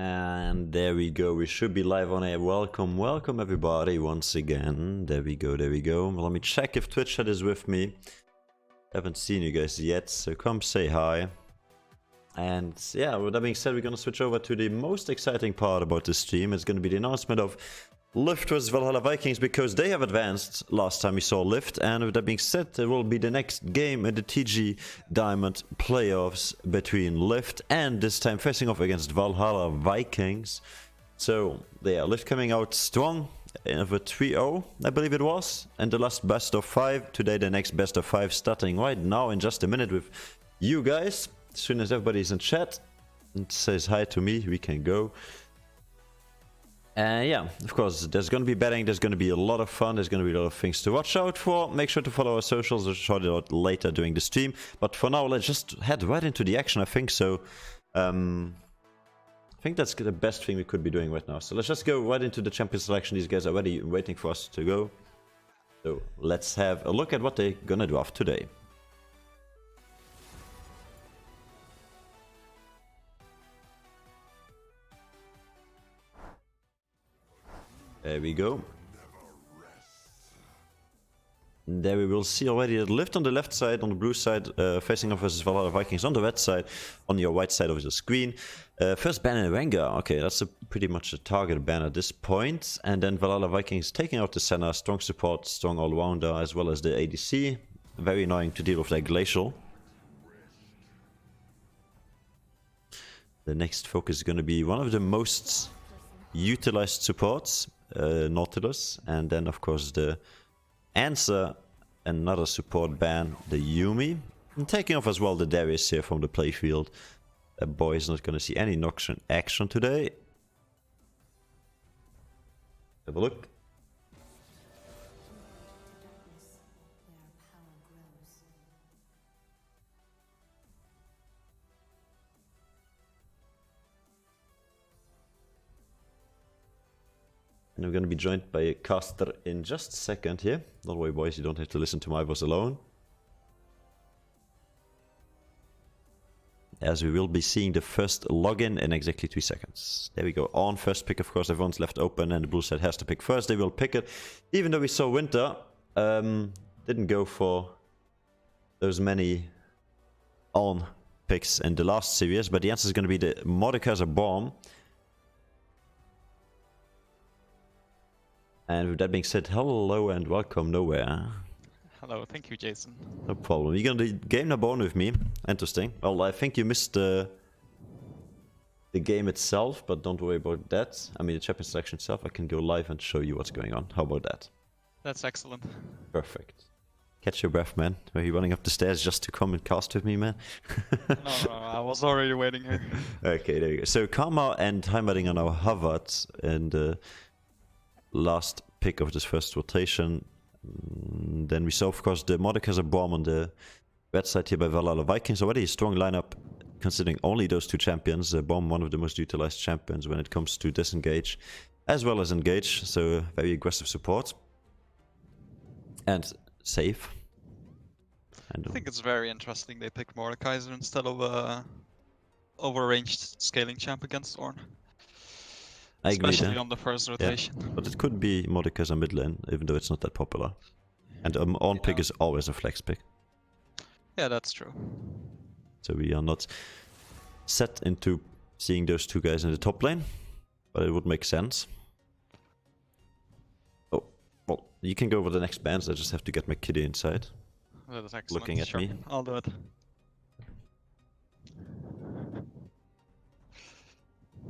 And there we go, we should be live on air. Welcome everybody once again. There we go. Well, let me check if Twitch chat is with me. Haven't seen you guys yet, so come say hi. And yeah, with that being said, we're gonna switch over to the most exciting part about this stream. It's gonna be the announcement of LYVT vs Valhalla Vikings, because they have advanced last time we saw LYVT. And with that being said, there will be the next game in the TG Diamond playoffs between LYVT and this time facing off against Valhalla Vikings. So yeah, LYVT coming out strong with a 3-0, I believe it was, and the last best of 5. Today the next best of 5 starting right now in just a minute with you guys. As soon as everybody's in chat and says hi to me, we can go. Yeah, of course, there's going to be betting, there's going to be a lot of fun, there's going to be a lot of things to watch out for. Make sure to follow our socials, I'll shout it out later during the stream. But for now, let's just head right into the action, I think so. I think that's the best thing we could be doing right now. So let's just go right into the champion selection. These guys are already waiting for us to go. So let's have a look at what they're going to do after today. There we go. There we will see already that LYVT on the left side, on the blue side, facing off versus Valhalla Vikings on the red side, on your right side of the screen. First ban in Wenger, okay, that's pretty much a target ban at this point. And then Valhalla Vikings taking out the Senna, strong support, strong all-rounder, as well as the ADC. Very annoying to deal with that Glacial. The next focus is going to be one of the most utilized supports, Nautilus, and then of course the answer, another support ban, the Yumi, and taking off as well the Darius here from the playfield. That boy is not going to see any Noxian action today. Have a look. And we're going to be joined by a caster in just a second here. Don't worry, boys, you don't have to listen to my voice alone. As we will be seeing the first login in exactly 3 seconds. There we go. On first pick, of course, everyone's left open and the blue side has to pick first. They will pick it. Even though we saw Winter didn't go for those many on picks in the last series, but the answer is going to be the Mordekaiser Bomb. And with that being said, hello and welcome nowhere. Hello, thank you, Jason. No problem. You're gonna game Nabon with me. Interesting. Well, I think you missed the game itself, but don't worry about that. I mean, the champion selection itself, I can go live and show you what's going on. How about that? That's excellent. Perfect. Catch your breath, man. Were you running up the stairs just to come and cast with me, man? No, I was already waiting here. Okay, there you go. So Karma and Heimberding are now hovered in the last pick of this first rotation. Then we saw, of course, the Mordekaiser Bomb on the red side here by Valhalla Vikings. Already a strong lineup, considering only those two champions. Bomb, one of the most utilized champions when it comes to disengage as well as engage. So very aggressive support and safe. And I think it's very interesting they picked Mordekaiser instead of a overranged scaling champ against Ornn. I agree, Especially on the first rotation. Yeah. But it could be Mordekaiser mid lane, even though it's not that popular. And on pick is always a flex pick. Yeah, that's true. So we are not set into seeing those two guys in the top lane, but it would make sense. Oh, well, you can go over the next bands. I just have to get my kitty inside. That's excellent. Looking at me. I'll do it.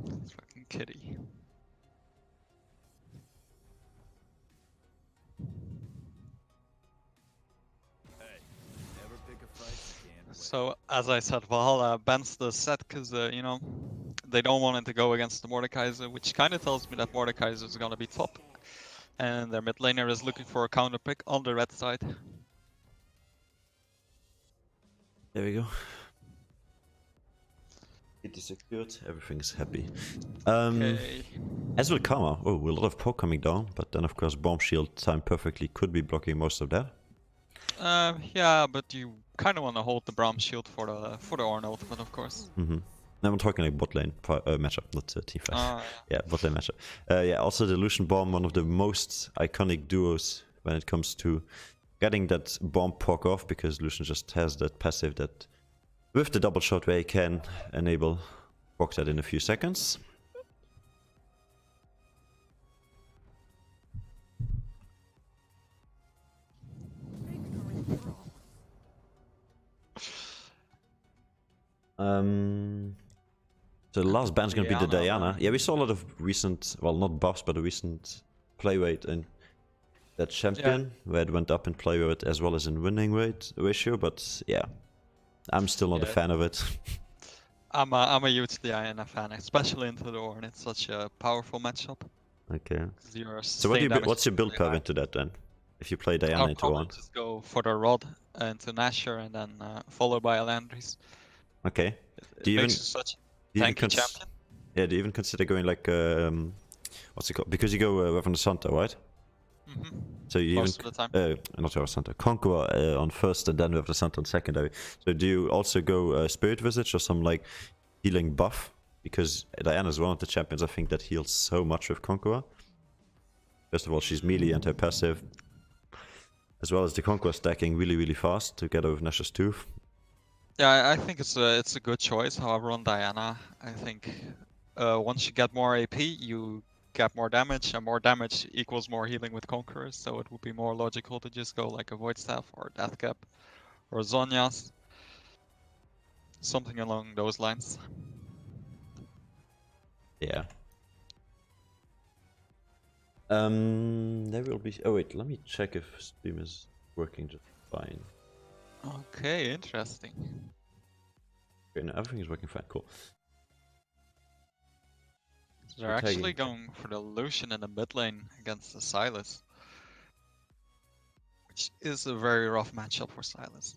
Fucking kitty. So, as I said, Valhalla bans the set because, you know, they don't want it to go against the Mordekaiser, which kind of tells me that Mordekaiser is going to be top. And their mid laner is looking for a counter pick on the red side. There we go. It is secured, everything is happy. Okay. As will Karma. Oh, a lot of poke coming down, but then of course Bomb Shield timed perfectly could be blocking most of that. Yeah, but you kind of want to hold the Braum shield for the Ornn ultimate, of course. Mm-hmm. No, I'm talking like bot lane matchup, not team fight. Yeah. Yeah, bot lane matchup. Yeah, also the Lucian bomb, one of the most iconic duos when it comes to getting that bomb proc off, because Lucian just has that passive that with the double shot where he can enable proc that in a few seconds. So the last ban's gonna be the Diana. Yeah, we saw a lot of recent, well, not buffs, but a recent play rate in that champion, where it went up in play rate as well as in winning rate ratio, but yeah, I'm still not a fan of it. I'm a huge Diana fan, especially into the Ornn. It's such a powerful matchup. Okay. Your So what's your build curve into that then? If you play Diana I'll into probably one? just go for the Rod into Nashor and then followed by Elandris. Okay. It Do you makes even you such do you even tanky champion. Yeah, do you even consider going like what's it called? Because you go Reverend Santa, right? Mm-hmm. So you Most even of the time. not Reverend Santa, Conqueror on first and then Reverend Santa on secondary. So do you also go Spirit Visage or some like healing buff? Because Diana is one of the champions I think that heals so much with Conqueror. First of all, she's melee anti-passive, as well as the Conqueror stacking really fast together with Nash's Tooth. Yeah, I think it's a good choice. However, on Diana, I think once you get more AP, you get more damage, and more damage equals more healing with Conquerors. So it would be more logical to just go like a Void Staff or Death Cap or Zhonya's, something along those lines. Yeah. There will be. Oh wait, let me check if Steam is working just fine. Okay, interesting. Okay, no, everything is working fine. Cool. They're actually going for the Lucian in the mid lane against the Sylas, which is a very rough matchup for Sylas.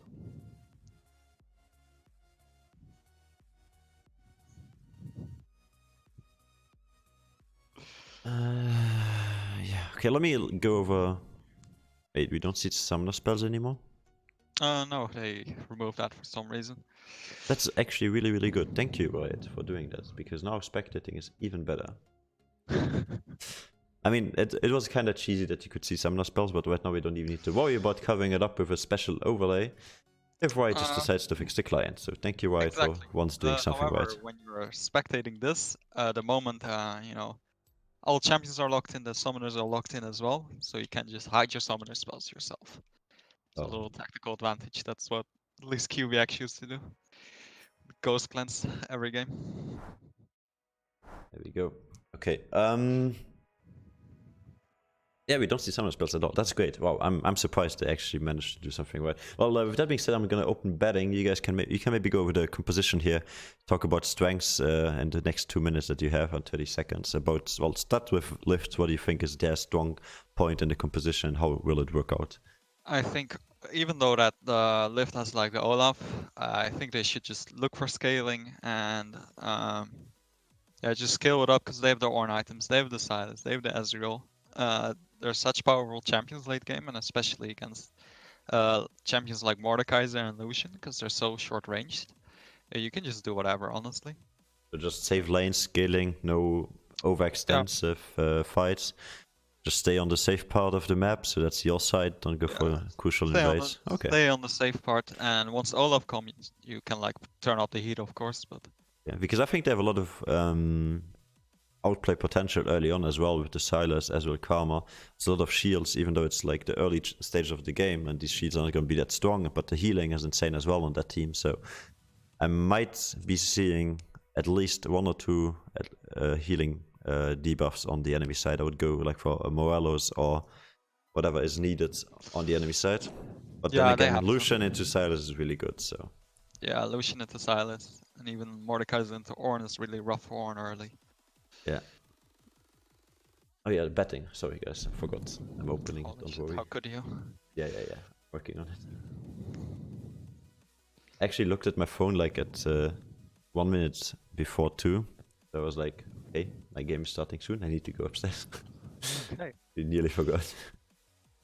Yeah. Okay, let me go over. Wait, we don't see summoner spells anymore. No, they removed that for some reason. That's actually really good. Thank you, Riot, for doing that, because now spectating is even better. I mean, it was kind of cheesy that you could see summoner spells, but right now we don't even need to worry about covering it up with a special overlay if Riot just decides to fix the client. So thank you, Riot, for once doing something however, right. when you're spectating this, the moment you know, all champions are locked in, the summoners are locked in as well, so you can just hide your summoner spells yourself. It's a little tactical advantage. That's what at least QBX used to do. Ghost cleanse every game. There we go. Okay. Yeah, we don't see summoner spells at all. That's great. Wow, I'm surprised they actually managed to do something right. Well, with that being said, I'm gonna open betting. You guys can maybe go over the composition here, talk about strengths in the next 2 minutes that you have on 30 seconds. Start with LYVT. What do you think is their strong point in the composition? How will it work out? I think even though that the LYVT has like the Olaf, I think they should just look for scaling and yeah, just scale it up because they have the Ornn items, they have the Silas, they have the Ezreal. They're such powerful champions late game, and especially against champions like Mordekaiser and Lucian because they're so short ranged. You can just do whatever, honestly. So just save lanes, scaling, no overextensive fights. Just stay on the safe part of the map, so that's your side. Don't go for crucial invades. Okay. Stay on the safe part, and once Olaf comes, you can like turn up the heat, of course. But yeah, because I think they have a lot of outplay potential early on as well with the Silas as well Karma. It's a lot of shields, even though it's like the early stage of the game, and these shields are not going to be that strong. But the healing is insane as well on that team, so I might be seeing at least 1 or 2 healing debuffs on the enemy side. I would go like for a Morelos or whatever is needed on the enemy side. But yeah, then again, Lucian into Silas is really good. So yeah, Lucian into Silas, and even Mordekaiser into Ornn is really rough for Ornn early. yeah. Oh yeah, betting. Sorry guys, I forgot. I'm opening. Don't worry. How could you? Yeah. Working on it. I actually looked at my phone like at 1 minute before 2. So I was like, hey, my game is starting soon. I need to go upstairs. Okay. You nearly forgot.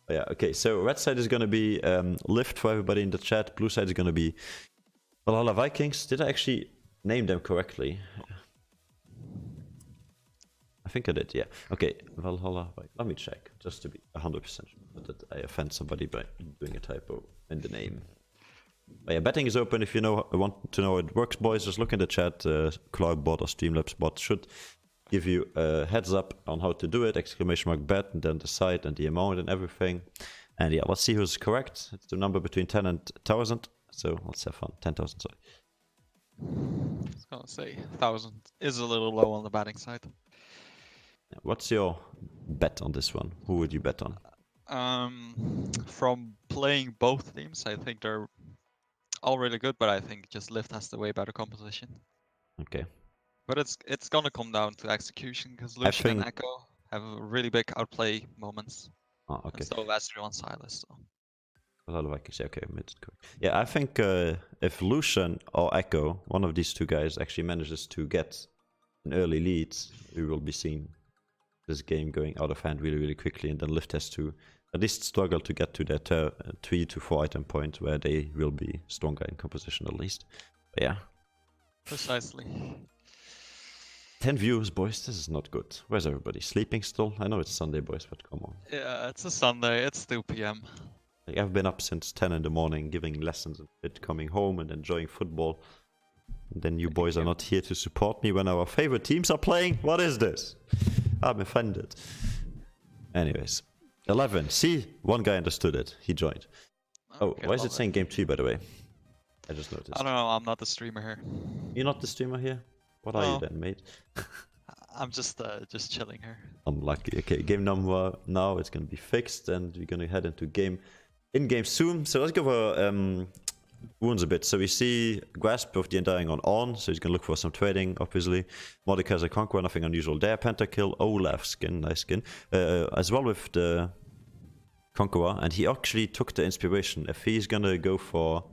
Oh, yeah, okay. So red side is going to be LYVT for everybody in the chat. Blue side is going to be Valhalla Vikings. Did I actually name them correctly. I think I did, yeah. Okay, Valhalla. Wait, let me check, just to be 100% sure that I offend somebody by doing a typo in the name. But yeah, betting is open. If you want to know how it works, boys, just look in the chat. CloudBot or Streamlabs bot should give you a heads up on how to do it. Exclamation mark bet, and then the site and the amount and everything. And yeah, let's see who's correct. It's the number between 10 and 1,000. So let's have fun. 10,000, sorry. I was gonna say 1,000 is a little low on the batting side. What's your bet on this one? Who would you bet on? From playing both teams, I think they're all really good, but I think just LYVT has the way better composition. Okay. But it's gonna come down to execution because Lucian and Echo have really big outplay moments. Oh, okay. And so Ezreal and Silas. So. A lot of Vikings, yeah, okay, made it correct. Yeah, I think if Lucian or Echo, one of these two guys, actually manages to get an early lead, we will be seeing this game going out of hand really, really quickly, and then LYVT has to at least struggle to get to that 3 to 4 item point where they will be stronger in composition at least. But yeah. Precisely. 10 views, boys, this is not good. Where's everybody? Sleeping still? I know it's Sunday, boys, but come on. Yeah, it's a Sunday, it's 2 PM. Like, I've been up since 10 in the morning, giving lessons and bit, coming home and enjoying football. And then you boys are not here to support me when our favorite teams are playing? What is this? I'm offended. Anyways. 11. See? One guy understood it. He joined. Okay, why is it saying game 3, by the way? I just noticed. I don't know, I'm not the streamer here. You're not the streamer here? What are you then, mate? I'm just chilling here. Unlucky. Okay, game number now, it's gonna be fixed, and we're gonna head into in-game soon. So let's go for wounds a bit. So we see Grasp of the Undying on, so he's gonna look for some trading, obviously. Mordekaiser Conqueror, nothing unusual there. Pentakill, Olaf skin, nice skin. As well with the Conqueror, and he actually took the inspiration. If he's gonna go for...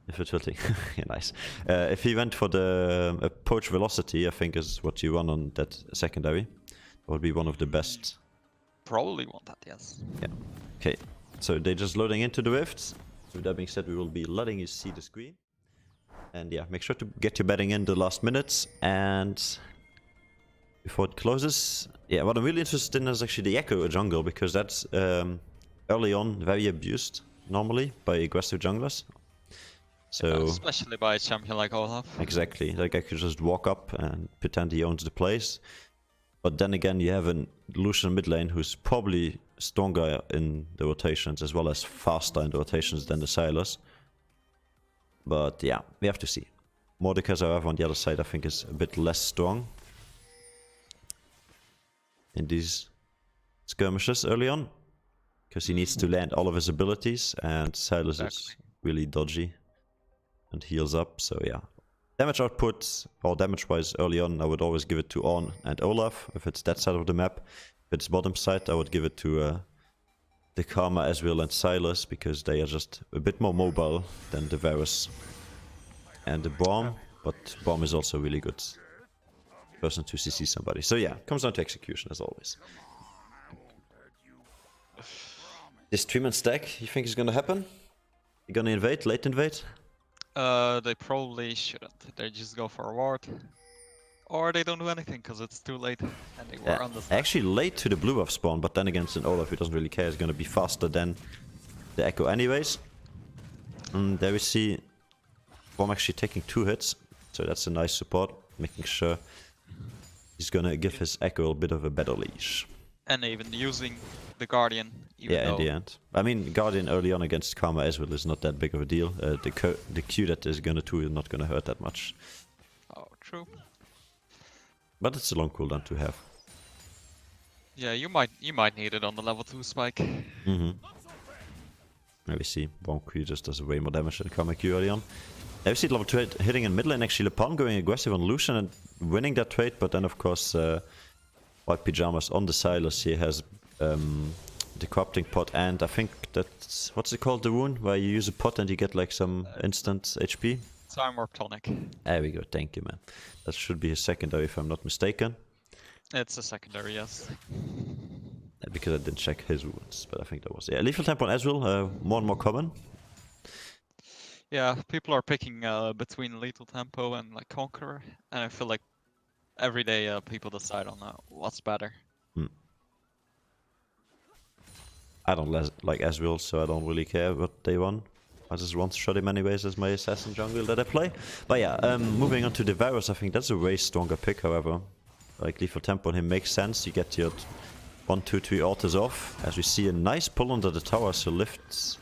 If it's tilting, yeah, nice. If he went for the approach velocity, I think is what you run on that secondary. That would be one of the best. Probably want that, yes. Yeah. Okay, so they're just loading into the rifts. So with that being said, we will be letting you see the screen. And yeah, make sure to get your betting in the last minutes. And before it closes, yeah, what I'm really interested in is actually the Echo jungle, because that's early on very abused normally by aggressive junglers. So yeah, especially by a champion like Olaf. Exactly, like I could just walk up and pretend he owns the place. But then again, you have a Lucian mid lane who's probably stronger in the rotations as well as faster in the rotations than the Silas. But yeah, we have to see. Mordekaiser, however, on the other side, I think is a bit less strong in these skirmishes early on, because he needs to land all of his abilities, and Silas is really dodgy and heals up, so yeah. Damage output, or damage-wise early on, I would always give it to Ornn and Olaf, if it's that side of the map. If it's bottom side, I would give it to the Karma, Ezreal and Silas, because they are just a bit more mobile than the Varus and the Braum, but Braum is also really good person to CC somebody. So yeah, comes down to execution as always. This 3-man stack, you think is gonna happen? You gonna invade, late invade? They probably shouldn't. They just go for a ward. Or they don't do anything because it's too late and they were on the side. Actually late to the blue buff spawn, but then against an Olaf who doesn't really care, is gonna be faster than the Echo anyways. And there we see Braum actually taking 2 hits, so that's a nice support, making sure he's gonna give his Echo a bit of a better leash. And even using the Guardian. Yeah, in the end. I mean, Guardian early on against Karma Ezreal is not that big of a deal. The Q that is gonna do is not gonna hurt that much. Oh, true. But it's a long cooldown to have. Yeah, you might need it on the level 2 spike. Mm-hmm. There we see Braum Q just does way more damage than Karma Q early on. There we see level 2 hitting in mid lane, actually Lepon going aggressive on Lucian and winning that trade, but then of course White Pyjamas on the Silas here has the corrupting pot, and I think that's, what's it called, the rune, where you use a pot and you get like some instant HP? Time Warp Tonic. There we go, thank you man. That should be a secondary if I'm not mistaken. It's a secondary, yes. Because I didn't check his wounds, but I think that was... Yeah, lethal tempo on Ezreal, more and more common. Yeah, people are picking between Lethal Tempo and like Conqueror, and I feel like every day people decide on what's better. Hmm. I don't like Ezreal, so I don't really care what they want. I just want to shot him anyways as my assassin jungle that I play. But yeah, moving on to the Varus, I think that's a way stronger pick, however. Like Lethal Tempo on him makes sense. You get your 1, 2, 3 altars off. As we see a nice pull under the tower, so Lift's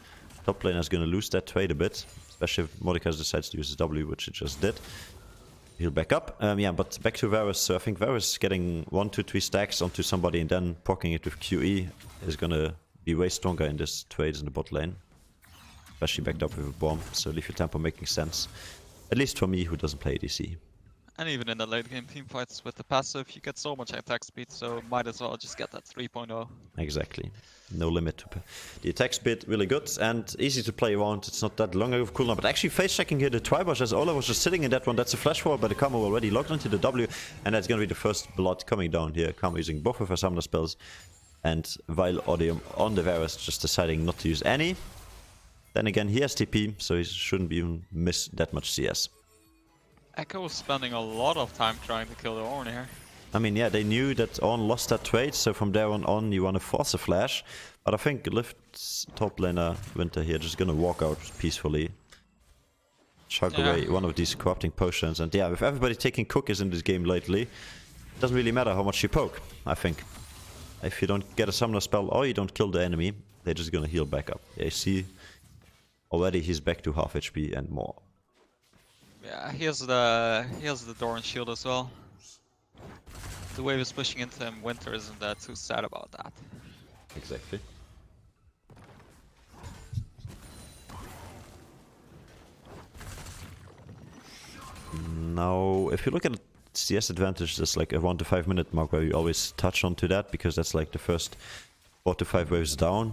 top laner is going to lose that trade a bit. Especially if Mordekaiser decides to use his W, which it just did. He'll back up. Yeah, but back to Varus. So I think Varus getting 1, 2, 3 stacks onto somebody and then proccing it with QE is going to be way stronger in this trades in the bot lane. Especially backed up with a bomb, so Lethal Tempo making sense. At least for me, who doesn't play ADC. And even in the late game team fights with the passive, you get so much attack speed, so might as well just get that 3.0. Exactly. No limit to the attack speed, really good and easy to play around. It's not that long of cooldown, but actually face checking here the Tribush as Ola was just sitting in that one. That's a flash forward, but the Karma already logged onto the W, and that's gonna be the first blood coming down here. Karma using both of her summoner spells, and Vile Odium on the Varus just deciding not to use any. Then again, he has TP, so he shouldn't even miss that much CS. Echo was spending a lot of time trying to kill the Ornn here. I mean, yeah, they knew that Ornn lost that trade, so from there on you want to force a flash. But I think Lift's top laner, Winter here, just gonna walk out peacefully. Chug away one of these corrupting potions. And yeah, with everybody taking cookies in this game lately, it doesn't really matter how much you poke, I think. If you don't get a summoner spell or you don't kill the enemy, they're just gonna heal back up. Yeah, you see, already he's back to half HP and more. Yeah, he has the Doran shield as well. The wave is pushing into him. Winter isn't too sad about that. Exactly. Now, if you look at CS advantage, there's like a 1 to 5 minute mark where you always touch onto that, because that's like the first 4 to 5 waves down.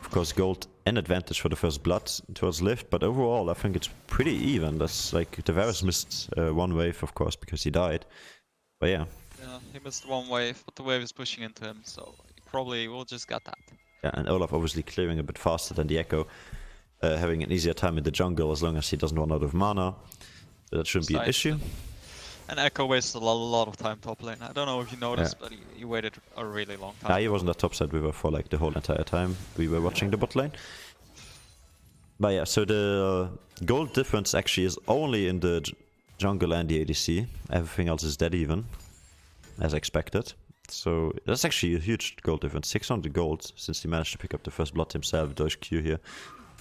Of course, gold an advantage for the first blood towards Lift, but overall I think it's pretty even. That's like the Varus missed one wave, of course, because he died. But yeah. Yeah, he missed one wave, but the wave is pushing into him, so he probably will just get that. Yeah, and Olaf obviously clearing a bit faster than the Echo, having an easier time in the jungle as long as he doesn't run out of mana. So that shouldn't be an issue. And Echo wasted a lot of time top lane. I don't know if you noticed, but he waited a really long time. Yeah, he wasn't at top side river for like the whole entire time we were watching the bot lane. But yeah, so the gold difference actually is only in the jungle and the ADC. Everything else is dead even, as expected. So that's actually a huge gold difference. 600 gold since he managed to pick up the first blood himself, Doge Q here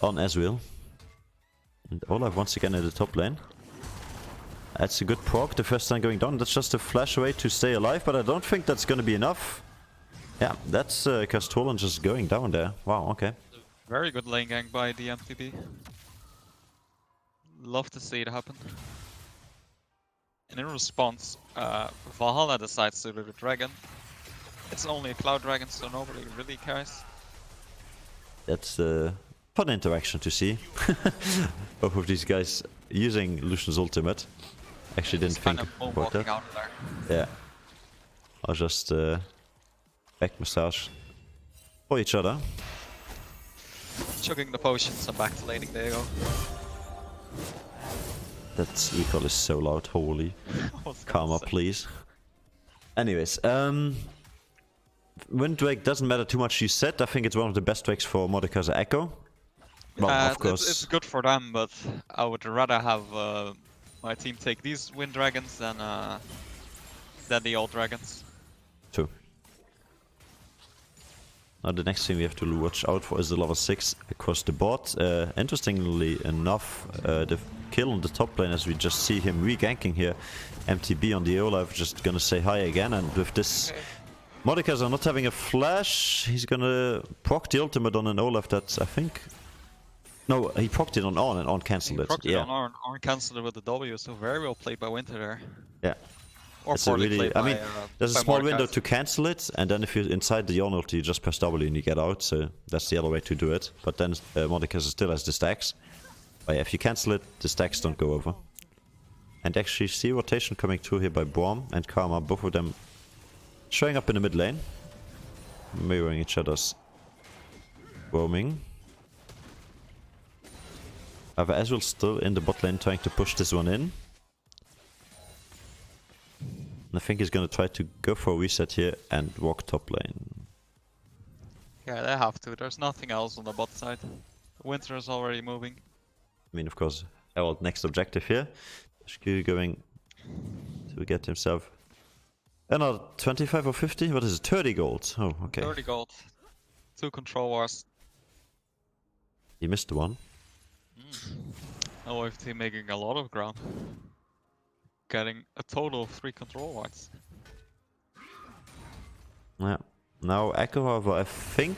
on Ezreal. And Olaf once again in the top lane. That's a good proc, the first time going down. That's just a flash away to stay alive, but I don't think that's gonna be enough. Yeah, that's Castolan just going down there. Wow, okay. Very good lane gang by the MTB. Love to see it happen. And in response, Valhalla decides to do the dragon. It's only a cloud dragon, so nobody really cares. That's a fun interaction to see. Both of these guys using Lucian's ultimate. Actually didn't think about that. Out of there. Yeah. I'll just back massage for each other. Chugging the potions and back to laning, there you go. That recall is so loud, holy. Karma, please. Anyways, Wind Drake doesn't matter too much, you said. I think it's one of the best drakes for Mordekaiser Echo. Well, of course. It's good for them, but I would rather have my team take these Wind Dragons than the old dragons. True. Now the next thing we have to watch out for is the level 6 across the board. Interestingly enough, the kill on the top lane, as we just see him re-ganking here. MTB on the Olaf, just gonna say hi again, and with this Mordekaiser not having a flash, he's gonna proc the ultimate on an Olaf that I think... No, he procced it on Ornn and Ornn cancelled it. Yeah, on Ornn cancelled it with the W, so very well played by Winter there. Yeah. Or poorly played by, there's a small window to cancel it, and then if you're inside the Ornn ulti, you just press W and you get out, so that's the other way to do it. But then Mordekaiser still has the stacks. But yeah, if you cancel it, the stacks don't go over. And actually see rotation coming through here by Braum and Karma, both of them showing up in the mid lane. Mirroring each other's roaming. However, Ezreal's still in the bot lane trying to push this one in. And I think he's gonna try to go for a reset here and walk top lane. Yeah, they have to. There's nothing else on the bot side. Winter is already moving. I mean, of course, Herald next objective here. HQ going to get himself another 25 or 50? What is it? 30 gold. Oh, okay. 30 gold. 2 control wars. He missed one. LYVT making a lot of ground. Getting a total of 3 control wars. Yeah. Now Echo, however, I think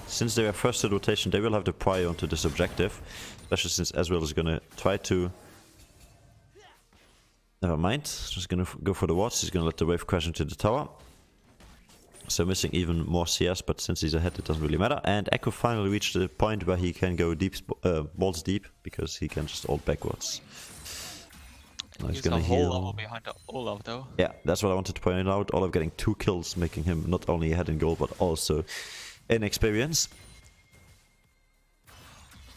since they were first to rotation, they will have the prior onto this objective. Especially since Ezreal is gonna try to... Never mind, just gonna go for the wards. He's gonna let the wave crash into the tower. So missing even more CS, but since he's ahead it doesn't really matter. And Echo finally reached the point where he can go deep, balls deep, because he can just ult backwards. Now he's gonna a whole heal. level behind the Olaf though. Yeah, that's what I wanted to point out. Olaf getting 2 kills, making him not only ahead in gold, but also in experience.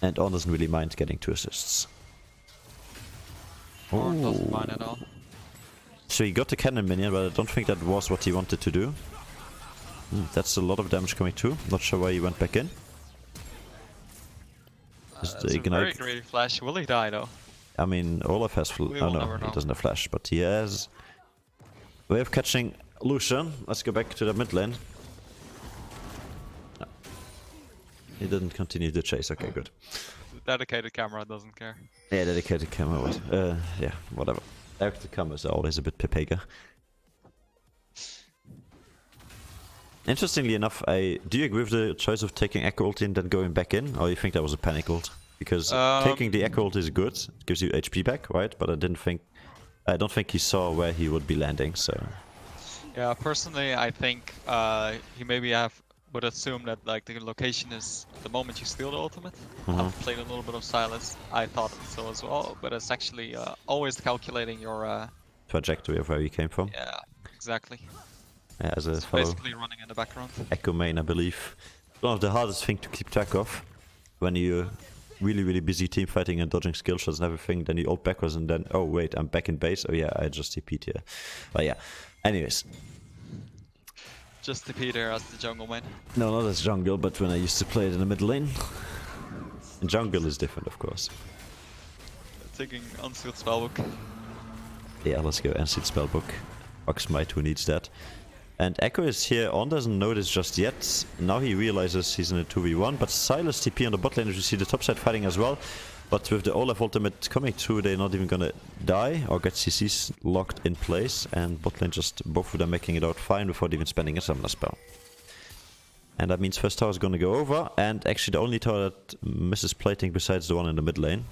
And On doesn't really mind getting 2 assists. Or doesn't mind at all. So he got the cannon minion, but I don't think that was what he wanted to do. That's a lot of damage coming too. Not sure why he went back in. It's a very greedy flash. Will he die though? I mean, Olaf has... Oh no, he doesn't have flash, but he has... Wave catching Lucian. Let's go back to the mid lane. No. He didn't continue the chase. Okay, good. Dedicated camera doesn't care. Yeah, dedicated camera. What? Yeah, whatever. Eric the cameras are always a bit pepega. Interestingly enough, do you agree with the choice of taking Echo ult and then going back in, or you think that was a panic ult? Because taking the Echo ult is good, it gives you HP back, right? But I don't think he saw where he would be landing. So yeah, personally, I think he maybe would assume that like the location is the moment you steal the ultimate. I've played a little bit of Silas. I thought so as well, but it's actually always calculating your trajectory of where you came from. Yeah, exactly. Yeah, as a it's fellow basically running in the background. Echo main, I believe. One of the hardest things to keep track of when you're really busy team fighting and dodging skill shots and everything. Then you ult backwards and then, oh wait, I'm back in base. Oh yeah, I just TP'd here. But yeah, anyways. Just TP there as the jungle main. No, not as jungle, but when I used to play it in the mid lane. And jungle is different, of course. Taking Unsealed Spellbook. Yeah, let's go Unsealed Spellbook. Oxmite, who needs that. And Echo is here. On doesn't know this just yet. Now he realizes he's in a 2v1. But Silas TP on the bot lane, as you see the top side fighting as well. But with the Olaf ultimate coming through, they're not even gonna die or get CCs locked in place. And bot lane just both of them making it out fine without even spending a summoner spell. And that means first tower is gonna go over. And actually the only tower that misses plating besides the one in the mid lane.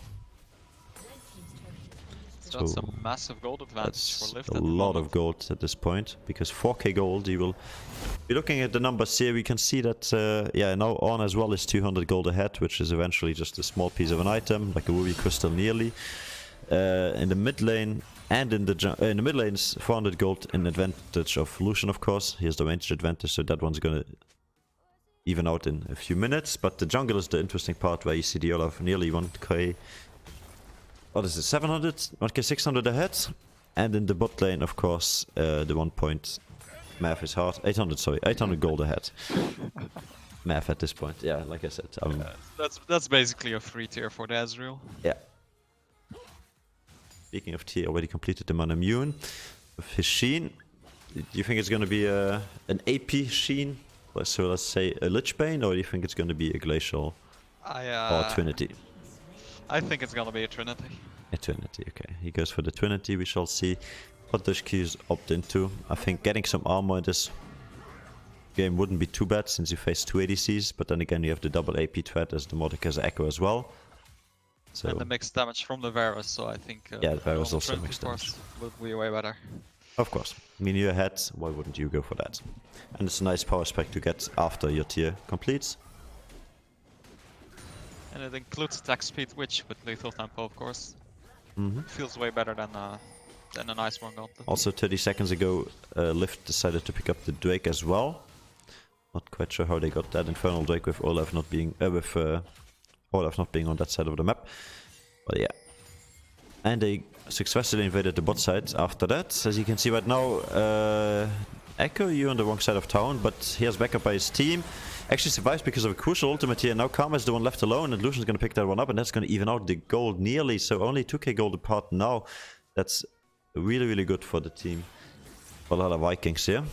So that's a massive gold advantage for LYVT. A lot of gold at this point, because 4k gold, you will be looking at the numbers here. We can see that, yeah, now On as well is 200 gold ahead, which is eventually just a small piece of an item, like a ruby crystal nearly. In the mid lane and in the mid lane is 400 gold in advantage of Lucian, of course. Here's the range advantage, so that one's gonna even out in a few minutes. But the jungle is the interesting part, where you see the Olaf nearly 1k. What is it, 700? 1k 600 ahead. And in the bot lane, of course, the 1 point math is hard. 800, sorry, 800 gold ahead. Math at this point, yeah, like I said. That's basically a free tier for the Ezreal. Yeah. Speaking of tier, already completed the man immune with his Sheen. Do you think it's going to be an AP Sheen? So let's say a Lich Bane, or do you think it's going to be a Glacial or a Trinity? I think it's gonna be a Trinity. A Trinity, okay. He goes for the Trinity. We shall see what Dushki's opt into. I think getting some armor in this game wouldn't be too bad, since you face 2 ADCs, but then again you have the double AP threat as the Mordekaiser Echo as well. So, and the mixed damage from the Varus, so I think yeah, the Varus also mixed damage. Would be way better. Of course. I mean, you're ahead, why wouldn't you go for that? And it's a nice power spec to get after your tier completes. And it includes attack speed, which with lethal tempo, of course, feels way better than an Iceborne Gauntlet. Also, 30 seconds ago, LYVT decided to pick up the Drake as well. Not quite sure how they got that Infernal Drake with Olaf not being on that side of the map. But yeah. And they successfully invaded the bot side after that. As you can see right now, Echo, you on the wrong side of town, but he has backup by his team. Actually survives because of a crucial ultimate here. Now Karma is the one left alone, and Lucian's gonna pick that one up, and that's gonna even out the gold nearly. So only 2k gold apart now. That's really, really good for the team. Valhalla Vikings here.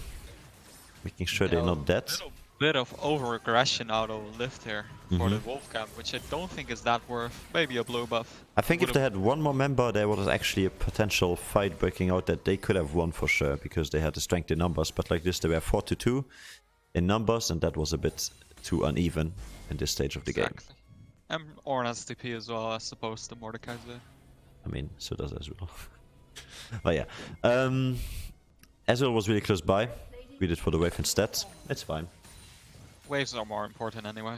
Making sure they're not dead. A little bit of over-aggression out of LYVT here for the Wolf Camp, which I don't think is that worth. Maybe a blue buff. I think if they had one more member, there was actually a potential fight breaking out that they could have won for sure, because they had the strength in numbers. But like this, they were 4-2 in numbers, and that was a bit too uneven in this stage of the game. And Ornn has TP as well, as opposed to Mordekaiser. I mean, so does Ezreal. But yeah. Ezreal was really close by. We did for the wave instead. It's fine. Waves are more important anyway.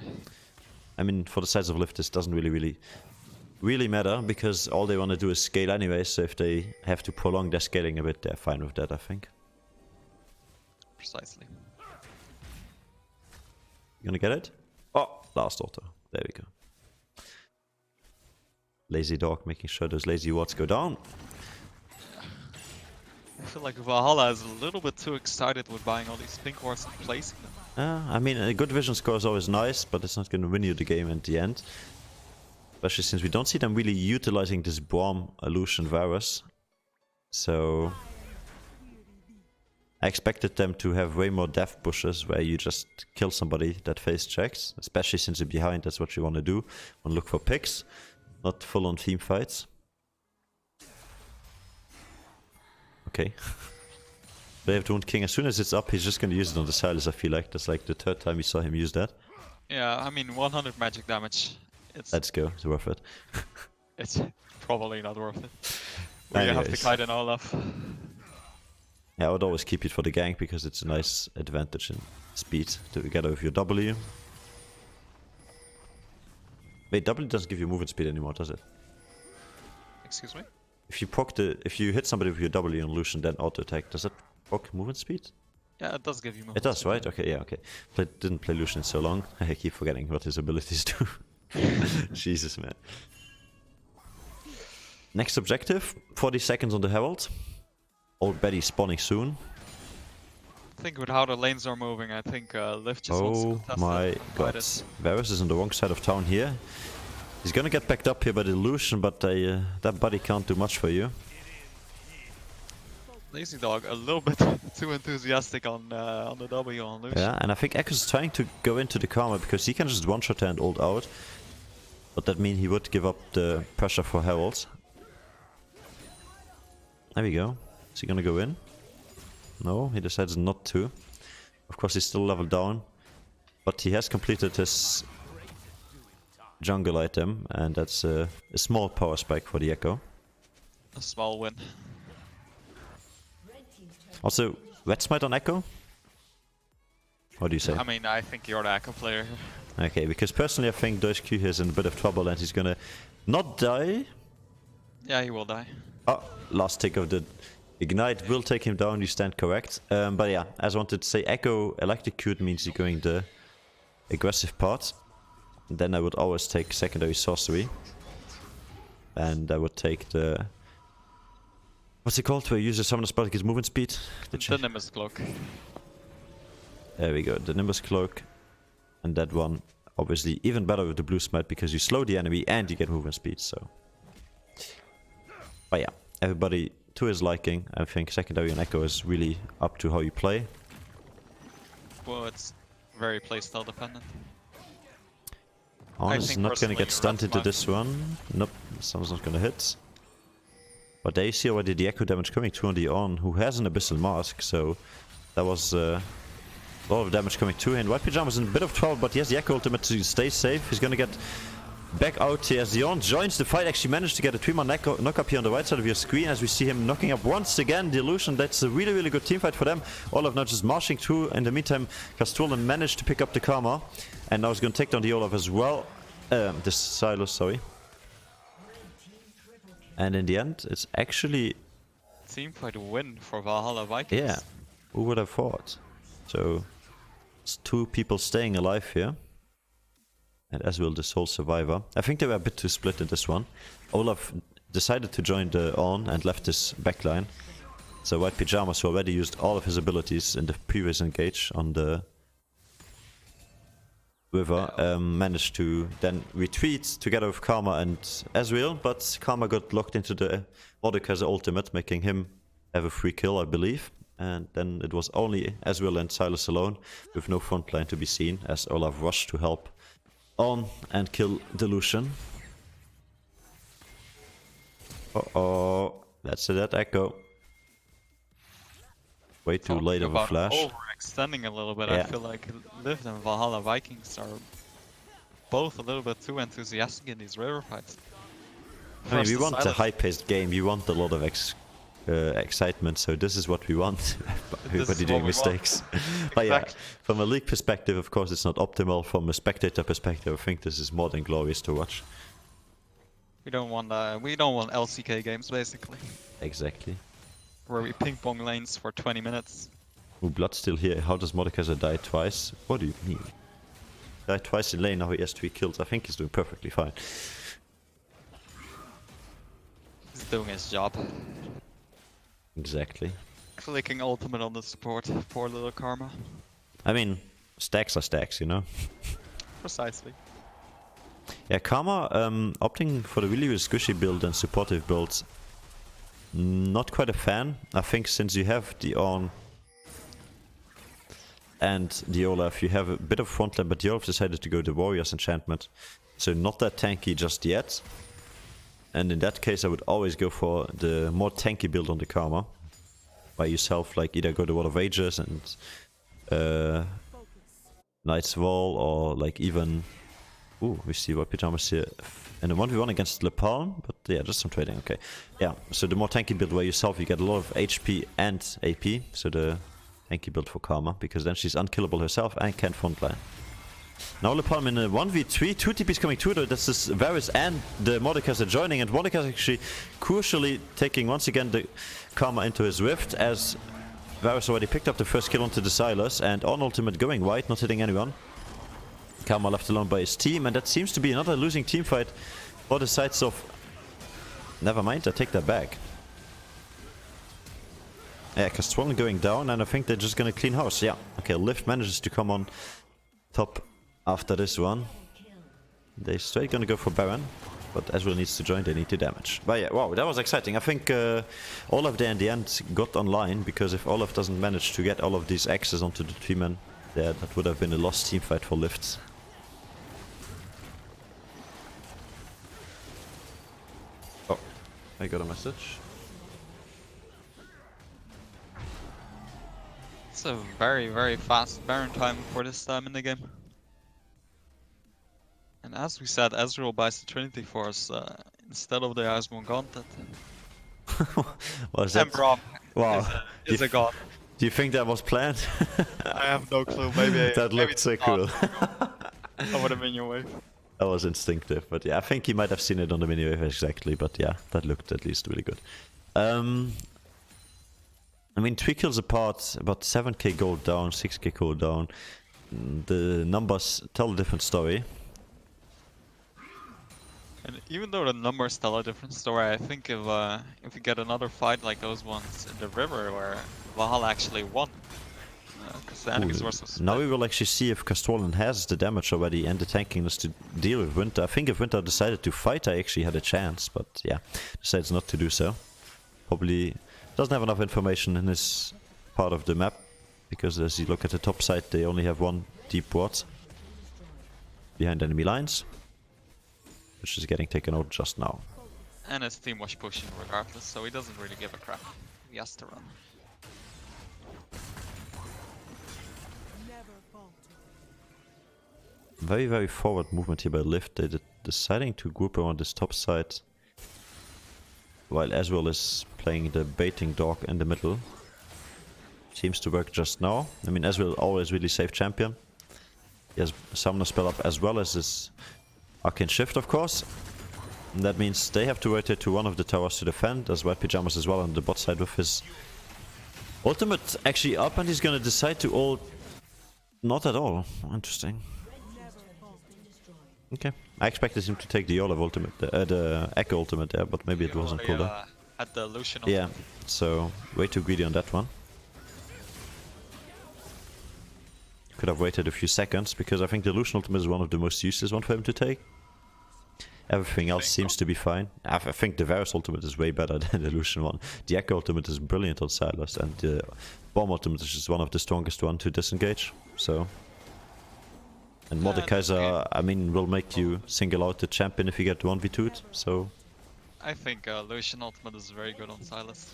I mean, for the size of LYVT, this doesn't really matter, because all they want to do is scale anyway, so if they have to prolong their scaling a bit, they're fine with that, I think. Precisely. You gonna get it? Oh, last auto. There we go. Lazy dog making sure those lazy wards go down. I feel like Valhalla is a little bit too excited with buying all these pink wards and placing them. I mean, a good vision score is always nice, but it's not gonna win you the game at the end. Especially since we don't see them really utilizing this bomb illusion virus. So I expected them to have way more death pushes where you just kill somebody that face checks. Especially since you're behind, that's what you want to do. Want to look for picks, not full on team fights. Okay. They have to wound King. As soon as it's up, he's just going to use it on the Silas, I feel like. That's like the third time we saw him use that. Yeah, I mean, 100 magic damage. Let's go, it's worth it. It's probably not worth it. We have to kite an Olaf. Yeah, I would always keep it for the gank because it's a nice advantage in speed together with your W. Wait, W doesn't give you movement speed anymore, does it? Excuse me? If you hit somebody with your W on Lucian, then auto attack, does it proc movement speed? Yeah, it does give you movement. It does, right? Okay, yeah, okay. Didn't play Lucian in so long. I keep forgetting what his abilities do. Jesus, man. Next objective, 40 seconds on the Herald. Old Betty spawning soon. I think with how the lanes are moving, I think LYVT just wants to contest my god. Varus is on the wrong side of town here. He's gonna get backed up here by the Lucian, but that buddy can't do much for you. Lazy Dog a little bit too enthusiastic on the W on Lucian. Yeah, and I think Echo's trying to go into the Karma because he can just one-shot and ult out. But that means he would give up the pressure for Herald. There we go. Is he gonna go in? No, he decides not to. Of course, he's still leveled down. But he has completed his jungle item, and that's a small power spike for the Echo. A small win. Also, Red Smite on Echo? What do you say? I mean, I think you're the Echo player here. Okay, because personally I think Deutsch Q is in a bit of trouble and he's gonna not die. Yeah, he will die. Oh, last tick of the Ignite will take him down, you stand correct. But yeah, as I wanted to say, Echo Electrocute means you're going the aggressive part. And then I would always take secondary sorcery. And I would take the... What's it called? Where you use a summoner spell to get movement speed? The Nimbus Cloak. There we go, the Nimbus Cloak. And that one, obviously, even better with the Blue Smite because you slow the enemy and you get movement speed, so... But yeah, everybody to his liking. I think secondary and Echo is really up to how you play. Well, it's very playstyle dependent. Ornn is not gonna get stunned into this one. Nope, someone's not gonna hit. But there you see already the Echo damage coming to on the Ornn, who has an Abyssal Mask, so that was a lot of damage coming to him. White Pyjama's in a bit of trouble, but he has the Echo ultimate to stay safe. He's gonna get back out here as the Ornn joins the fight. Actually managed to get a 3-man knock up here on the right side of your screen as we see him knocking up once again the Illusion. That's a really, really good team fight for them. Olaf now just marching through. In the meantime, Castolen managed to pick up the Karma. And now he's going to take down the Olaf as well. The Silos, sorry. And in the end, it's actually... Team fight win for Valhalla Vikings. Yeah, who would have thought? So, it's two people staying alive here. and as will the sole survivor. I think they were a bit too split in this one. Olaf decided to join the on and left his backline. So White Pyjamas, who already used all of his abilities in the previous engage on the river, managed to then retreat together with Karma and Ezreal, but Karma got locked into the Mordekaiser ultimate, making him have a free kill, I believe. And then it was only Ezreal and Sylas alone, with no frontline to be seen, as Olaf rushed to help on and kill the Lucian. Uh-oh, that's a dead echo. Way too late of a flash. Overextending a little bit, Yeah. I feel like LYVT and Valhalla Vikings are both a little bit too enthusiastic in these river fights. I mean, we First, want a high-paced game, we want a lot of excitement, so this is what we want. Everybody doing mistakes. But yeah, from a league perspective, of course, it's not optimal. From a spectator perspective, I think this is more than glorious to watch. We don't want LCK games, basically, Exactly. where we ping pong lanes for 20 minutes. Ooh, Blood's still here. How does Mordekaiser die twice? What do you mean? Died twice in lane, now he has 3 kills. I think he's doing perfectly fine. He's doing his job. Exactly. Clicking ultimate on the support. Poor little Karma. I mean, stacks are stacks, you know? Precisely. Yeah, Karma opting for the really squishy build and supportive builds. Not quite a fan. I think since you have the Ornn and the Olaf, you have a bit of frontline, but the Olaf decided to go the Warriors enchantment. So not that tanky just yet. And in that case I would always go for the more tanky build on the Karma. By yourself, like either go the Wall of Ages and Knight's Wall, or like even... Ooh, we see White Pyjamas here in a 1v1 against Le Palm, but yeah, just some trading, okay. Yeah, so the more tanky build where yourself, you get a lot of HP and AP, so the tanky build for Karma, because then she's unkillable herself and can frontline. Now Le Palm in a 1v3, 2 TPs coming through though, that's this Varus and the Mordekaiser joining, and Mordekaiser actually crucially taking once again the Karma into his Rift, as Varus already picked up the first kill onto the Sylas, and on ultimate going white, not hitting anyone. Karma left alone by his team, and that seems to be another losing team fight for the sides of... Never mind, I take that back. Yeah, Castrol going down, and I think they're just gonna clean house. Yeah, okay, LYVT manages to come on top after this one. They're straight gonna go for Baron, but Ezreal needs to join, they need to damage. But yeah, wow, that was exciting. I think Olaf there in the end got online, because if Olaf doesn't manage to get all of these axes onto the 3-man there, that would have been a lost team fight for LYVT. Oh, I got a message. It's a very, very fast Baron time for this time in the game. And as we said, Ezreal buys the Trinity Force instead of the Iceborne Gauntlet. What is that? Emperor Wow. is a god. Do you think that was planned? I have no clue. Maybe that looked so cool. I would have been your wave. That was instinctive, but yeah, I think he might have seen it on the mini wave exactly, but yeah, that looked at least really good. I mean, 3 kills apart, about 7k gold down, 6k gold down. The numbers tell a different story. And even though the numbers tell a different story, I think if we get another fight like those ones in the river where Valhalla actually won, because the enemies were so split. Now we will actually see if Castrollen has the damage already and the tankiness to deal with Winter. I think if Winter decided to fight, I actually had a chance, but yeah, decides not to do so. Probably doesn't have enough information in his part of the map, because as you look at the top side, they only have 1 deep ward behind enemy lines, which is getting taken out just now. And his team was pushing regardless, so he doesn't really give a crap. He has to run. Very, very forward movement here by LYVT. They're deciding to group around this top side, while Ezreal is playing the baiting dog in the middle. Seems to work just now. I mean, Ezreal always really safe champion. He has Summoner spell up as well as his Arcane Shift, of course. And that means they have to rotate to one of the towers to defend, as White Pyjamas as well on the bot side with his ultimate actually up, and he's gonna decide to ult. Not at all. Interesting. Okay. I expected him to take the Olaf ultimate, the Echo ultimate there, but maybe it wasn't pulled up. Had the Lucian Yeah, ultimate. so way too greedy on that one. Could have waited a few seconds, because I think the Lucian ultimate is one of the most useless one for him to take. Everything else seems to be fine. I think the Varus ultimate is way better than the Lucian one. The Echo ultimate is brilliant on Silas, and the Bomb ultimate is just one of the strongest one to disengage. So, and Mordekaiser, I mean, will make you single out the champion if you get 1v2'd. So, I think Lucian ultimate is very good on Silas.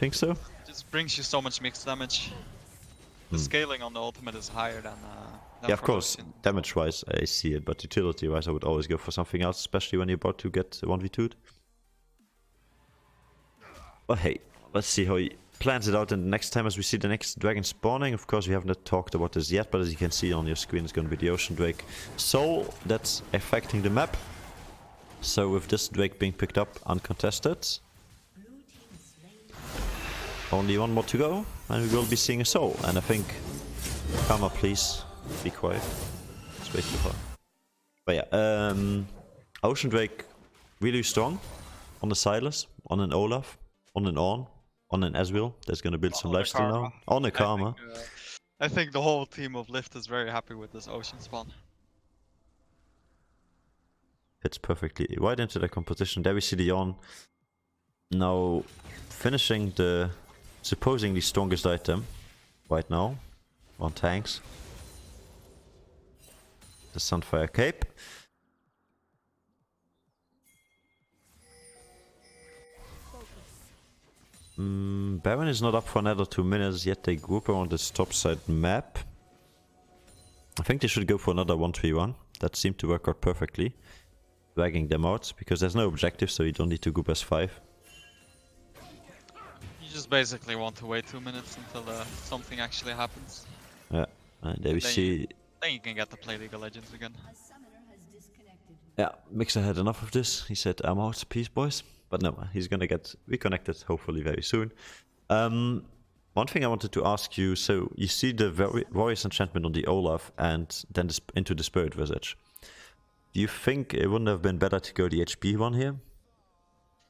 think so. Just brings you so much mixed damage. The scaling on the ultimate is higher than Yeah, of for course, Lucian. damage-wise I see it, but utility-wise I would always go for something else, especially when you're about to get 1v2'd. But hey, let's see how he plans it out, and the next time as we see the next dragon spawning, of course we haven't talked about this yet, but as you can see on your screen it's going to be the Ocean Drake Soul that's affecting the map. So with this Drake being picked up uncontested, only one more to go, and we will be seeing a Soul, and I think... Karma, please. Be quiet. It's way too hard. But yeah, Ocean Drake really strong on the Silas, on an Olaf, on an on an Ezreal. That's gonna build some lifesteal now. On a Karma. I think the whole team of LYVT is very happy with this Ocean spawn. Fits perfectly right into the composition. There we see the on. Now finishing the supposedly strongest item right now on tanks. The Sunfire Cape. Baron is not up for another 2 minutes, yet they group around this top side map. I think they should go for another 1-3-1. That seemed to work out perfectly. Dragging them out, because there's no objective, so you don't need to group as 5. You just basically want to wait 2 minutes until something actually happens. Yeah, and there we see... Then you can get to play League of Legends again. Yeah, Mixer had enough of this. He said, I'm out, peace boys. But no, he's gonna get reconnected hopefully very soon. One thing I wanted to ask you, so you see the Warrior's Enchantment on the Olaf and then into the Spirit Visage. Do you think it wouldn't have been better to go the HP one here?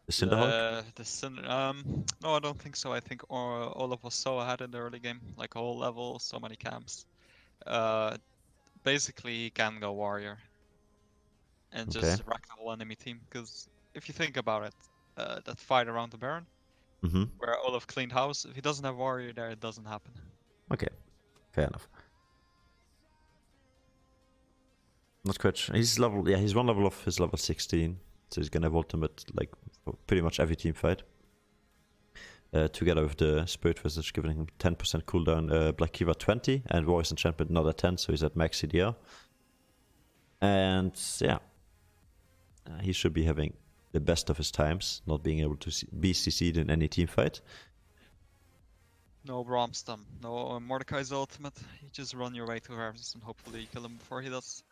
The Cinderhawk? No, I don't think so. I think Olaf was so ahead in the early game, like a whole level, so many camps. Basically, he can go Warrior and just wreck the whole enemy team. Because if you think about it, that fight around the Baron, where Olaf cleaned house, if he doesn't have Warrior there, it doesn't happen. Okay, fair enough. Not quite sure. He's level, yeah, he's one level off his level 16, so he's gonna have ultimate like for pretty much every team fight. Together with the Spirit Visage giving him 10% cooldown, Black Kiva 20, and Warrior's Enchantment another 10, so he's at max CDR. And yeah, he should be having the best of his times, not being able to be CC'd in any team fight. No Bromstam, no Mordekaiser's ultimate. You just run your way to Varus and hopefully you kill him before he does.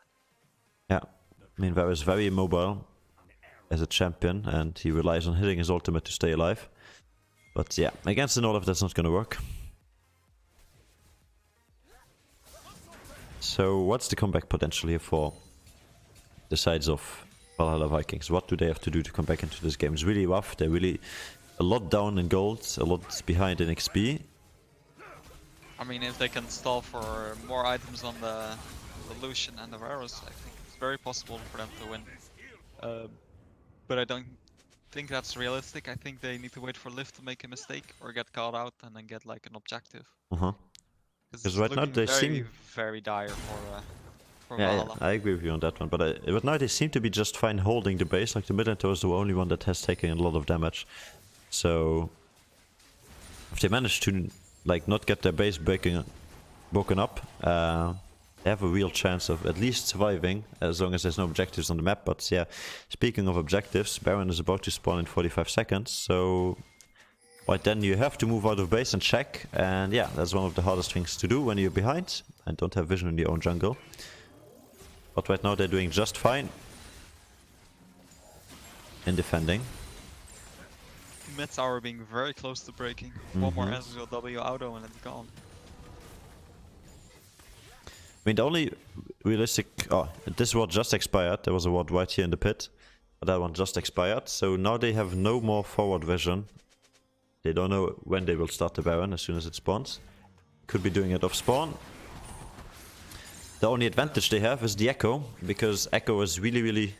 Yeah, I mean Varus is very immobile as a champion, and he relies on hitting his ultimate to stay alive. But yeah, against an Olaf that's not gonna work. So what's the comeback potential here for the sides of Valhalla Vikings? What do they have to do to come back into this game? It's really rough. They're really a lot down in gold, a lot behind in XP. I mean, if they can stall for more items on the Lucian and the Varus, I think it's very possible for them to win. But I don't think that's realistic. I think they need to wait for LYVT to make a mistake or get caught out and then get like an objective. Because right now they seem very dire for yeah, I agree with you on that one. But right now they seem to be just fine holding the base. Like the mid lane is the only one that has taken a lot of damage. So if they manage to like not get their base broken up, they have a real chance of at least surviving, as long as there's no objectives on the map. But yeah, speaking of objectives, Baron is about to spawn in 45 seconds, so right then you have to move out of base and check, and yeah, that's one of the hardest things to do when you're behind and don't have vision in your own jungle. But right now they're doing just fine in defending. Mid tower being very close to breaking. One more Ezreal W auto and it's gone. mean, the only realistic... Oh, this ward just expired. There was a ward right here in the pit. But that one just expired. So now they have no more forward vision. They don't know when they will start the Baron as soon as it spawns. Could be doing it off spawn. The only advantage they have is the Echo. Because Echo is really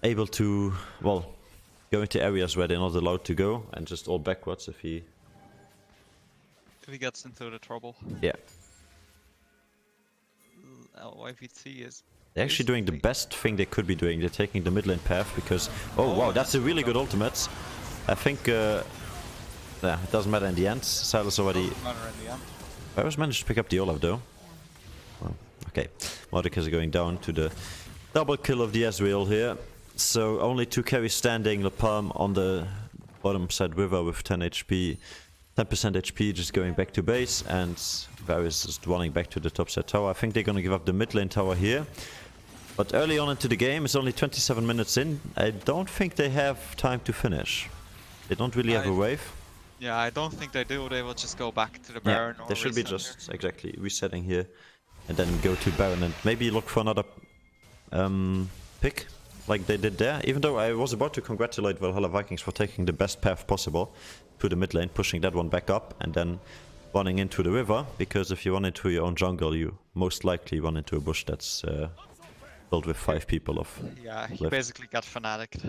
able to, well, go into areas where they're not allowed to go. And just all backwards if he... If he gets into the trouble. Yeah. LYVT is... They're actually doing the best thing they could be doing. They're taking the mid lane path because... Oh wow, that's a really good ultimate. I think... yeah, it doesn't matter in the end. Silas already... Doesn't matter in the end. Varus managed to pick up the Olaf though. Well, okay. Mordekaiser going down to the double kill of the Ezreal here. So only 2 carries standing. Lapalm on the bottom side river with 10 HP. 10% HP just going back to base, and Varus is running back to the top side tower. I think they're gonna give up the mid lane tower here. But early on into the game, it's only 27 minutes in. I don't think they have time to finish. They don't really have a wave. Yeah, I don't think they do. They will just go back to the Baron. Yeah, they should be just exactly resetting here, and then go to Baron and maybe look for another pick like they did there. Even though I was about to congratulate Valhalla Vikings for taking the best path possible to the mid lane, pushing that one back up and then running into the river, because if you run into your own jungle, you most likely run into a bush that's filled with 5 people of... Yeah, he basically got Fnatic.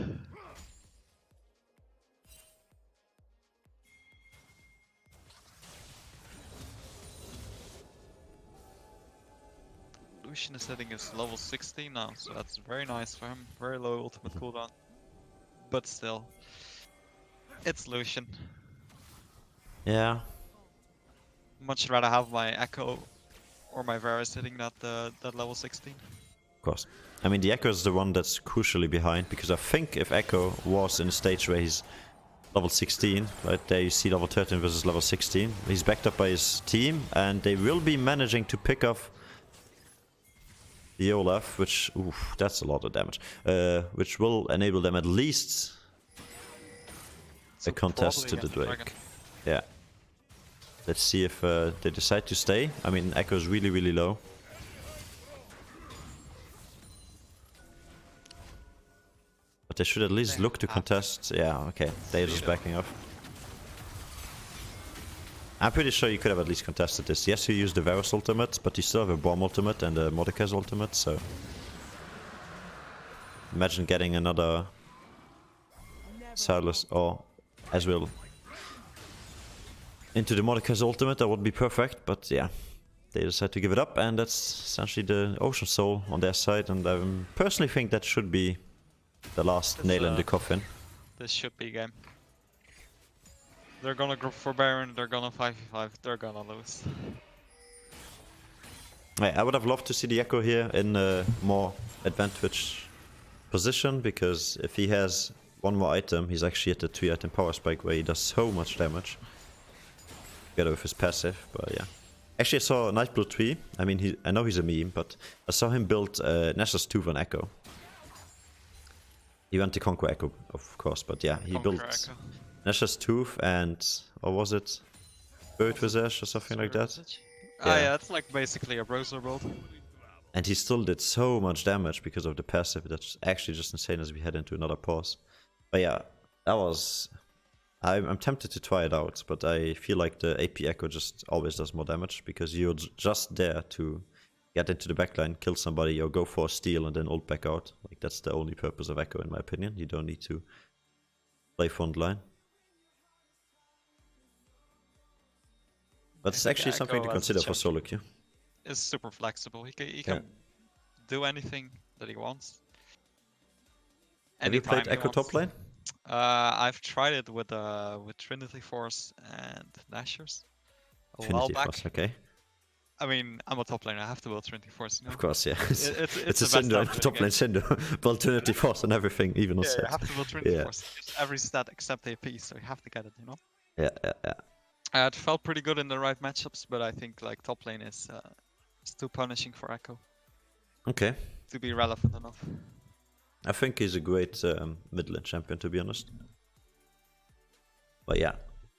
Lucian is hitting his level 16 now, so that's very nice for him. Very low ultimate cooldown. But still, it's Lucian. Yeah. Much rather have my Echo or my Varus hitting that level 16. Of course. I mean, the Echo is the one that's crucially behind, because I think if Echo was in a stage where he's level 16, right there you see level 13 versus level 16, he's backed up by his team, and they will be managing to pick off the Olaf, which, oof, that's a lot of damage, which will enable them at least a contest to the Drake. Yeah. Let's see if they decide to stay. I mean, Echo's really low. But they should at least look to contest. Yeah, okay. They're just backing off. I'm pretty sure you could have at least contested this. Yes, you used the Varus ultimate, but you still have a Bomb ultimate and a Mordekaiser ultimate, so... Imagine getting another... Silas or Ezreal into the Mordekaiser ultimate. That would be perfect, but yeah. They decide to give it up, and that's essentially the Ocean Soul on their side, and I personally think that should be the last nail in the coffin. This should be game. They're gonna group for Baron, they're gonna 5v5, they're gonna lose. Yeah, I would have loved to see the Echo here in a more advantage position, because if he has one more item, he's actually at the 3-item power spike where he does so much damage. Together with his passive, but yeah. Actually, I saw Nightblood 3. I mean, I know he's a meme, but I saw him build Nashor's Tooth on Echo. He went to Conquer Echo, of course, but yeah, he built Nashor's Tooth and, or was it Spirit Visage or something like that? Yeah. Yeah, it's like basically a browser build. And he still did so much damage because of the passive. That's actually just insane as we head into another pause. But yeah, that was... I'm tempted to try it out, but I feel like the AP Echo just always does more damage, because you're just there to get into the backline, kill somebody, or go for a steal and then ult back out. Like, that's the only purpose of Echo, in my opinion. You don't need to play front line. But it's actually something to consider for solo queue. It's super flexible. He can do anything that he wants. Have you played Echo top lane? I've tried it with Trinity Force and Nashers a while back. Force, okay. I mean, I'm a top laner. I have to build Trinity Force. You know? Of course, yeah. It's a Syndra, top lane Syndra. Build Trinity Force and everything, even on set. Yeah, you have to build Trinity Force. Just every stat except AP, so you have to get it, you know? Yeah. It felt pretty good in the right matchups, but I think like top lane is too punishing for Echo. Okay. To be relevant enough. I think he's a great mid lane champion, to be honest. But yeah,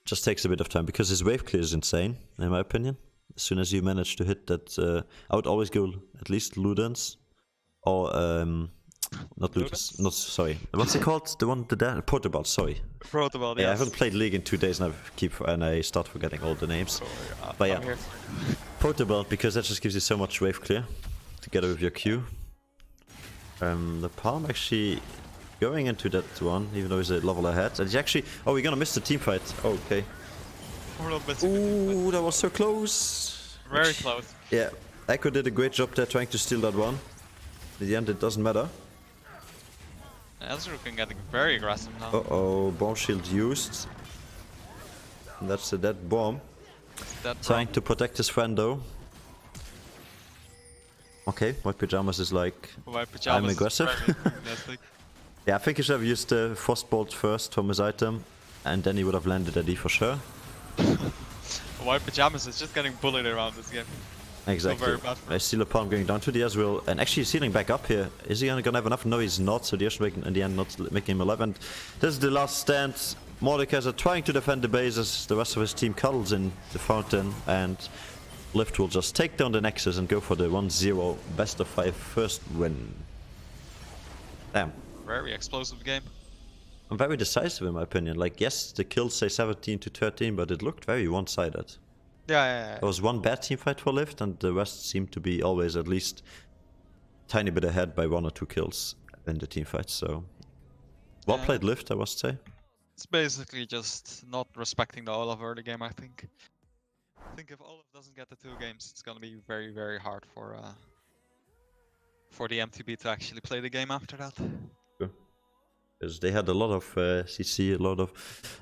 just takes a bit of time, because his wave clear is insane, in my opinion. As soon as you manage to hit that, I would always go at least Ludens or not Ludens. Not sorry. What's it called? The one the Protoball. Sorry. Protoball. Yeah, I Yes. haven't played League in 2 days, and I start forgetting all the names. But yeah, Protoball, because that just gives you so much wave clear together with your Q. The Palm actually going into that one, even though he's a level ahead. And he's actually... Oh, we're gonna miss the team fight. Oh, okay. Ooh, that was so close. Very close. Yeah, Echo did a great job there trying to steal that one. In the end, it doesn't matter. Ezreal getting very aggressive now. Uh-oh, bomb shield used. And that's a dead bomb. Trying to protect his friend though. Okay, White Pajamas is like... White Pajamas I'm aggressive. Yeah, I think he should have used the Frostbolt first from his item. And then he would have landed at E for sure. White Pajamas is just getting bullied around this game. Exactly. So very bad. I see the palm going down to the Ezreal, and actually he's healing back up here. Is he gonna have enough? No, he's not. So the Ezreal in the end not making him 11. This is the last stand. Mordekaiser trying to defend the bases. The rest of his team cuddles in the fountain, and LYVT will just take down the Nexus and go for the 1-0 best of 5 first win. Damn. Very explosive game. I'm very decisive in my opinion. Like, yes, the kills say 17 to 13, but it looked very one-sided. Yeah. There was one bad team fight for LYVT, and the rest seemed to be always at least tiny bit ahead by 1 or 2 kills in the team fight. So, well played LYVT, I must say. It's basically just not respecting the Olaf early game, I think. I think if Olaf doesn't get the 2 games, it's gonna be very, very hard for the MTB to actually play the game after that. Sure. Because they had a lot of CC, a lot of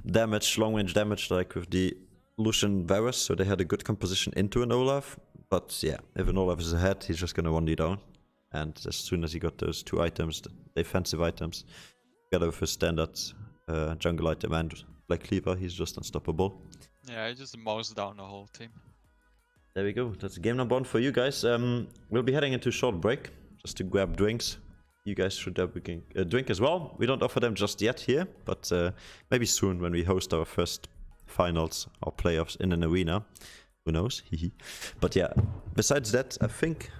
damage, long-range damage, like with the Lucian Varus, so they had a good composition into an Olaf. But yeah, if an Olaf is ahead, he's just gonna 1D down. And as soon as he got those 2 items, the defensive items, together with his standard jungle item and Black Cleaver, he's just unstoppable. Yeah, he just mows down the whole team. There we go. That's game number 1 for you guys. We'll be heading into a short break just to grab drinks. You guys should have a drink as well. We don't offer them just yet here, but maybe soon when we host our first finals or playoffs in an arena. Who knows? But yeah, besides that, I think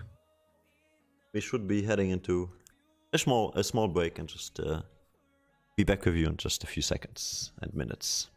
we should be heading into a small break and just be back with you in just a few seconds and minutes.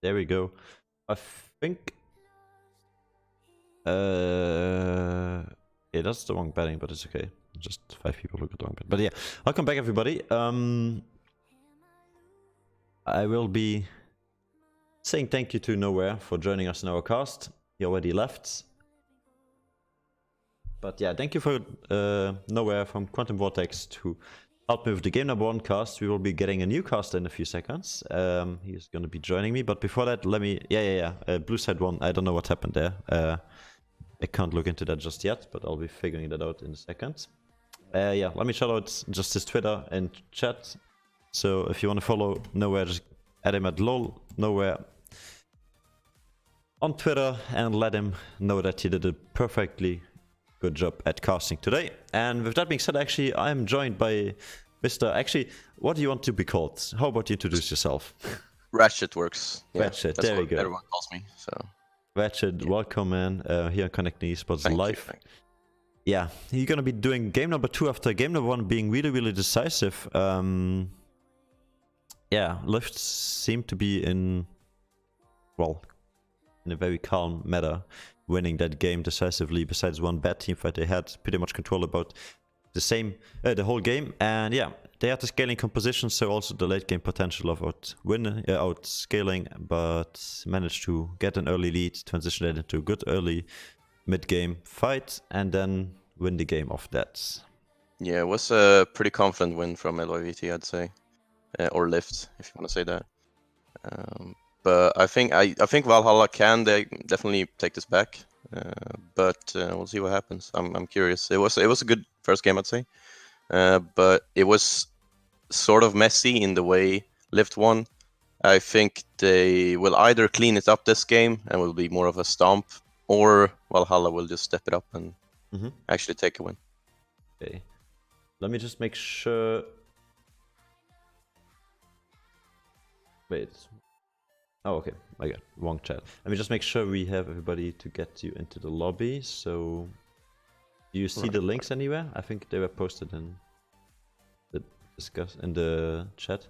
There we go. I think... Yeah, that's the wrong betting, but it's okay. Just 5 people who got the wrong bet. But yeah, welcome back, everybody. I will be saying thank you to Nowhere for joining us in our cast. He already left. But yeah, thank you for Nowhere from Quantum Vortex to help me with the Game Number 1 cast. We will be getting a new cast in a few seconds. He's going to be joining me. But before that, let me... Yeah. Blue side won. I don't know what happened there. I can't look into that just yet, but I'll be figuring that out in a second. Yeah, let me shout out just his Twitter and chat. So if you want to follow Nowhere, just add him at lol Nowhere on Twitter and let him know that he did a perfectly good job at casting today. And with that being said, actually, I'm joined by Mr. Actually, what do you want to be called? How about you introduce yourself? Ratchet works. Yeah, Ratchet, there we go. Everyone calls me. So Ratchet, welcome, man. Here on Connecting Esports Live. Thank you. Yeah, you're gonna be doing game number 2 after game number 1 being really decisive. Yeah, LYVT seem to be in a very calm manner, winning that game decisively. Besides one bad team fight, they had pretty much control about the whole game. And yeah, they had the scaling composition, so also the late game potential of outscaling, but managed to get an early lead, transition that into a good early mid-game fight, and then win the game off that. Yeah, it was a pretty confident win from LYVT, I'd say, or LYVT, if you want to say that. But I think Valhalla can definitely take this back. But we'll see what happens. I'm curious. It was a good first game, I'd say. But it was sort of messy in the way LYVT won. I think they will either clean it up this game and will be more of a stomp, or Valhalla will just step it up and actually take a win. Okay. Let me just make sure. Wait. Oh, okay. I got wrong chat. Let me just make sure we have everybody to get you into the lobby. So, do you see the links anywhere? I think they were posted in the chat.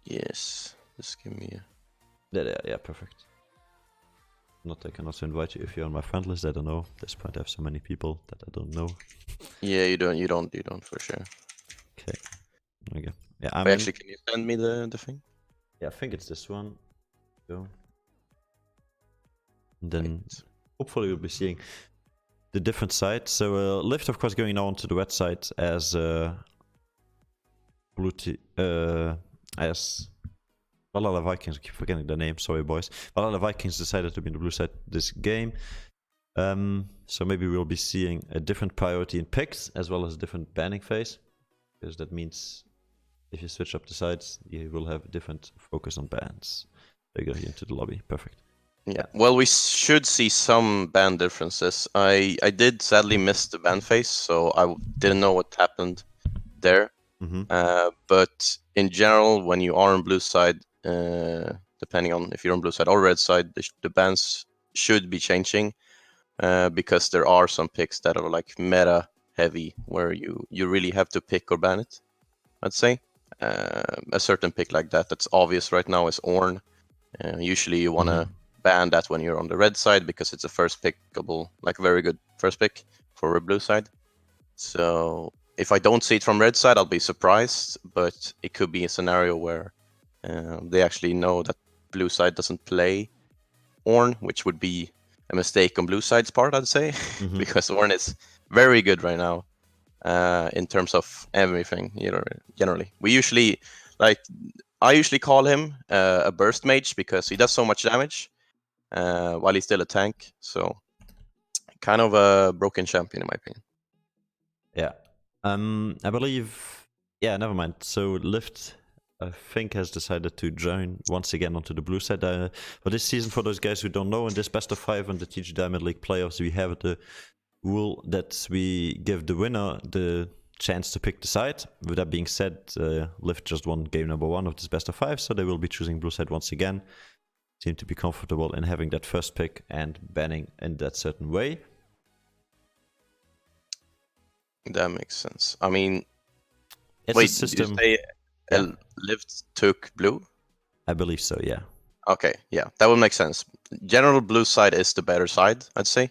Yes. Just give me Yeah, perfect. Not I can also invite you if you're on my friend list. I don't know. At this point, I have so many people that I don't know. Yeah, you don't for sure. Okay. Yeah, Actually, can you send me the thing? Yeah, I think it's this one. So, and then hopefully we'll be seeing the different sides. So LYVT, of course, going now onto the red side as as Valhalla Vikings. I keep forgetting the name. Sorry, boys. Valhalla Vikings decided to be in the blue side this game. So maybe we'll be seeing a different priority in picks as well as a different banning phase, because that means if you switch up the sides, you will have a different focus on bans. There you go, into the lobby. Perfect. Yeah. Well, we should see some ban differences. I did sadly miss the ban phase, so I didn't know what happened there. But in general, when you are on blue side, depending on if you're on blue side or red side, the bans should be changing, because there are some picks that are like meta heavy, where you really have to pick or ban it, I'd say. A certain pick like that's obvious right now is Ornn. Usually you want to ban that when you're on the red side, because it's a first pickable, like very good first pick for a blue side. So if I don't see it from red side, I'll be surprised, but it could be a scenario where they actually know that blue side doesn't play Ornn, which would be a mistake on blue side's part, I'd say, because Ornn is very good right now in terms of everything, generally. I usually call him a burst mage because he does so much damage while he's still a tank. So kind of a broken champion in my opinion. Yeah. I believe... Yeah, never mind. So LYVT, I think, has decided to join once again onto the blue side. For this season, for those guys who don't know, in this best of 5 on the TG Diamond League playoffs, we have the rule that we give the winner the chance to pick the side. With that being said, LYVT just won game number 1 of this best of 5, so they will be choosing blue side once again. Seem to be comfortable in having that first pick and banning in that certain way. That makes sense. I mean, it's wait, a system. did you say LYVT took blue? I believe so, yeah. Okay, yeah, that would make sense. General blue side is the better side, I'd say.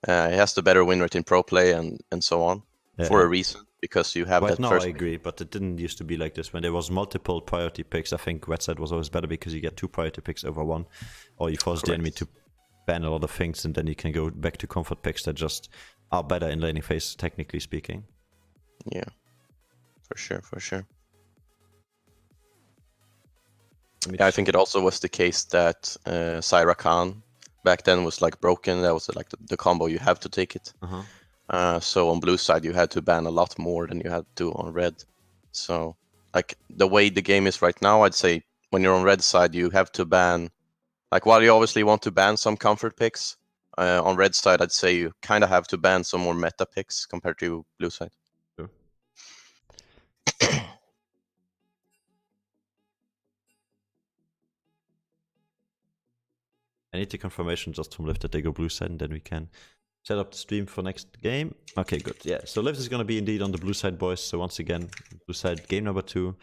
It has the better win rate in pro play and so on, for a reason, because you have Right that now, first. I agree, but it didn't used to be like this. When there was multiple priority picks, I think red side was always better because you get 2 priority picks over 1, or you force the enemy to ban a lot of things, and then you can go back to comfort picks that just are better in laning phase, technically speaking. Yeah, for sure. Yeah, I think it also was the case that Syra Khan back then was like broken. That was like the combo, you have to take it. So on blue side, you had to ban a lot more than you had to on red. So like the way the game is right now, I'd say when you're on red side, you have to ban, like while you obviously want to ban some comfort picks, on red side, I'd say you kind of have to ban some more meta picks compared to blue side. Sure. I need the confirmation just from LYVT that they go blue side, and then we can set up the stream for next game. Okay, good. Yeah, so LYVT is going to be indeed on the blue side, boys. So once again, blue side game number 2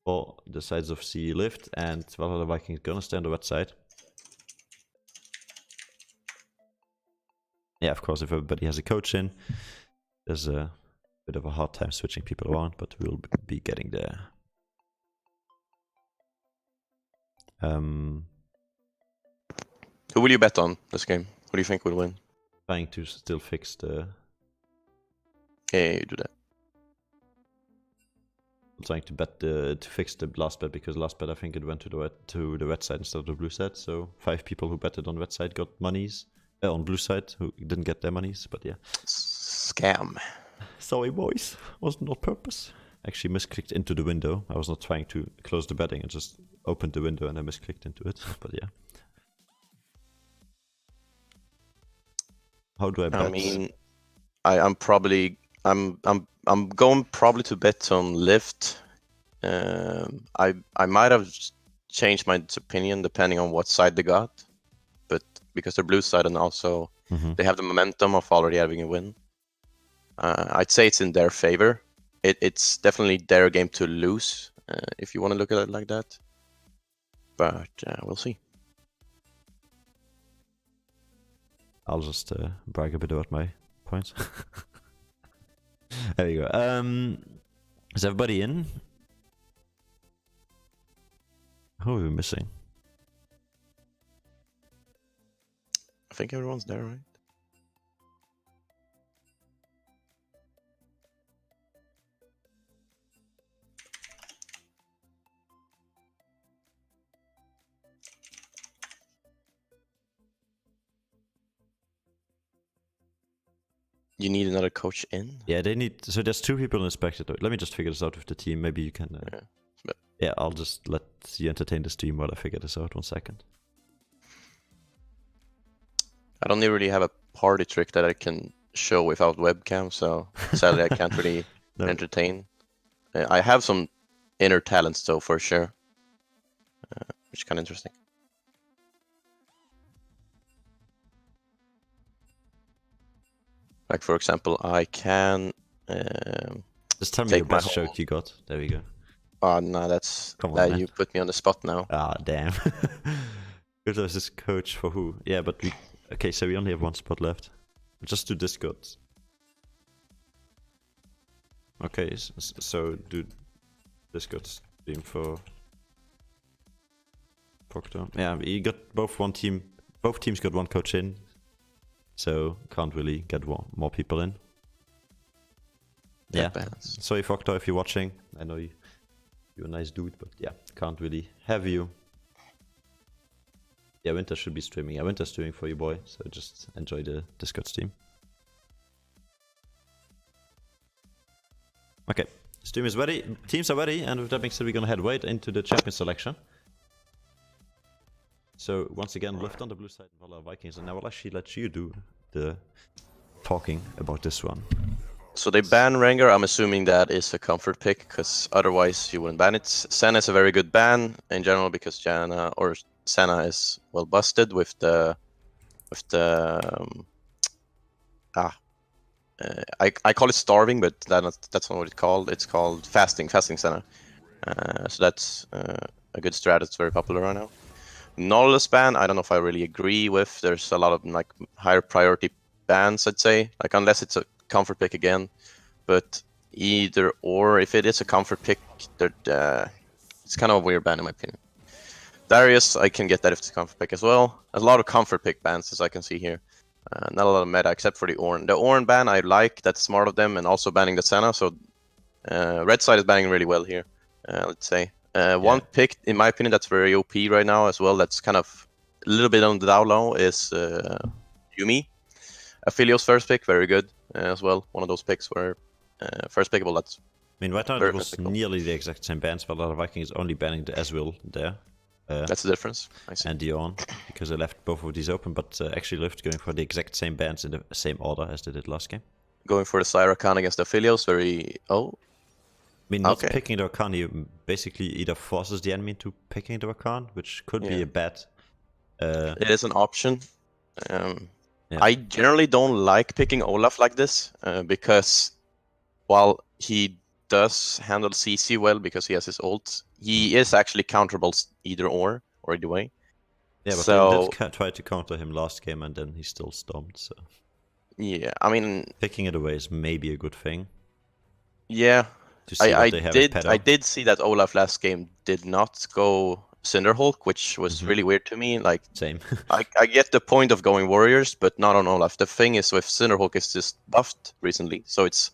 for the sides of CE LYVT, and Valhalla Vikings going to stay on the red side. Yeah, of course, if everybody has a coach in, there's a bit of a hard time switching people around, but we'll be getting there. Who will you bet on this game? Who do you think will win? Trying to still fix the... Yeah, you do that. I'm trying to bet to fix the last bet, because last bet I think it went to the red side instead of the blue side. So 5 people who betted on red side got monies. On blue side who didn't get their monies, but yeah. Scam. Sorry, boys. Wasn't on purpose. Actually misclicked into the window. I was not trying to close the betting. I just opened the window and I misclicked into it. But yeah. How do I bet? I mean, I'm going probably to bet on LYVT. I might have changed my opinion depending on what side they got, but because they're blue side and also they have the momentum of already having a win, I'd say it's in their favor. It's definitely their game to lose, if you want to look at it like that. But we'll see. I'll just brag a bit about my points. There you go. Is everybody in? Who are we missing? I think everyone's there, right? You need another coach in? Yeah, they need... So there's 2 people in the spectator. Let me just figure this out with the team. Maybe you can... Yeah, I'll just let you entertain the stream while I figure this out. 1 second. I don't really have a party trick that I can show without webcam, so sadly I can't really entertain. I have some inner talents though, for sure, which is kind of interesting. Like for example, I can just tell me your best joke you got. There we go. Oh no, that's you put me on the spot now. Ah, damn. Because there's this coach for who? Yeah, but we... Okay, so we only have 1 spot left. Just do Discord. Okay, so do Discord stream for Proctor. Yeah, you got both teams got 1 coach in, so can't really get more people in. Yeah. Sorry, Proctor, if you're watching. I know you're a nice dude, but yeah, can't really have you. Yeah, Winter should be streaming. Yeah, Winter's streaming for you, boy. So just enjoy the Discord stream. Okay, stream is ready. Teams are ready, and with that being said, we're gonna head right into the champion selection. So once again, LYVT on the blue side, Valhalla Vikings, and I will actually let you do the talking about this one. So they ban Rengar. I'm assuming that is a comfort pick, because otherwise you wouldn't ban it. Senna is a very good ban in general, because Senna is well busted with the I call it starving, but that's not what it's called. It's called fasting Senna. So that's a good strat. It's very popular right now. Knowledge ban, I don't know if I really agree with. There's a lot of like higher priority bans, I'd say. Like unless it's a comfort pick again, but either or, if it is a comfort pick, it's kind of a weird ban in my opinion. Darius, I can get that if it's a comfort pick as well. There's a lot of comfort pick bans as I can see here. Not a lot of meta except for the Ornn. The Ornn ban I like, that's smart of them, and also banning the Senna. So red side is banning really well here, let's say. One pick, in my opinion, that's very OP right now as well. That's kind of a little bit on the down low is Yumi. Aphelios first pick, very good as well. One of those picks where first pickable, that's I mean, right now very it was practical. nearly the exact same bans, but a lot of Vikings only banning the Ezreal there. That's the difference, I see. And the Ornn, because they left both of these open, but actually LYVT going for the exact same bans in the same order as they did last game. Going for the Syrakan against the Aphelios, very... Oh, I mean, not okay. picking the Rakan, you basically either forces the enemy into picking the Rakan, which could be a bad... It is an option. Yeah. I generally don't like picking Olaf like this, because while he does handle CC well because he has his ult, he is actually counterable either or either way. Yeah, but so, they did try to counter him last game and then he still stormed, so... Yeah, I mean... Picking it away is maybe a good thing. Yeah, To see what they have in I did see that Olaf last game did not go Cinderhulk, which was really weird to me. Like, Same. I get the point of going Warriors, but not on Olaf. The thing is with Cinderhulk is just buffed recently, so it's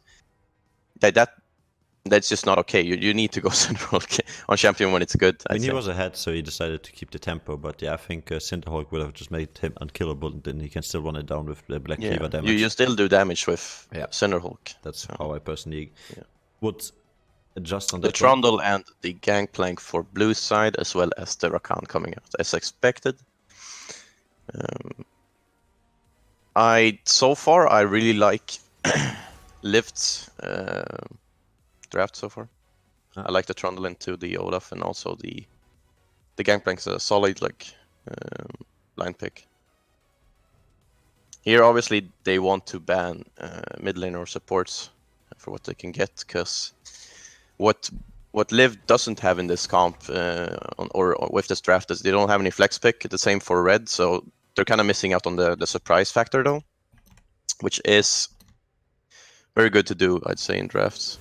that's just not okay. You need to go Cinderhulk on champion when it's good. I mean, he was ahead, so he decided to keep the tempo, but yeah, I think Cinderhulk would have just made him unkillable, and then he can still run it down with the Black Cleaver damage. You still do damage with Cinderhulk. That's how I personally would adjust on the that. Trundle and the Gangplank for blue side, as well as the Rakan coming out as expected. So far I really like LYVT's draft so far. I like the Trundle into the Olaf, and also the Gangplank's a solid line pick. Here obviously they want to ban mid lane or supports for what they can get, because what LYVT doesn't have in this comp or with this draft is they don't have any flex pick. The same for red, so they're kind of missing out on the surprise factor though, which is very good to do, I'd say, in drafts.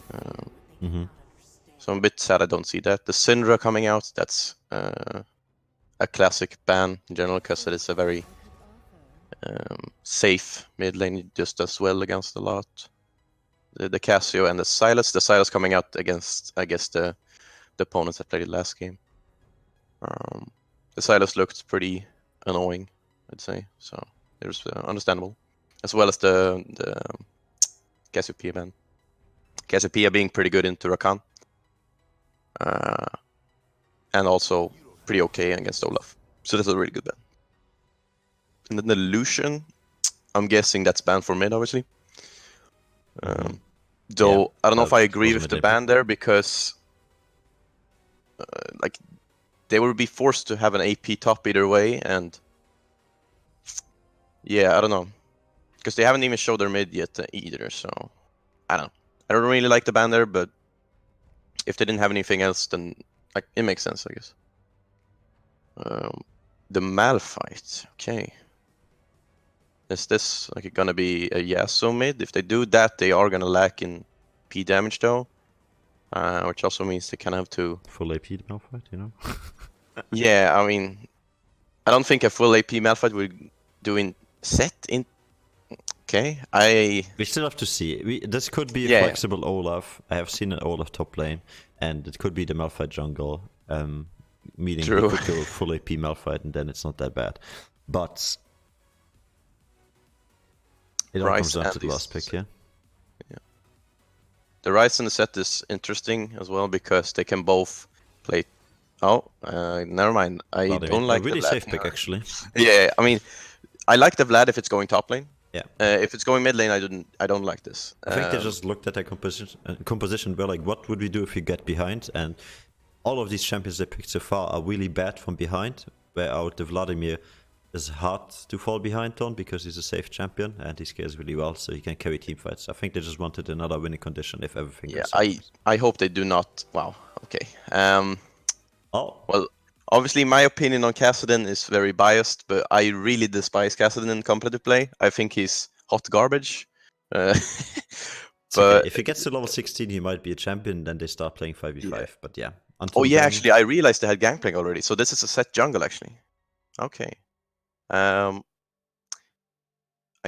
So I'm a bit sad I don't see that. The Syndra coming out, that's a classic ban in general, because it is a very safe mid lane. It just does well against a lot. The Casio and the Sylas. The Sylas coming out against, I guess, the opponents that played it last game. The Sylas looked pretty annoying, I'd say, so it was understandable. As well as the Cassiopeia ban. Cassiopeia being pretty good into Rakan. And also pretty okay against Olaf. So that's a really good ban. And then the Lucian, I'm guessing that's banned for mid, obviously. Though I don't know if I agree with the ban there, because like they would be forced to have an AP top either way, and yeah, I don't know, because they haven't even showed their mid yet either. So I don't know. I don't really like the ban there, but if they didn't have anything else, then like it makes sense, I guess. The Malphite, okay. Is this like gonna be a Yasuo mid? If they do that, they are gonna lack in P damage though, which also means they kind of have to full AP Malphite, you know. Yeah, I mean, I don't think a full AP Malphite would do in set in. Okay, we still have to see. This could be a flexible Olaf. I have seen an Olaf top lane, and it could be the Malphite jungle. Meaning he could go full AP Malphite, and then it's not that bad. But it all comes down to the last pick, yeah. The Ryze in the set is interesting as well, because they can both play. Oh, never mind. I don't like a really the Vlad safe pick, actually. Yeah, I mean, I like the Vlad if it's going top lane. Yeah. If it's going mid lane, I don't like this. I think they just looked at their composition. Were like, what would we do if we get behind? And all of these champions they picked so far are really bad from behind. Where out the Vladimir is hard to fall behind on, because he's a safe champion and he scales really well, so he can carry team fights. I think they just wanted another winning condition if everything. Yeah, I hope they do not. Wow. Okay. Well, Obviously, my opinion on Kassadin is very biased, but I really despise Kassadin in competitive play. I think he's hot garbage. It's okay. If he gets to level 16, he might be a champion. Then they start playing 5v5. Yeah. But yeah, until Oh yeah, then, actually, I realized they had Gangplank already. So this is a set jungle, actually. Okay. I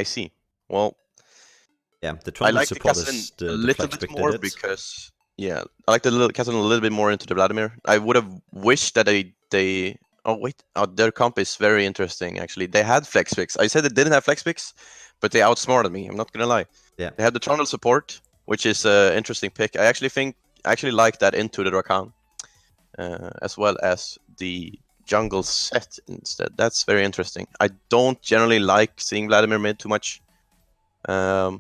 see. Well, yeah, the I trundle like the support Kassadin is a the little flex bit pick they more did. because yeah, I like the little Kassadin a little bit more into the Vladimir. I would have wished that they. Oh wait, their comp is very interesting. Actually, they had flex picks. I said they didn't have flex picks, but they outsmarted me. I'm not gonna lie. Yeah. They had the trundle support, which is an interesting pick. I actually like that into the Rakan, as well as the jungle set instead. That's very interesting. I don't generally like seeing Vladimir mid too much. I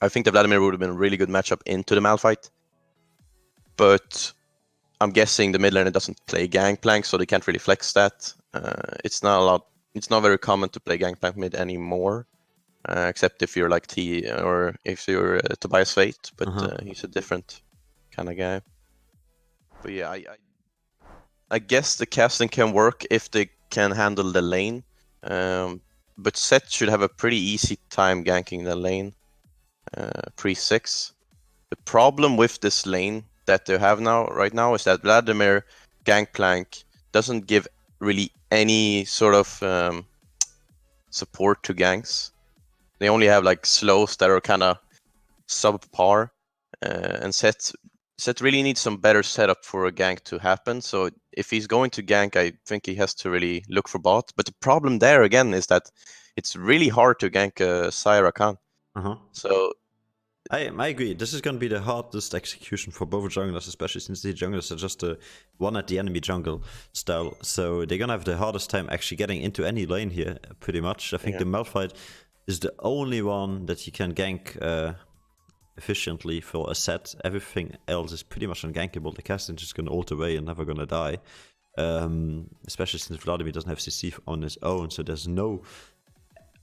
think the Vladimir would have been a really good matchup into the Malphite, but I'm guessing the mid laner doesn't play Gangplank, so they can't really flex that. It's not very common to play Gangplank mid anymore, except if you're like T or if you're Tobias Fate, but he's a different kind of guy. But yeah, I guess the casting can work if they can handle the lane, but Set should have a pretty easy time ganking the lane pre-6. The problem with this lane that they have right now is that Vladimir Gangplank doesn't give really any sort of support to ganks. They only have like slows that are kind of subpar, and Set really needs some better setup for a gank to happen. So if he's going to gank, I think he has to really look for bot. But the problem there again is that it's really hard to gank Syra Khan. So I agree. This is going to be the hardest execution for both junglers, especially since the junglers are just a one at the enemy jungle style. So they're going to have the hardest time actually getting into any lane here, pretty much. I think the Malphite is the only one that you can gank efficiently for a set. Everything else is pretty much ungankable. The Casting is just going to ult away and never going to die. Especially since Vladimir doesn't have CC on his own, so there's no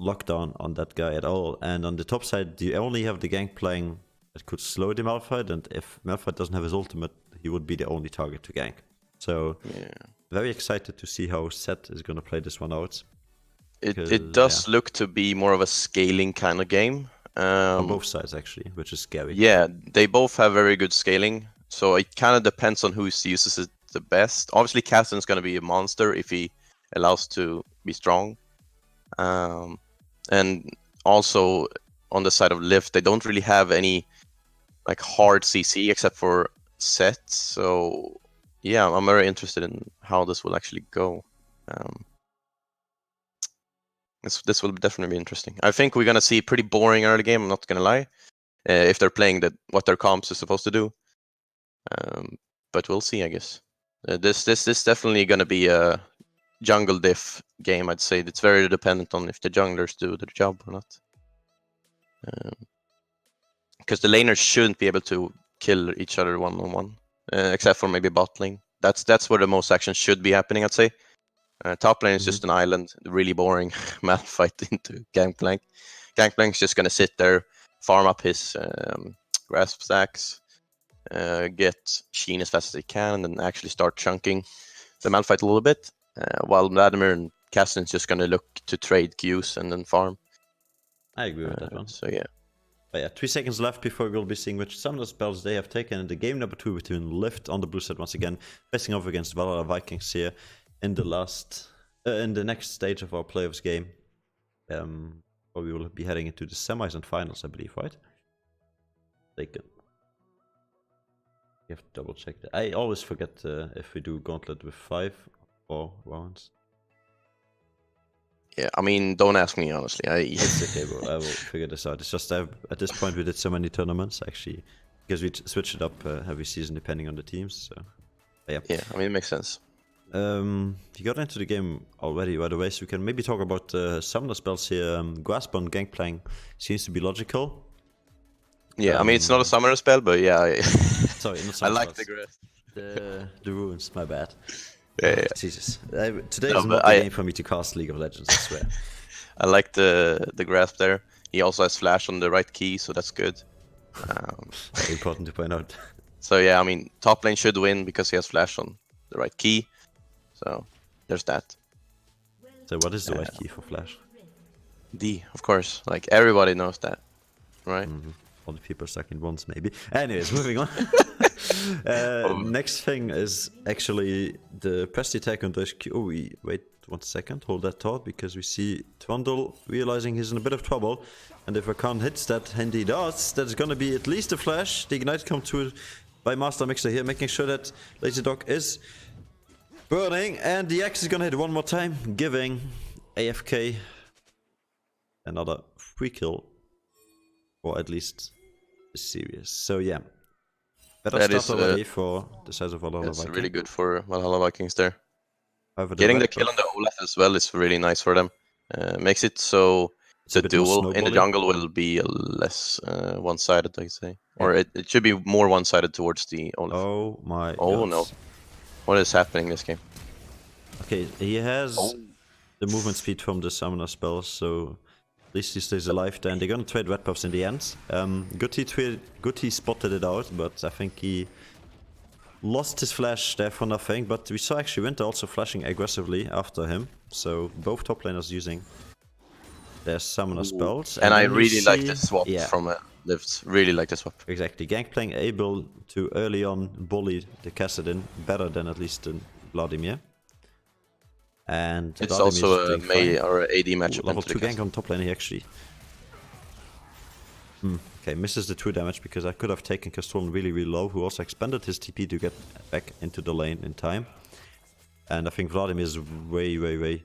lockdown on that guy at all. And on the top side, you only have the Gangplank that could slow the Malphite, and if Malphite doesn't have his ultimate, he would be the only target to gank. So, very excited to see how Set is going to play this one out. It does look to be more of a scaling kind of game. On both sides, actually, which is scary. Yeah, they both have very good scaling, so it kind of depends on who uses it the best. Obviously, Caston's going to be a monster if he allows to be strong. And also on the side of LYVT, they don't really have any like hard CC except for Set. So yeah, I'm very interested in how this will actually go. This will definitely be interesting. I think we're gonna see a pretty boring early game. I'm not gonna lie, if they're playing what their comps is supposed to do. But we'll see, I guess. This definitely gonna be a jungle diff game. I'd say it's very dependent on if the junglers do their job or not. Because the laners shouldn't be able to kill each other one-on-one, except for maybe bot lane. That's where the most action should be happening, I'd say. Top lane is just an island, really boring Malphite into Gangplank. Gangplank's just gonna sit there, farm up his grasp stacks, get Sheen as fast as he can, and then actually start chunking the Malphite a little bit, while Vladimir and Caston's just gonna look to trade Qs and then farm. I agree with that one. So yeah. But yeah, 3 seconds left before we'll be seeing which summoner spells they have taken in the game number 2 between LYVT on the blue side once again, facing off against Valhalla Vikings here in the next stage of our playoffs game. Where we will be heading into the semis and finals, I believe, right? Taken. You have to double check that. I always forget if we do Gauntlet with 5 or 4 rounds. Yeah, I mean, don't ask me, honestly. It's okay, bro. I will figure this out. It's just at this point we did so many tournaments, actually, because we switched it up every season depending on the teams. So, yeah. Yeah, I mean, it makes sense. You got into the game already, by the way, so we can maybe talk about summoner spells here. Grasp on Gangplank seems to be logical. Yeah, I mean, it's not a summoner spell, but yeah. Sorry, not summoner I like spells. the grasp. The runes, my bad. Yeah. Jesus. Today is not the game for me to cast League of Legends, I swear. I like the grasp there. He also has flash on the right key, so that's good. Important to point out. So yeah, I mean, top lane should win because he has flash on the right key. So there's that. So what is the right key for Flash? D, of course. Like everybody knows that, right? All the people stuck in once, maybe. Anyways, moving on. Next thing is actually the press attack on this Q. Oh, wait 1 second. Hold that thought, because we see Trundle realizing he's in a bit of trouble. And if Rakan hits that, and he does, that's gonna be at least a flash. The Ignite come through by Master Mixer here, making sure that Lazy Dog is burning. And the X is gonna hit one more time, giving AFK another free kill. Or at least serious. So yeah. Better That start is, already for the size of Valhalla That's Viking. really good for Valhalla Vikings there. However, Getting the red kill on buff, the Olaf as well is really nice for them. Makes it so it's a the bit more duel in the snowbally. jungle will be less one-sided, I say. Or it should be more one-sided towards the Olaf. Oh my Oh god. no. What is happening this game? Okay, he has the movement speed from the summoner spell, so at least he stays alive then. They're gonna trade red buffs in the end. Guti spotted it out, but I think he lost his flash there for nothing. But we saw actually Winter also flashing aggressively after him. So both top laners using their summoner spells. And I then you really like see- the swap from LYVT. Really like the swap. Exactly. Gangplank able to early on bully the Kassadin better than at least the Vladimir. And It's Vladimir is also a doing May fine. or AD Ooh, matchup. level into the 2 gank cast. on top lane he actually. Okay, misses the 2 damage because I could have taken Castolan really low, who also expanded his TP to get back into the lane in time. And I think Vladimir is way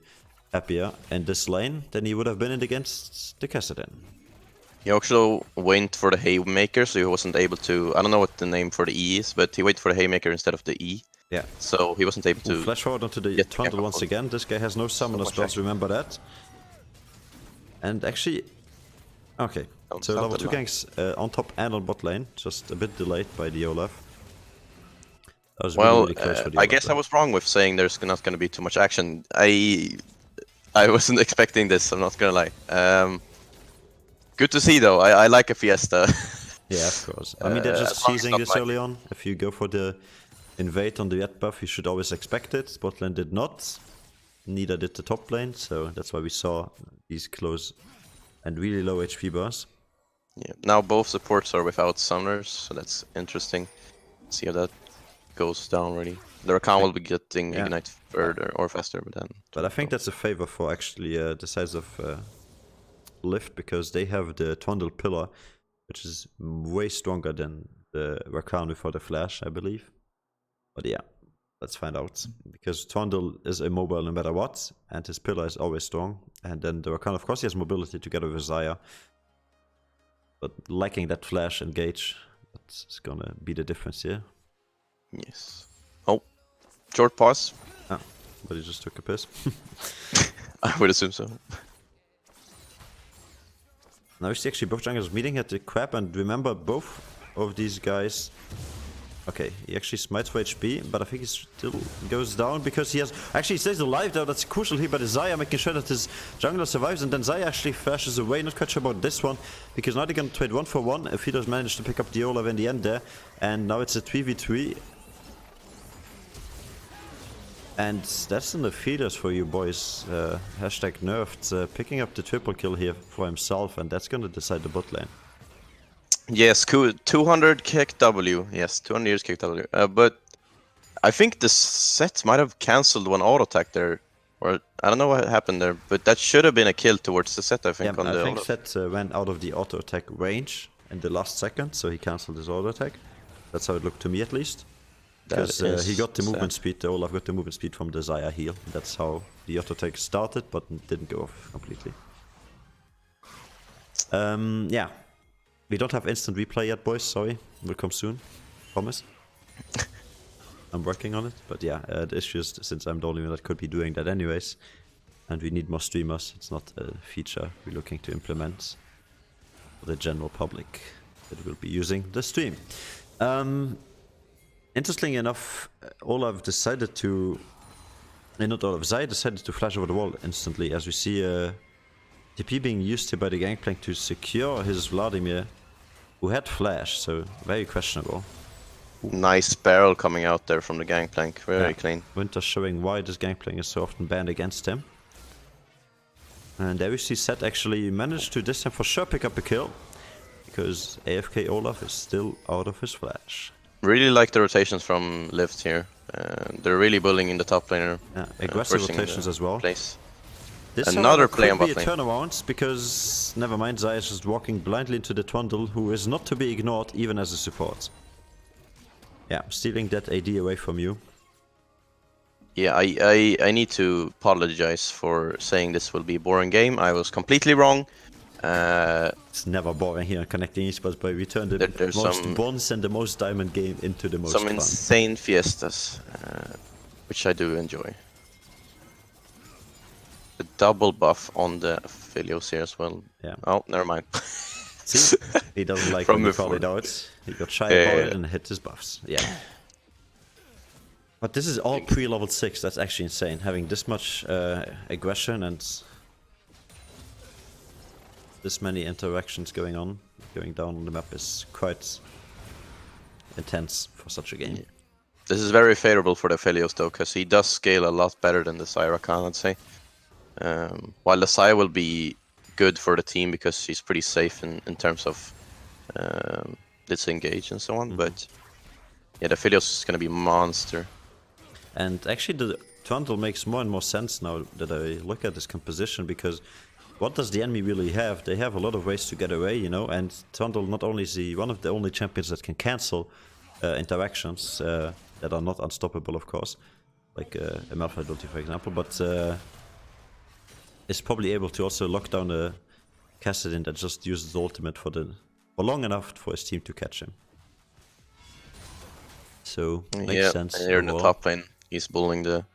happier in this lane than he would have been in against the Kassadin. He also went for the Haymaker, so he wasn't able to... I don't know what the name for the E is, but he waited for the Haymaker instead of the E. Yeah. So he wasn't able to... Flash forward onto the get Trundle the once again. This guy has no summoner much spells, action. remember that. And actually... Okay, so level 2 ganks on top and on bot lane, just a bit delayed by the Olaf. That was Well, really close for the I Olaf guess I there. was wrong with saying there's not going to be too much action. I wasn't expecting this, I'm not going to lie. Good to see though, I like a Fiesta. Yeah, of course. I mean, they're just as long as teasing not this my- early on. If you go for the invade on the red buff, you should always expect it. Bot lane did not. Neither did the top lane, so that's why we saw these close and really low HP bars. Yeah. Now both supports are without summoners, so that's interesting. See how that goes down really. The Rakan will be getting Yeah. Ignite further or faster, but then... But I think that's a favor for actually the size of LYVT, because they have the Trundle pillar, which is way stronger than the Rakan before the flash, I believe. But yeah, let's find out. Because Trundle is immobile no matter what, and his pillar is always strong. And then the Rakan, of course, he has mobility together with Zaya. But lacking that flash engage, that's gonna be the difference here. Yes. Oh, short pause. Ah, but he just took a piss. I would assume so. Now we see actually both junglers meeting at the crab, and remember both of these guys. Okay, he actually smites for HP, but I think he still goes down because he has... Actually, he stays alive though, that's crucial here by the Zaya, making sure that his jungler survives, and then Zaya actually flashes away. Not quite sure about this one, because now they're gonna trade 1 for 1 if he does manage to pick up the Olaf in the end there. And now it's a 3v3. And that's in the feeders for you boys. Hashtag nerfed, picking up the triple kill here for himself, and that's gonna decide the bot lane. Yes, 200 kick W. Yes, 200 years kick W. But I think the set might have cancelled one auto attack there, or I don't know what happened there. But that should have been a kill towards the set. I think. Yeah, On I the think auto. Set went out of the auto attack range in the last second, so he cancelled his auto attack. That's how it looked to me, at least. Because he got the movement speed. Olaf got the movement speed from the Zaya heal. That's how the auto attack started, but didn't go off completely. Yeah. We don't have instant replay yet, boys. Sorry. Will come soon. Promise. I'm working on it. But yeah, the issue is, since I'm the only one that could be doing that anyways, and we need more streamers, it's not a feature we're looking to implement for the general public that will be using the stream. Interestingly enough, Olaf decided to... not Olaf, Zaya decided to flash over the wall instantly, as we see TP being used here by the Gangplank to secure his Vladimir, who had flash, so very questionable. Nice barrel coming out there from the gangplank. Very clean. Winter showing why this gangplank is so often banned against him. And there we see Set actually managed to this time for sure pick up a kill. Because AFK Olaf is still out of his flash. Really like the rotations from LYVT here. They're really bullying in the top laner. Yeah, aggressive pushing rotations the as well. Place. This Another however, play on could be a bot lane. turnaround because never mind, Zaya is just walking blindly into the Trundle, who is not to be ignored even as a support. Yeah, stealing that AD away from you. Yeah, I need to apologize for saying this will be a boring game. I was completely wrong. It's never boring here on Connecting Esports, but we turned the There's most some- bonds and the most diamond game into the most Some fun. insane fiestas, which I do enjoy. The double buff on the Philios here as well. Yeah. Oh, never mind. See, he doesn't like From when you before. call it out. He got shy Yeah, about yeah, it and hit his buffs. Yeah. But this is all pre-level 6. That's actually insane. Having this much aggression and this many interactions going down on the map is quite intense for such a game. This is very favorable for the Philios though, because he does scale a lot better than the Zyra can, I'd say. While the Zyra will be good for the team because he's pretty safe in terms of disengage and so on, but yeah, the Philios is going to be a monster. And actually the Trundle makes more and more sense now that I look at this composition, because what does the enemy really have? They have a lot of ways to get away, you know, and Trundle not only is he one of the only champions that can cancel interactions that are not unstoppable, of course, like a Malphite ulti, for example, but is probably able to also lock down a Kassadin that just uses the ultimate for long enough for his team to catch him. So makes sense. And here in the overall. top lane, he's bullying the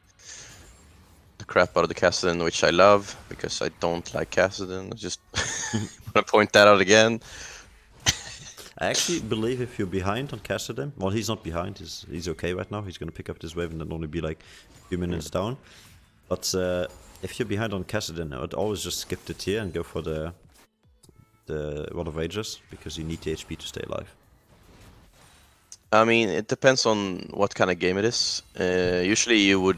crap out of the Kassadin, which I love because I don't like Kassadin. I just want to point that out again. I actually believe if you're behind on Kassadin, well, he's not behind, he's okay right now. He's gonna pick up this wave and then only be like a few minutes down. But if you're behind on Kassadin, I would always just skip the tier and go for the Rod of Ages, because you need the HP to stay alive. I mean, it depends on what kind of game it is. Usually you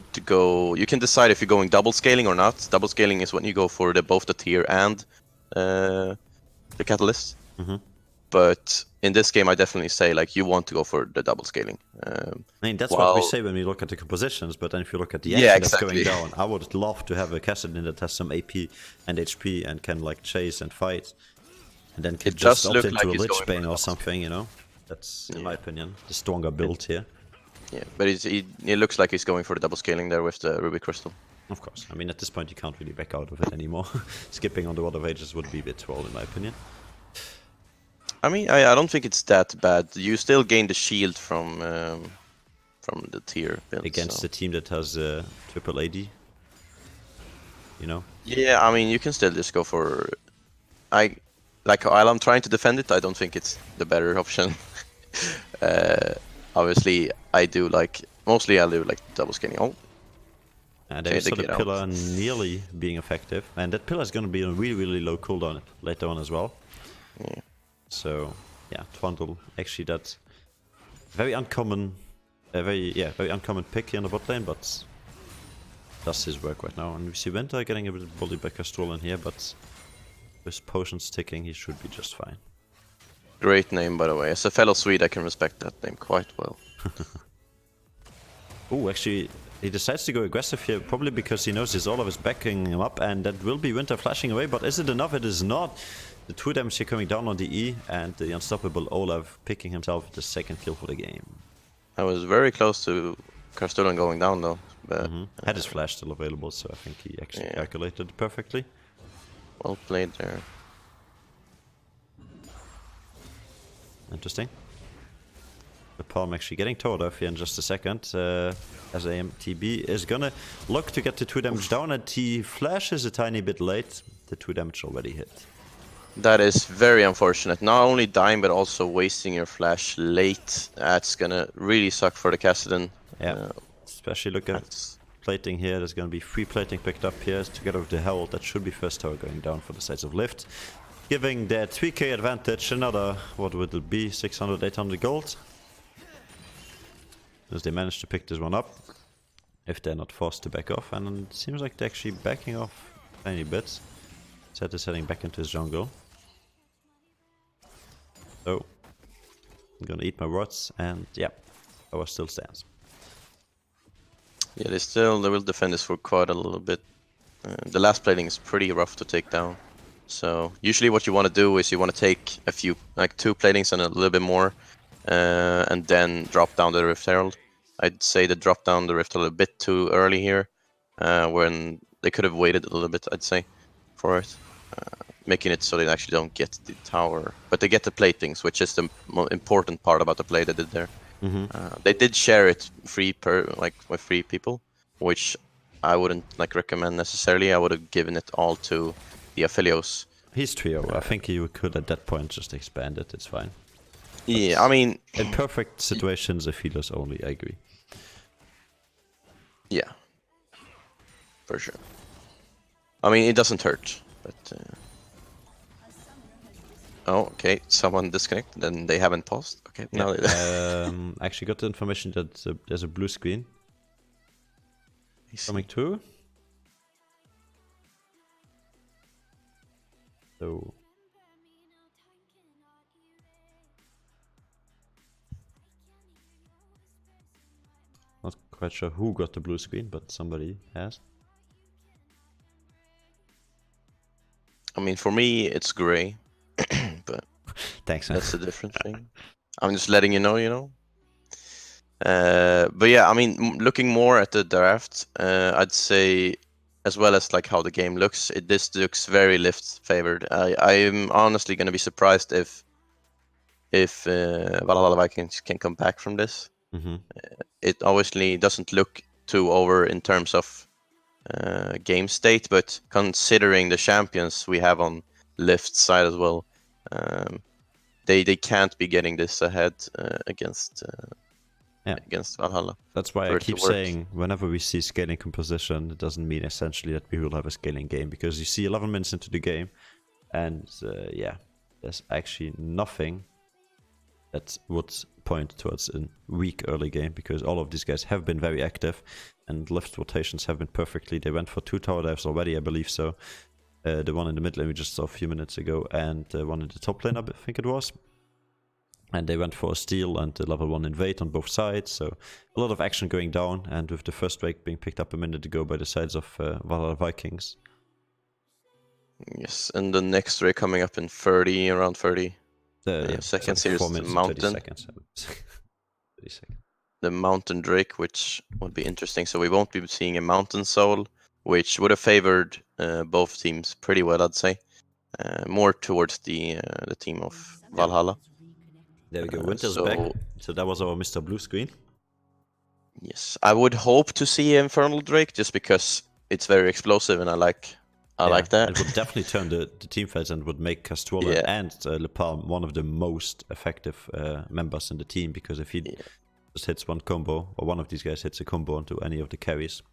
can decide if you're going double scaling or not. Double scaling is when you go for both the tier and the catalyst. But in this game, I definitely say like you want to go for the double scaling. I mean, that's what we say when we look at the compositions, but then if you look at the action Yeah, that's exactly. going down, I would love to have a Kassadin that has some AP and HP and can like chase and fight, and then can It just does opt look into like a he's Lich going for Bane the or double something, you know? That's, in my opinion, the stronger build here. Yeah, but it looks like he's going for the double scaling there with the Ruby Crystal. Of course. I mean, at this point, you can't really back out of it anymore. Skipping on the Rod of Ages would be a bit troll, in my opinion. I mean, I don't think it's that bad. You still gain the shield from the tier build. Against so. the team that has triple AD, you know? Yeah, I mean, you can still just go for... While I'm trying to defend it, I don't think it's the better option. Obviously, mostly I'll do like double scaling. Oh, And there you Okay, saw they the get pillar nearly being effective. And that pillar is going to be on a really, really low cooldown later on as well. yeah. So, yeah, Trundle, actually that very uncommon, very uncommon pick here in the bot lane, but does his work right now. And we see Winter getting a bit of bully back Castrol in here, but with potions ticking, he should be just fine. Great name, by the way. As a fellow Swede, I can respect that name quite well. Oh, actually, he decides to go aggressive here, probably because he knows his Olaf is backing him up, and that will be Winter flashing away, but is it enough? It is not. The 2 damage here coming down on the E, and the unstoppable Olaf picking himself the second kill for the game. I was very close to Karstolan going down, though. But Had his flash still available, so I think he actually Yeah. calculated it perfectly. well played there. Interesting. The Palm actually getting towed off here in just a second, as AMTB is gonna look to get the 2 damage down, and he flashes a tiny bit late. The 2 damage already hit. That is very unfortunate. Not only dying, but also wasting your flash late. That's gonna really suck for the Kassadin. Yeah, especially look at That's... plating here. There's gonna be free plating picked up here together with the Herald. That should be first tower going down for the sides of LYVT, giving that 3k advantage. Another, what would it be, 600, 800 gold? as they managed to pick this one up, if they're not forced to back off, and it seems like they're actually backing off tiny bits. Zed is heading back into his jungle. So, I'm gonna eat my words, and yeah, power still stands. Yeah, they will defend this for quite a little bit. The last plating is pretty rough to take down. So usually what you want to do is you want to take a few, like 2 platings and a little bit more, and then drop down the Rift Herald. I'd say they dropped down the Rift Herald a bit too early here, when they could have waited a little bit, I'd say, for it. Making it so they actually don't get the tower. But they get the platings, which is the important part about the play they did there. They did share it free with 3 people, which I wouldn't recommend necessarily. I would have given it all to the Aphelios. He's trio. I think you could at that point just expand it. It's fine. Yeah, I mean, in perfect situations, Aphelios only. I agree. Yeah, for sure. I mean, it doesn't hurt, but. Oh, okay. Someone disconnected, then they haven't paused. Okay, yeah. now I actually got the information that there's a blue screen coming too. So not quite sure who got the blue screen, but somebody has. I mean, for me, it's gray, but thanks. That's a different thing. I'm just letting you know. But yeah, I mean, looking more at the draft, I'd say, as well as like how the game looks, this looks very lift favored. I'm honestly going to be surprised if Valhalla Vikings can come back from this. It obviously doesn't look too over in terms of game state, but considering the champions we have on lift side as well, they can't be getting this ahead against Valhalla. That's why I keep saying whenever we see scaling composition, it doesn't mean essentially that we will have a scaling game, because you see 11 minutes into the game, and yeah, there's actually nothing that would point towards a weak early game, because all of these guys have been very active, and lift rotations have been perfectly. They went for 2 tower dives already, I believe so. The one in the mid lane we just saw a few minutes ago, and one in the top lane, I think it was. And they went for a steal and a level 1 invade on both sides, so a lot of action going down, and with the first wake being picked up a minute ago by the sides of Valhalla Vikings. Yes, and the next Drake coming up in around 30 seconds here is the Mountain. 30 seconds. The Mountain Drake, which would be interesting. So we won't be seeing a Mountain Soul, which would have favored both teams pretty well, I'd say. More towards the team of Valhalla. There we go, Winter's back. So that was our Mr. Blue screen. Yes, I would hope to see Infernal Drake, just because it's very explosive and I like that. It would definitely turn the team fights and would make Castruola and Lepalm one of the most effective members in the team, because if he just hits one combo, or one of these guys hits a combo onto any of the carries,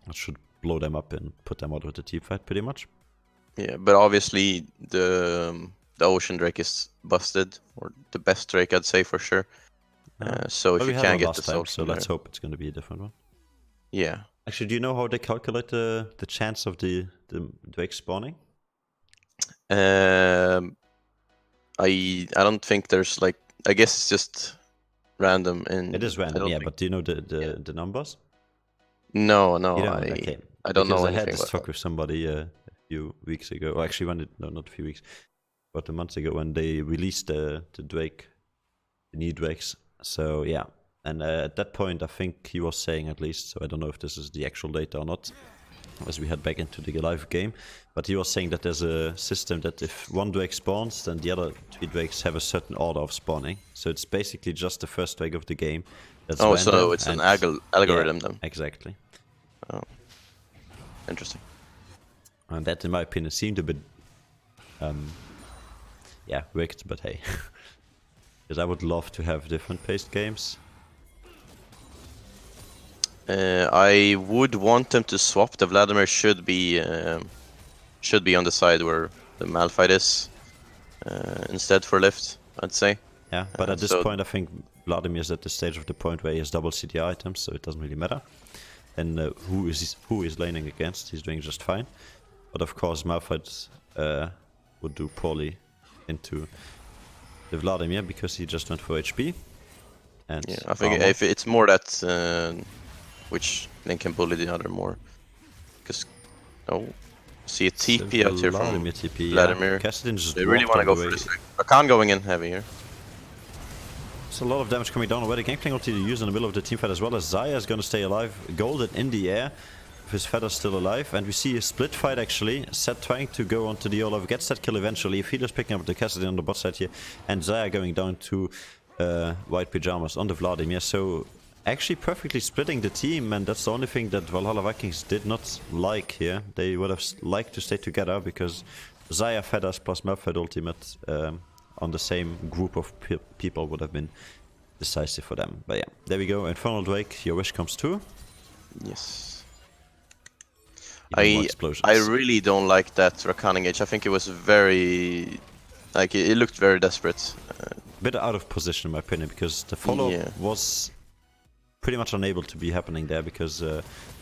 it should blow them up and put them out of the team fight pretty much. Yeah, but obviously the Ocean Drake is busted, or the best Drake, I'd say, for sure. So if you can get the soul, so let's hope it's going to be a different one. Yeah. Actually, do you know how they calculate the chance of the Drake spawning? I don't think there's like, I guess it's just random. It is random, yeah, but do you know the numbers? No, okay. I don't know anything. I had this talk with somebody a few weeks ago, or actually not a few weeks, but a month ago, when they released the Drake, the new Drakes. So yeah, and at that point I think he was saying, at least, so I don't know if this is the actual data or not, as we head back into the live game, but he was saying that there's a system that if one Drake spawns, then the other 3 Drakes have a certain order of spawning. So it's basically just the first Drake of the game. That's so it's an algorithm then. Exactly. Oh, interesting. And that, in my opinion, seemed a bit rigged, but hey. Because I would love to have different paced games. I would want them to swap. The Vladimir should be on the side where the Malphite is, instead for lift, I'd say. Yeah, but at this point I think Vladimir's at the stage of the point where he has double CDR items, so it doesn't really matter. And who is laning against, he's doing just fine. But of course, Malphite would do poorly into the Vladimir because he just went for HP. And yeah, I think if it's more that which lane can bully the other more. Because see a TP out here from TP, Vladimir. Yeah. Just they really want to go for this. Rakan going in heavy here. It's a lot of damage coming down already. Gangplank ulti to use in the middle of the team fight as well as Xayah is going to stay alive. Golden in the air. With his feather still alive. And we see a split fight actually. Set trying to go onto the Olaf. Gets that kill eventually. Feeder's picking up the Cassidy on the bot side here. And Xayah going down to white pajamas on the Vladimir. So actually perfectly splitting the team. And that's the only thing that Valhalla Vikings did not like here. They would have liked to stay together because Xayah feathers plus Malphite ultimate on the same group of people would have been decisive for them. But yeah, there we go. Infernal Drake, your wish comes true. Yes. I really don't like that Rakan engage. I think it was very... like, it looked very desperate. Bit out of position in my opinion, because the follow-up was pretty much unable to be happening there, because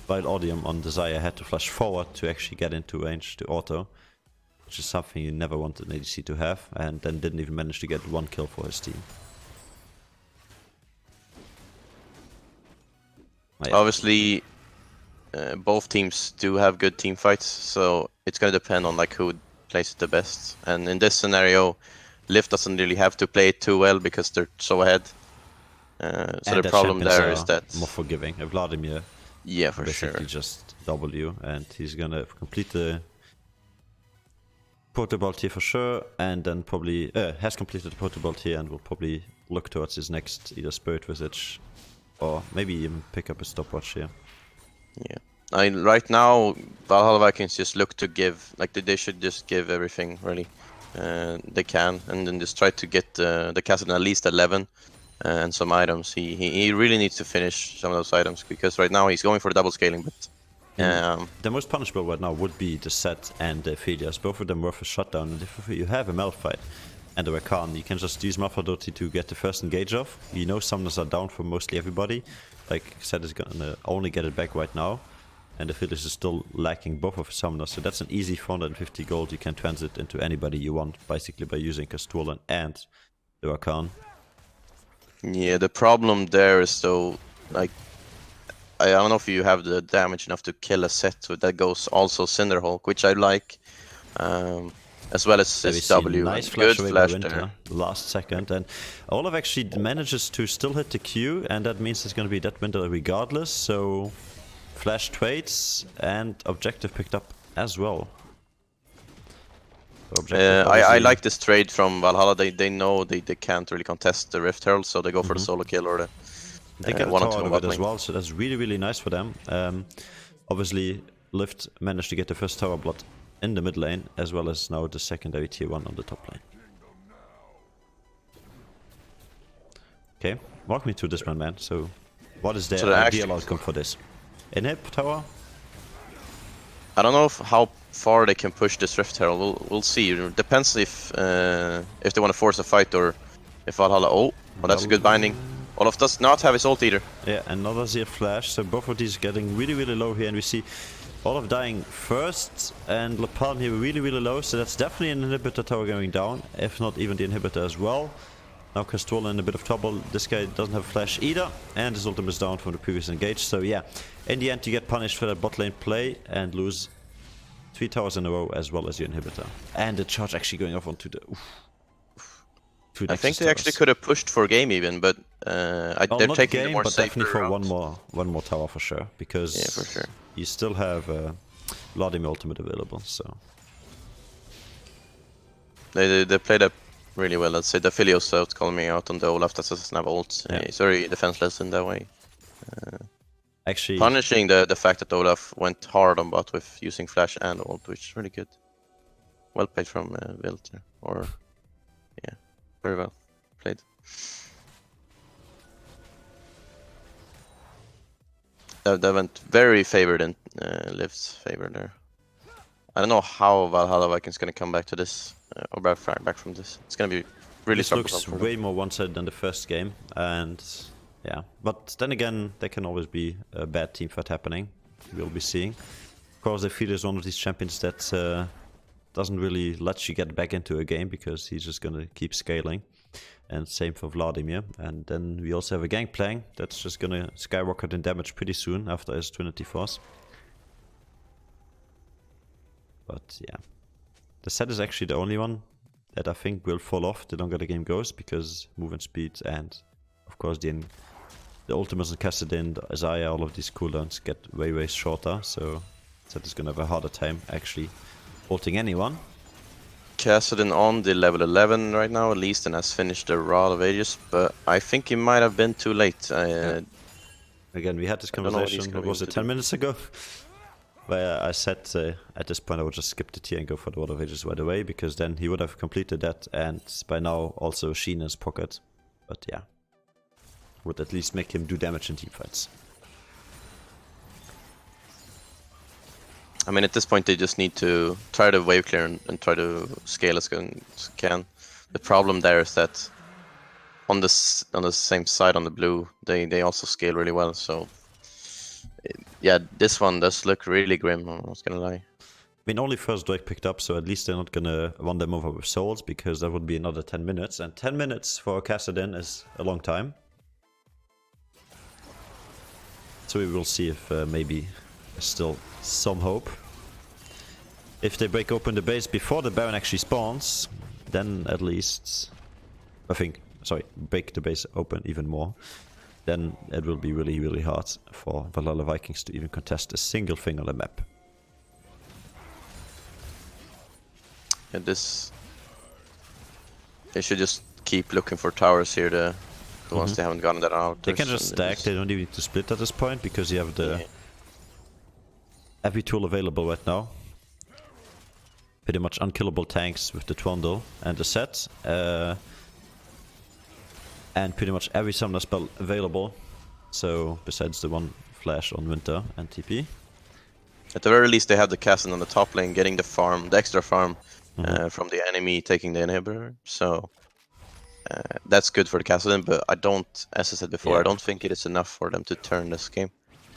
Wild Audium on Desire had to flash forward to actually get into range to auto. Which is something you never wanted an ADC to have, and then didn't even manage to get one kill for his team. Yeah. Obviously, both teams do have good team fights, so it's gonna depend on like who plays it the best. And in this scenario, LYVT doesn't really have to play it too well because they're so ahead. So the problem there is that more forgiving. Vladimir, yeah, for basically sure, just W, and he's gonna complete the Protobalt here for sure, and then probably has completed the Protobalt here and will probably look towards his next either Spirit Visage or maybe even pick up a stopwatch here. Yeah, right now Valhalla Vikings just look to give, like they should just give everything really they can, and then just try to get the Cassidy at least 11 and some items. He really needs to finish some of those items because right now he's going for the double scaling, but the most punishable right now would be the Set and the Aphelios. Both of them worth a shutdown. And if you have a Malphite and a Rakan, you can just use Malphite to get the first engage off. You know summoners are down for mostly everybody. Like Set is gonna only get it back right now. And the Aphelios is still lacking both of his summoners. So that's an easy 450 gold you can transit into anybody you want, basically by using Castolan and the Rakan. Yeah, the problem there is though, like, I don't know if you have the damage enough to kill a Set that goes also Cinderhulk, which I like, as well as his W. Nice good flash there. Last second, and Olaf actually manages to still hit the Q, and that means it's going to be that Winter regardless. So flash trades and objective picked up as well. So I like this trade from Valhalla. They know they can't really contest the Rift Herald, so they go for the solo kill or the they get a tower out of it as well, so that's really nice for them. Obviously, LYVT managed to get the first tower blood in the mid lane, as well as now the secondary tier 1 on the top lane. Okay, walk me through this one, man. So, what is their ideal outcome for this? Inhib tower? I don't know how far they can push this Rift Herald. We'll see. It depends if they want to force a fight or if Valhalla. Oh, well, that's a good binding. Olaf does not have his ult either. Yeah, another Zir flash, so both of these getting really low here, and we see Olaf dying first, and Lepalm here really low, so that's definitely an inhibitor tower going down, if not even the inhibitor as well. Now Castola in a bit of trouble. This guy doesn't have flash either, and his ultimate is down from the previous engage, so yeah, in the end you get punished for that bot lane play and lose 3 towers in a row as well as your inhibitor. And the charge actually going off onto the... I think they actually could have pushed for game even, but they're taking the more safer definitely for one more tower for sure, because yeah, for sure. You still have Vladimir ultimate available, so they played up really well. Let's say the Aphelios out calling out on the Olaf that doesn't have ult. Yeah. He's very defenseless in that way. Actually punishing the fact that Olaf went hard on bot with using flash and ult, which is really good. Well played from LYVT, or yeah. Very well played. That went very favored in LYVT's favor there. I don't know how Valhalla Vikings gonna come back to this or back from this. It's gonna be really this looks troublesome for them. way more one-sided than the first game, and yeah. But then again, there can always be a bad team fight happening. We'll be seeing. Of course, Defeat is one of these champions that doesn't really let you get back into a game because he's just gonna keep scaling. And same for Vladimir. And then we also have a Gangplank that's just gonna skyrocket in damage pretty soon after his Trinity Force. But yeah, the set is actually the only one that I think will fall off the longer the game goes, because movement speed and of course the ultimates and Kassadin, the Isaiah, all of these cooldowns get way shorter, so set is gonna have a harder time actually ulting anyone. Kassadin on the level 11 right now at least, and has finished the Rod of Ages, but I think he might have been too late. Again, we had this conversation, what was it, 10 minutes ago? Where I said at this point I would just skip the tier and go for the Rod of Ages right away, because then he would have completed that, and by now also Sheen in his pocket. But yeah, would at least make him do damage in teamfights. I mean, at this point they just need to try to wave clear and try to scale as good as can. The problem there is that on the same side on the blue, they also scale really well. So yeah, this one does look really grim. I'm not gonna lie. I mean, only first Drake picked up, so at least they're not gonna run them over with souls, because that would be another 10 minutes, and 10 minutes for Kassadin is a long time. So we will see if maybe there's still some hope. If they break open the base before the Baron actually spawns, then at least, break the base open even more, then it will be really hard for Valhalla Vikings to even contest a single thing on the map. And they should just keep looking for towers here, the ones they haven't gotten that out. They can just stack, they don't even need to split at this point, because you have the every tool available right now. Pretty much unkillable tanks with the Trundle and the set. And pretty much every summoner spell available. So, besides the one flash on Winter and TP. At the very least, they have the Kassadin on the top lane, getting the extra farm from the enemy, taking the inhibitor. So, that's good for the Kassadin, but I don't, as I said before, I don't think it is enough for them to turn this game.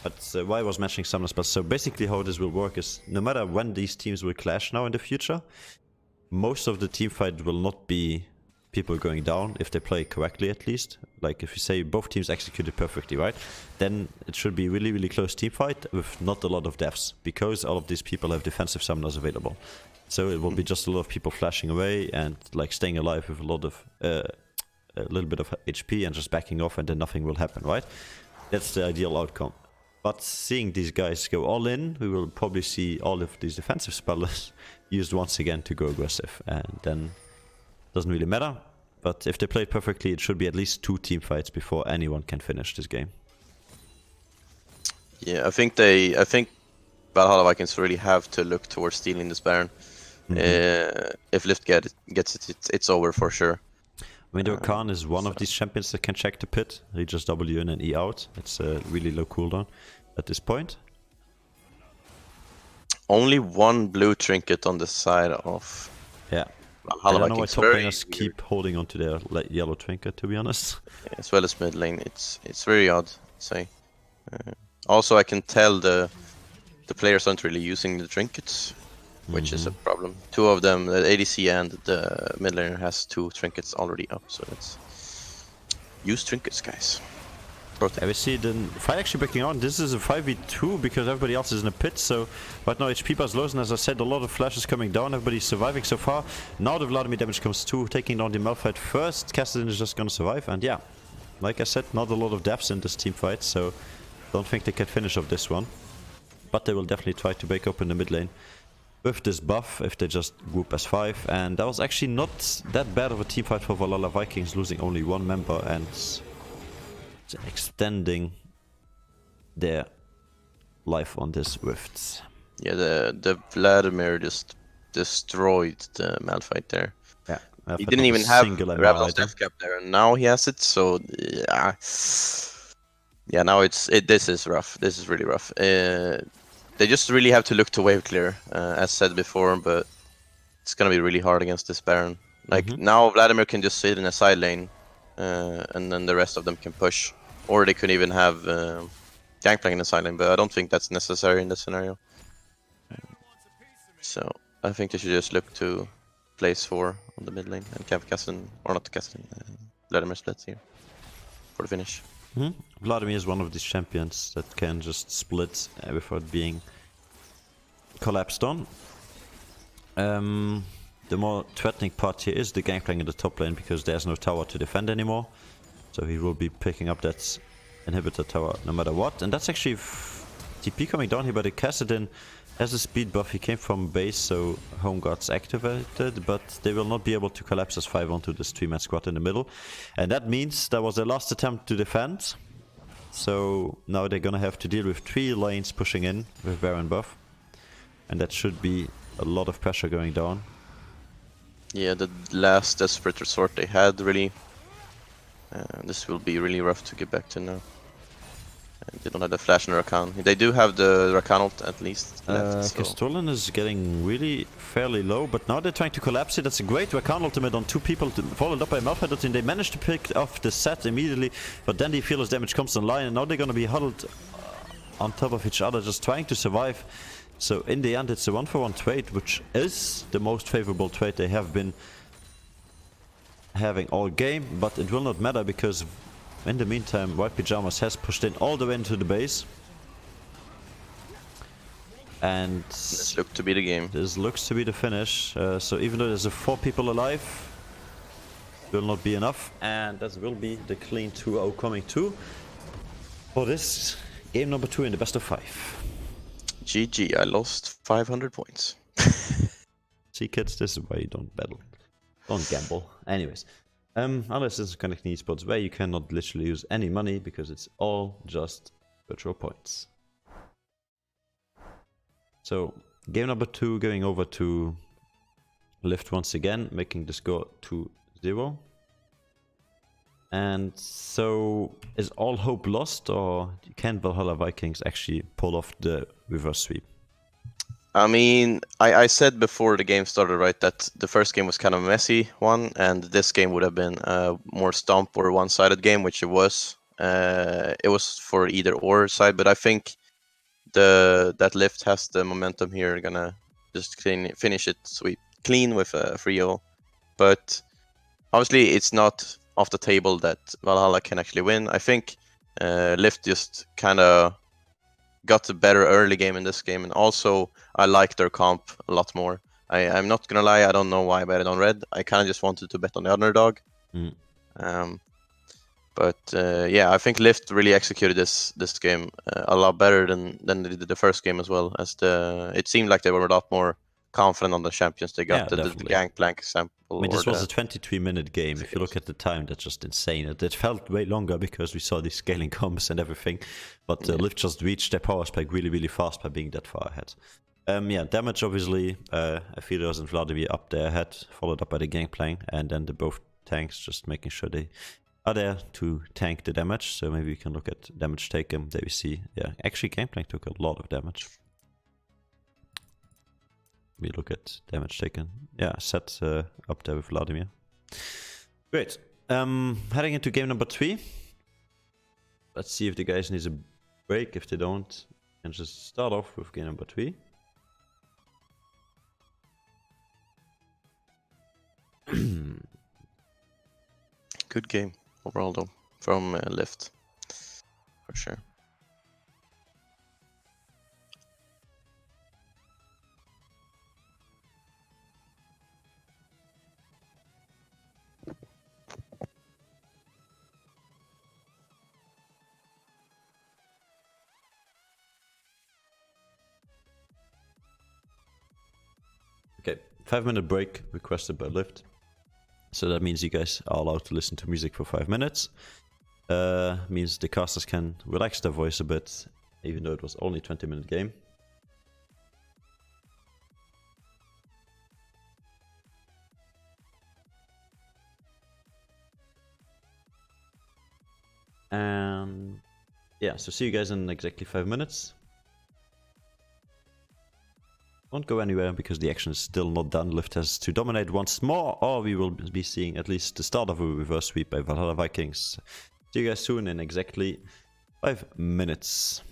But why I was mentioning summoner spells, so basically how this will work is, no matter when these teams will clash now in the future, most of the team fight will not be people going down, if they play correctly at least. Like if you say both teams executed perfectly, right? Then it should be really close team fight with not a lot of deaths, because all of these people have defensive summoners available. So it will be just a lot of people flashing away and like staying alive with a lot of a little bit of HP and just backing off, and then nothing will happen, right? That's the ideal outcome. But seeing these guys go all in, we will probably see all of these defensive spells used once again to go aggressive, and then it doesn't really matter. But if they play perfectly, it should be at least 2 team fights before anyone can finish this game. Yeah, I think Valhalla Vikings really have to look towards stealing this Baron. If LYVT gets it, it's over for sure. I mean, Khan is one of these champions that can check the pit. He just W in and E out. It's a really low cooldown at this point. Only one blue trinket on the side of Valhalla Vikings. I don't know why top laners keep holding on to their yellow trinket, to be honest. Yeah, as well as mid lane, it's very odd, I'd say. Also, I can tell the players aren't really using the trinkets, which is a problem. 2 of them, the ADC and the mid laner, has 2 trinkets already up, so let's use trinkets, guys. Yeah, we see the fight actually breaking on. This is a 5v2 because everybody else is in a pit, so right now HP bar is low, and as I said, a lot of flashes coming down, everybody's surviving so far. Now the Vladimir damage comes too, taking down the Malphite first. Kassadin is just gonna survive, and yeah, like I said, not a lot of deaths in this team fight, so don't think they can finish off this one. But they will definitely try to break open the mid lane with this buff if they just group as 5, and that was actually not that bad of a team fight for Valhalla Vikings, losing only 1 member and extending their life on this rift. Yeah, the Vladimir just destroyed the Malphite there. Yeah, he didn't even have Ravn's death cap there, and now he has it. So yeah, now this is rough. This is really rough. They just really have to look to wave clear, as said before, but it's gonna be really hard against this Baron. Like now Vladimir can just sit in a side lane, and then the rest of them can push, or they could even have Gangplank in the side lane. But I don't think that's necessary in this scenario. So I think they should just look to place 4 on the mid lane and have Kasten, or not Kasten, Vladimir split here for the finish. Vladimir is one of these champions that can just split without being collapsed on. The more threatening part here is the Gangplank in the top lane because there's no tower to defend anymore. So he will be picking up that inhibitor tower no matter what. And that's actually TP coming down here, but the Kassadin has a speed buff. He came from base, so Home Guard's activated, but they will not be able to collapse as 5 onto this 3-man squad in the middle. And that means that was their last attempt to defend. So now they're gonna have to deal with 3 lanes pushing in with Baron buff. And that should be a lot of pressure going down. Yeah, the last desperate resort they had, really. This will be really rough to get back to now. They don't have the flash and Rakan. They do have the Rakan ult at least left. So. Castellan is getting really fairly low, but now they're trying to collapse it. That's a great Rakan ultimate on 2 people, followed up by Malphite. They managed to pick off the set immediately, but then the fearless damage comes online, and now they're going to be huddled on top of each other, just trying to survive. So in the end, it's a 1-for-1 trade, which is the most favorable trade they have been having all game, but it will not matter because in the meantime, White Pyjamas has pushed in all the way into the base. And this looks to be the game. This looks to be the finish. So even though there's 4 people alive, it will not be enough. And that will be the clean 2-0 coming too for this game number 2 in the best of 5. GG, I lost 500 points. See kids, this is why you don't battle. Don't gamble. Anyways. Unless it's Connecting Esports where you cannot literally use any money because it's all just virtual points. So, game number 2 going over to LYVT once again, making the score 2-0. And so, is all hope lost, or can Valhalla Vikings actually pull off the reverse sweep? I mean, I said before the game started, right, that the first game was kind of a messy one, and this game would have been a more stomp or one-sided game, which it was. It was for either or side, but I think that LYVT has the momentum here, gonna just finish it clean with a 3-0. But obviously, it's not off the table that Valhalla can actually win. I think LYVT just kind of got a better early game in this game, and also I like their comp a lot more. I'm not gonna lie, I don't know why I bet it on red. I kind of just wanted to bet on the underdog. But yeah, I think LYVT really executed this game a lot better than they did the first game as well. As it seemed like they were a lot more confident on the champions they got. Yeah, the Gangplank example. I mean, this was a 23-minute game. If you look at the time, that's just insane. It felt way longer because we saw these scaling comps and everything. But LYVT just reached their power spike really, really fast by being that far ahead. Yeah, damage obviously. Aphelios and Vladimir up there ahead, followed up by the Gangplank, and then the both tanks just making sure they are there to tank the damage. So maybe we can look at damage taken. There we see, yeah, actually Gangplank took a lot of damage. We look at damage taken. Yeah, set up there with Vladimir. Great. Heading into game number 3. Let's see if the guys need a break. If they don't, and just start off with game number 3. Good game overall though, from LYVT, for sure. Okay, 5-minute break requested by LYVT. So that means you guys are allowed to listen to music for 5 minutes. Means the casters can relax their voice a bit, even though it was only a 20-minute game. And yeah, so see you guys in exactly 5 minutes. Won't go anywhere because the action is still not done. LYVT has to dominate once more, or we will be seeing at least the start of a reverse sweep by Valhalla Vikings. See you guys soon in exactly 5 minutes.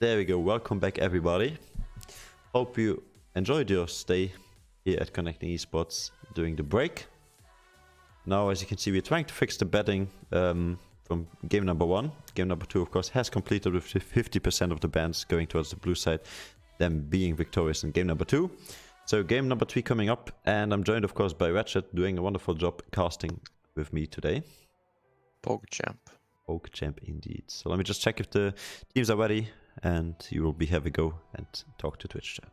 There we go. Welcome back, everybody. Hope you enjoyed your stay here at Connecting Esports during the break. Now, as you can see, we're trying to fix the betting from game number 1. Game number 2, of course, has completed with 50% of the bans going towards the blue side, them being victorious in game number 2. So game number 3 coming up, and I'm joined, of course, by Ratchet, doing a wonderful job casting with me today. PogChamp. PogChamp indeed. So let me just check if the teams are ready, and you will have a go and talk to Twitch chat.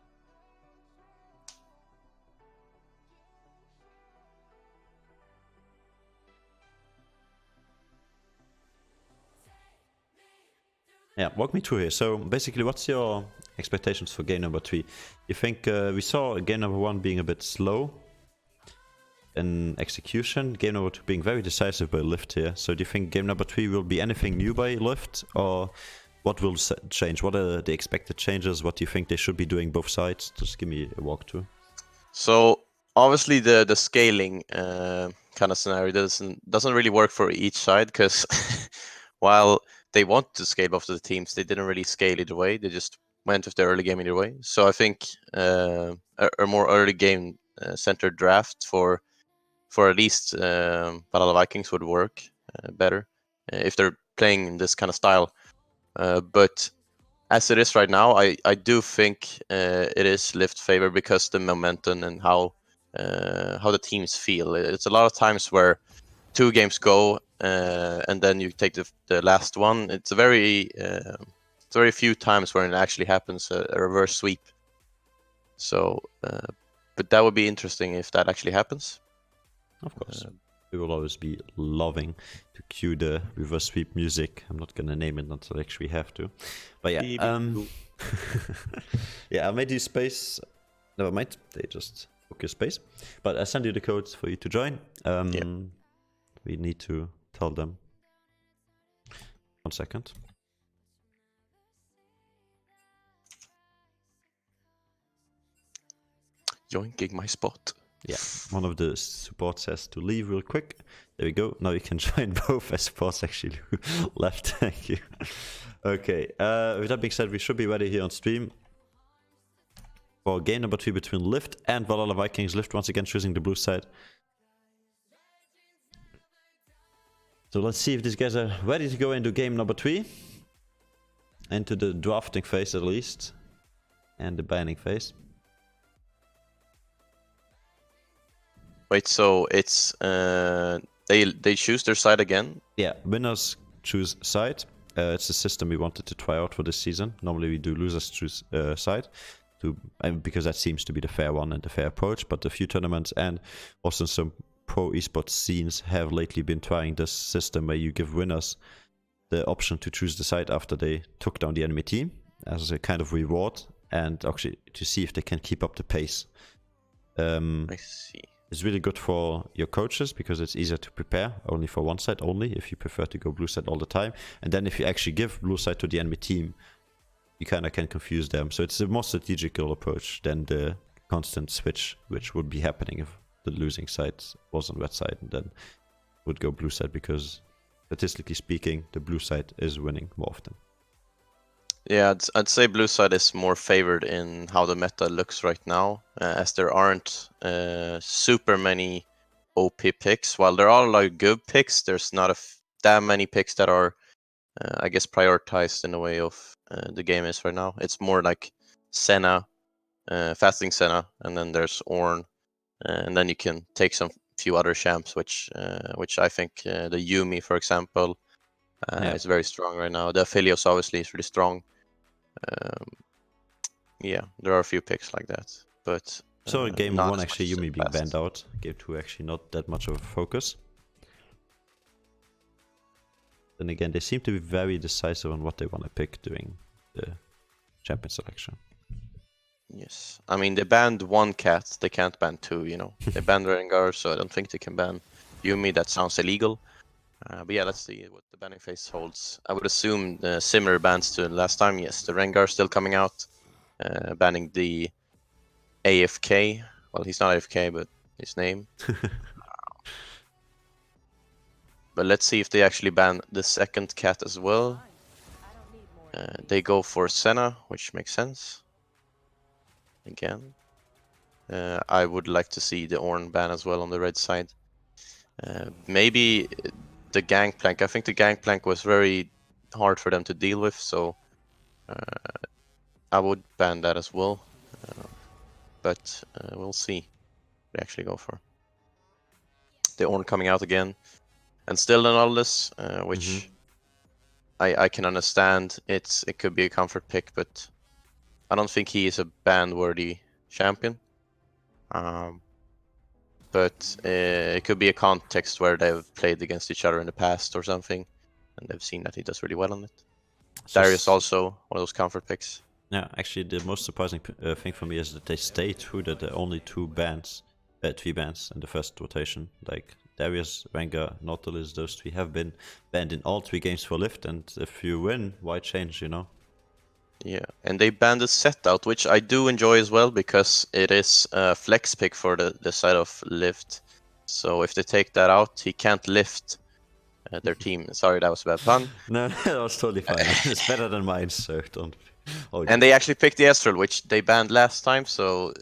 Yeah, walk me through here. So basically, what's your expectations for game number 3? You think we saw game number 1 being a bit slow in execution, game number 2 being very decisive by LYVT here. So do you think game number 3 will be anything new by LYVT, or what will change? What are the expected changes? What do you think they should be doing both sides? Just give me a walkthrough. So obviously the scaling kind of scenario doesn't really work for each side, because while they want to scale both of the teams, they didn't really scale either way. They just went with the early game either way. So I think a more early game centered draft for at least Valhalla Vikings would work better if they're playing in this kind of style. But as it is right now, I do think it is LYVT favor because the momentum and how the teams feel. It's a lot of times where 2 games go and then you take the last one. It's very few times when it actually happens, a reverse sweep. So, but that would be interesting if that actually happens. Of course. We will always be loving to cue the reverse sweep music. I'm not gonna name it until I actually have to. But yeah, yeah, I made you space. Never mind, they just took your space. But I send you the codes for you to join. We need to tell them. 1 second. Yoinking my spot. Yeah, one of the supports has to leave real quick. There we go. Now you can join both as supports actually left. Thank you. Okay, with that being said, we should be ready here on stream for game number 3 between LYVT and Valhalla Vikings. LYVT once again choosing the blue side. So let's see if these guys are ready to go into game number 3. Into the drafting phase at least. And the banning phase. Wait, so it's they choose their side again? Yeah, winners choose side. It's a system we wanted to try out for this season. Normally we do losers choose side, because that seems to be the fair one and the fair approach. But a few tournaments and also some pro esports scenes have lately been trying this system where you give winners the option to choose the side after they took down the enemy team as a kind of reward, and actually to see if they can keep up the pace. I see. It's really good for your coaches because it's easier to prepare only for one side only if you prefer to go blue side all the time. And then if you actually give blue side to the enemy team, you kind of can confuse them. So it's a more strategical approach than the constant switch, which would be happening if the losing side was on red side and then would go blue side, because statistically speaking, the blue side is winning more often. Yeah, I'd say blue side is more favored in how the meta looks right now, as there aren't super many OP picks. While there are like good picks, there's not that many picks that are, I guess, prioritized in the way of the game is right now. It's more like Senna, fasting Senna, and then there's Ornn, and then you can take some few other champs, which I think the Yuumi, for example, is very strong right now. The Aphelios obviously is really strong. Yeah, there are a few picks like that, but so in game 1 actually Yuumi being fast. banned out. Game 2 actually not that much of a focus. Then again, they seem to be very decisive on what they want to pick during the champion selection. Yes, I mean they banned 1 cat, they can't ban 2. You know, they banned Rengar, so I don't think they can ban Yuumi. That sounds illegal. But yeah, let's see what the banning phase holds. I would assume similar bans to last time. Yes, the Rengar still coming out, banning the AFK. Well, he's not AFK, but his name. But let's see if they actually ban the second cat as well. They go for Senna, which makes sense. Again. I would like to see the Ornn ban as well on the red side. Maybe the Gangplank. I think the Gangplank was very hard for them to deal with, so I would ban that as well. But we'll see what they actually go for. The Ornn coming out again. And still an Odylus, which I can understand. It could be a comfort pick, but I don't think he is a ban-worthy champion. But it could be a context where they've played against each other in the past or something, and they've seen that he does really well on it. So Darius also one of those comfort picks. Yeah, actually, the most surprising thing for me is that they stayed true that there are only three bans in the first rotation. Like Darius, Rengar, Nautilus, those three have been banned in all 3 games for Lift, and if you win, why change, you know? Yeah, and they banned the set out, which I do enjoy as well because it is a flex pick for the side of Lift. So if they take that out, he can't lift their team. Sorry, that was a bad pun. No, that was totally fine. It's better than mine, so don't. And they actually picked the Astral, which they banned last time, so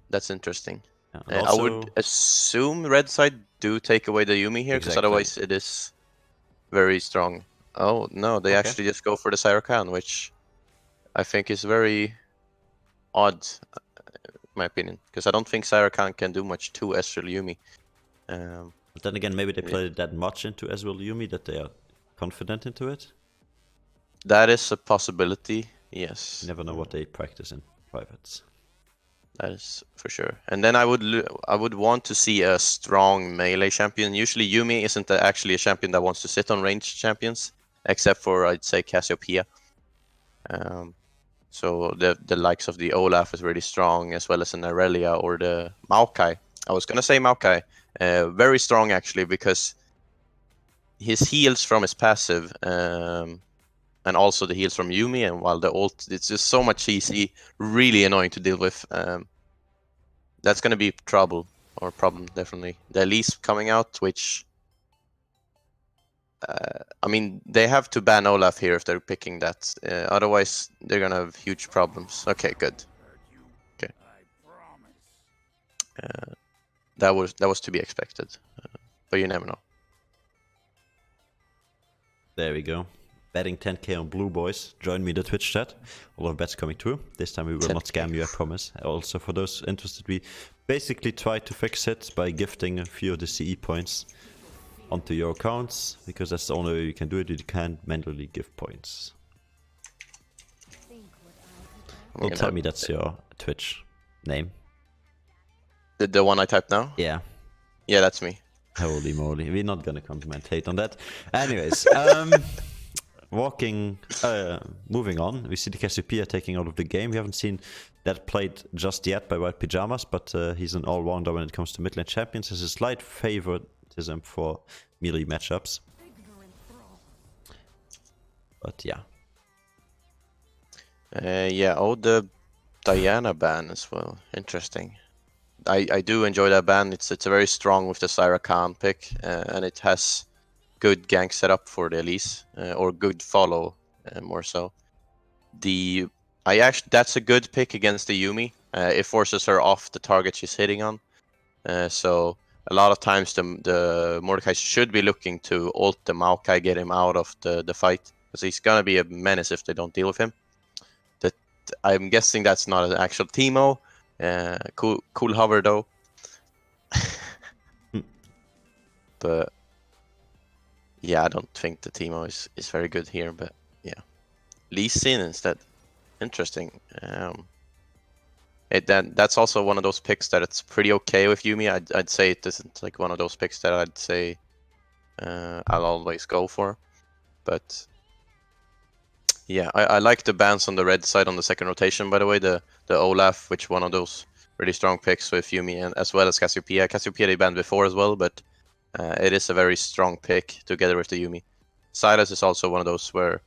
that's interesting. Yeah, I would assume red side do take away the Yuumi here, because otherwise it is very strong. Oh no, they actually just go for the Syrakan, which I think is very odd, in my opinion, because I don't think Syrakan can do much to Ezreal Yuumi. But then again, maybe they played that much into Ezreal Yuumi that they are confident into it. That is a possibility, yes. You never know what they practice in privates. That is for sure. And then I would want to see a strong melee champion. Usually Yuumi isn't actually a champion that wants to sit on ranged champions, except for, I'd say, Cassiopeia. So the likes of the Olaf is really strong, as well as an Aurelia or the Maokai. I was gonna say Maokai. Very strong actually, because his heals from his passive, and also the heals from Yuumi, and while the ult, it's just so much easy, really annoying to deal with. That's gonna be trouble, or problem, definitely. The Elise coming out, which... I mean, they have to ban Olaf here if they're picking that. Otherwise, they're gonna have huge problems. Okay, good. Okay. That was to be expected, but you never know. There we go. Betting 10k on blue, boys. Join me in the Twitch chat. A lot of bets coming through. This time we will not scam you, I promise. Also, for those interested, we basically try to fix it by gifting a few of the CE points onto your accounts, because that's the only way you can do it. You can't manually give points. Don't tell me that's your Twitch name. The one I typed now? Yeah. Yeah, that's me. Holy moly. We're not gonna compliment hate on that. Anyways, moving on, we see the Cassiopeia taking out of the game. We haven't seen that played just yet by White Pyjamas, but he's an all-rounder when it comes to mid-lane champions. There's a slight favoritism for melee matchups. But yeah. Yeah, the Diana ban as well. Interesting. I do enjoy that ban. It's very strong with the Syrakan pick, and it has good gank setup for the Elise, or good follow, more so. That's a good pick against the Yuumi. It forces her off the target she's hitting on. So a lot of times the Mordecai should be looking to ult the Maokai, get him out of the fight, because he's gonna be a menace if they don't deal with him. I'm guessing that's not an actual Teemo. Cool hover though. But yeah, I don't think the Teemo is very good here, but yeah. Lee Sin instead. Interesting. That's also one of those picks that it's pretty okay with Yuumi. I'd say it isn't like one of those picks that I'd say I'll always go for. But yeah, I like the bans on the red side on the second rotation, by the way. The Olaf, which one of those really strong picks with Yuumi, and as well as Cassiopeia. Cassiopeia they banned before as well, but it is a very strong pick together with the Yuumi. Silas is also one of those where...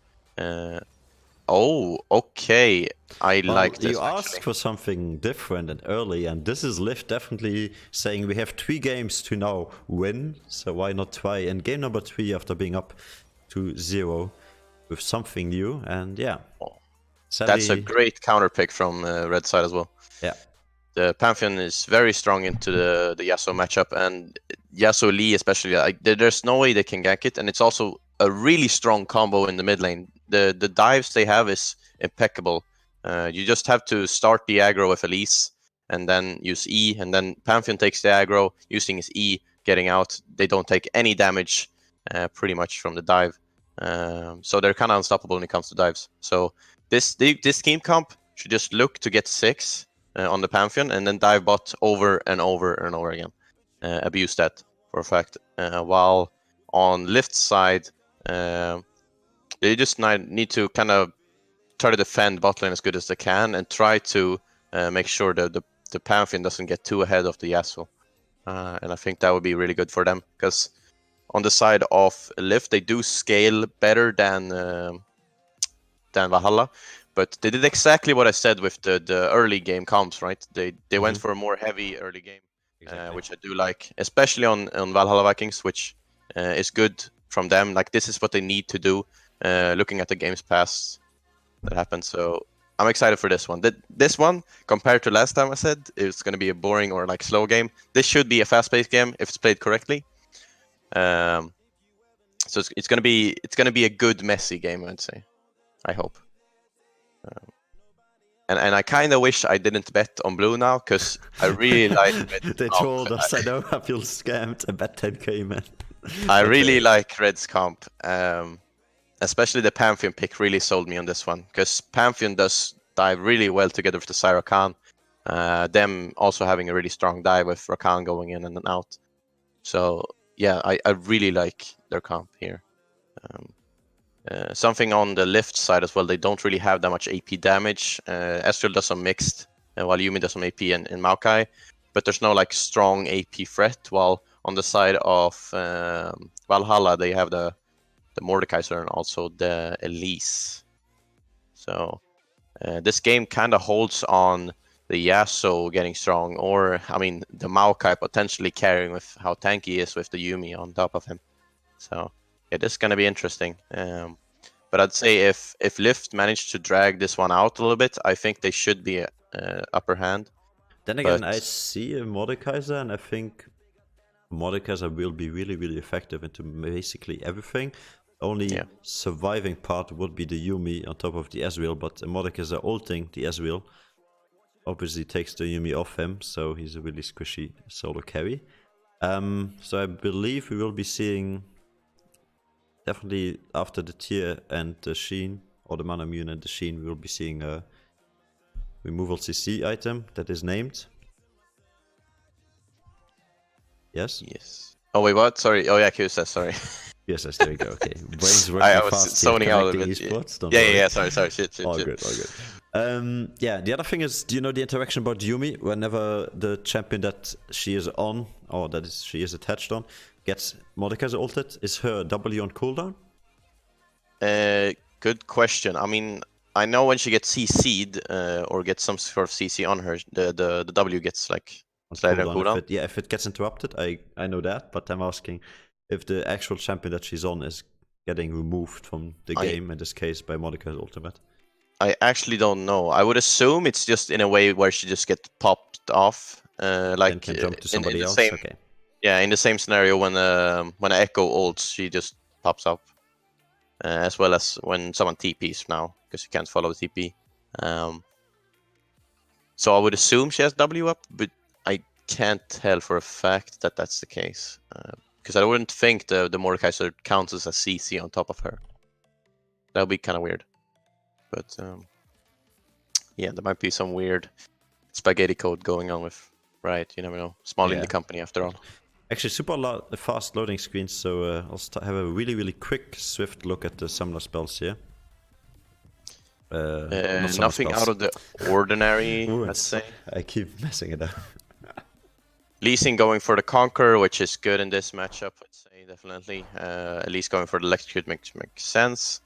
oh, okay. I like this. You asked for something different and early, and this is LYVT definitely saying we have 3 games to now win, so why not try? And game number 3 after being up to 0. with something new, and yeah. Oh, Sadly, that's a great counter pick from red side as well. Yeah. The Pantheon is very strong into the Yasuo matchup, and Yasuo Lee especially. There's no way they can gank it, and it's also a really strong combo in the mid lane. The dives they have is impeccable. You just have to start the aggro with Elise, and then use E, and then Pantheon takes the aggro using his E, getting out. They don't take any damage, pretty much from the dive. So they're kind of unstoppable when it comes to dives. So this team comp should just look to get 6 on the Pantheon and then dive bot over and over and over again. Abuse that for a fact. While on LYVT side, they just need to kind of try to defend bot lane as good as they can and try to make sure that the Pantheon doesn't get too ahead of the Yasuo. And I think that would be really good for them, because on the side of LYVT, they do scale better than Valhalla, but they did exactly what I said with the early game comps, right? They went for a more heavy early game, which I do like, especially on Valhalla Vikings, which is good from them. Like, this is what they need to do, looking at the games past that happened. So I'm excited for this one. This one, compared to last time I said it's going to be a boring or like slow game, this should be a fast-paced game if it's played correctly. So it's going to be a good messy game, I'd say. I hope. And I kind of wish I didn't bet on blue now, because I really like red. They told us, I know I feel scammed. I bet 10k, man. I really like Red's comp. Especially the Pantheon pick really sold me on this one, because Pantheon does dive really well together with the Cy Rakan. Them also having a really strong dive with Rakan going in and out. So yeah, I really like their comp here. Something on the LYVT side as well, they don't really have that much AP damage. Ezreal does some mixed, while Yuumi does some AP in Maokai, but there's no like strong AP threat, while on the side of Valhalla, they have the Mordekaiser and also the Elise. So this game kind of holds on the Yasuo getting strong, or I mean the Maokai potentially carrying with how tanky he is with the Yuumi on top of him. So it is going to be interesting. But I'd say if LYVT managed to drag this one out a little bit, I think they should be upper hand. Then again, I see a Mordekaiser, and I think Mordekaiser will be really, really effective into basically everything. Only surviving part would be the Yuumi on top of the Ezreal, but Mordekaiser ulting the Ezreal obviously takes the Yuumi off him, so he's a really squishy solo carry. So I believe we will be seeing, definitely after the Tier and the Sheen, or the Manamune and the Sheen, we will be seeing a removal CC item that is named. Yes? Yes. Oh wait, what? Sorry. Oh yeah, QSS, sorry. Yes, there we go. Okay. Brain's working I was fast zoning out a bit. esports, Yeah. Sorry. Shit. All good. Yeah, the other thing is, do you know the interaction about Yuumi? Whenever the champion that she is on, or that is she is attached on, gets Mordekaiser ulted, is her W on cooldown? Good question. I mean, I know when she gets CC'd or gets some sort of CC on her, the W gets like slightly on cooldown. If it gets interrupted, I know that, but I'm asking if the actual champion that she's on is getting removed from the game, in this case by Mordekaiser's ultimate. I actually don't know. I would assume it's just in a way where she just gets popped off, like and can jump to somebody else. Same, okay. Yeah, in the same scenario when Echo ults, she just pops up, as well as when someone TPs now, because you can't follow the TP. So I would assume she has W up, but I can't tell for a fact that that's the case, because I wouldn't think the Mordekaiser counts as a CC on top of her. That would be kind of weird. But yeah, there might be some weird spaghetti code going on with, right? You never know. Small indie company after all. Actually, super fast loading screens, so I'll have a really, really quick, swift look at the summoner spells here. Nothing out of the ordinary, let's say. I keep messing it up. Lee Sin going for the Conqueror, which is good in this matchup, I'd say, definitely. At least going for the Electrocute makes sense.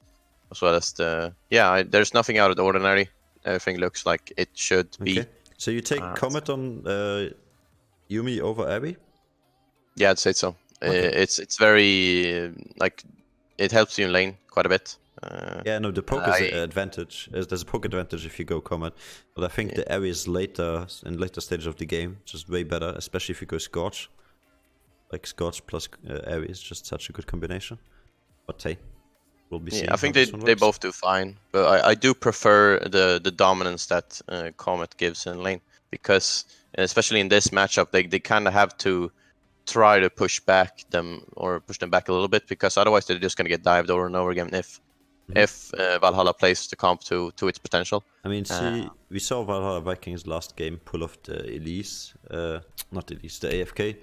As well as the... Yeah, there's nothing out of the ordinary. Everything looks like it should be. Okay. So you take Comet on Yuumi over Abby? Yeah, I'd say so. Okay. It's very... like, it helps you in lane quite a bit. Yeah, no, the poke is an advantage. There's a poke advantage if you go Comet, but I think the Ares later, in later stages of the game, just way better, especially if you go Scorch. Like Scorch plus Ares, just such a good combination. But hey, we'll be seeing. I think they both do fine, but I do prefer the dominance that Comet gives in lane, because especially in this matchup, they kind of have to try to push them back a little bit, because otherwise they're just gonna get dived over and over again if Valhalla plays the comp to its potential. I mean, see, we saw Valhalla Vikings last game pull off the Elise, not Elise, the AFK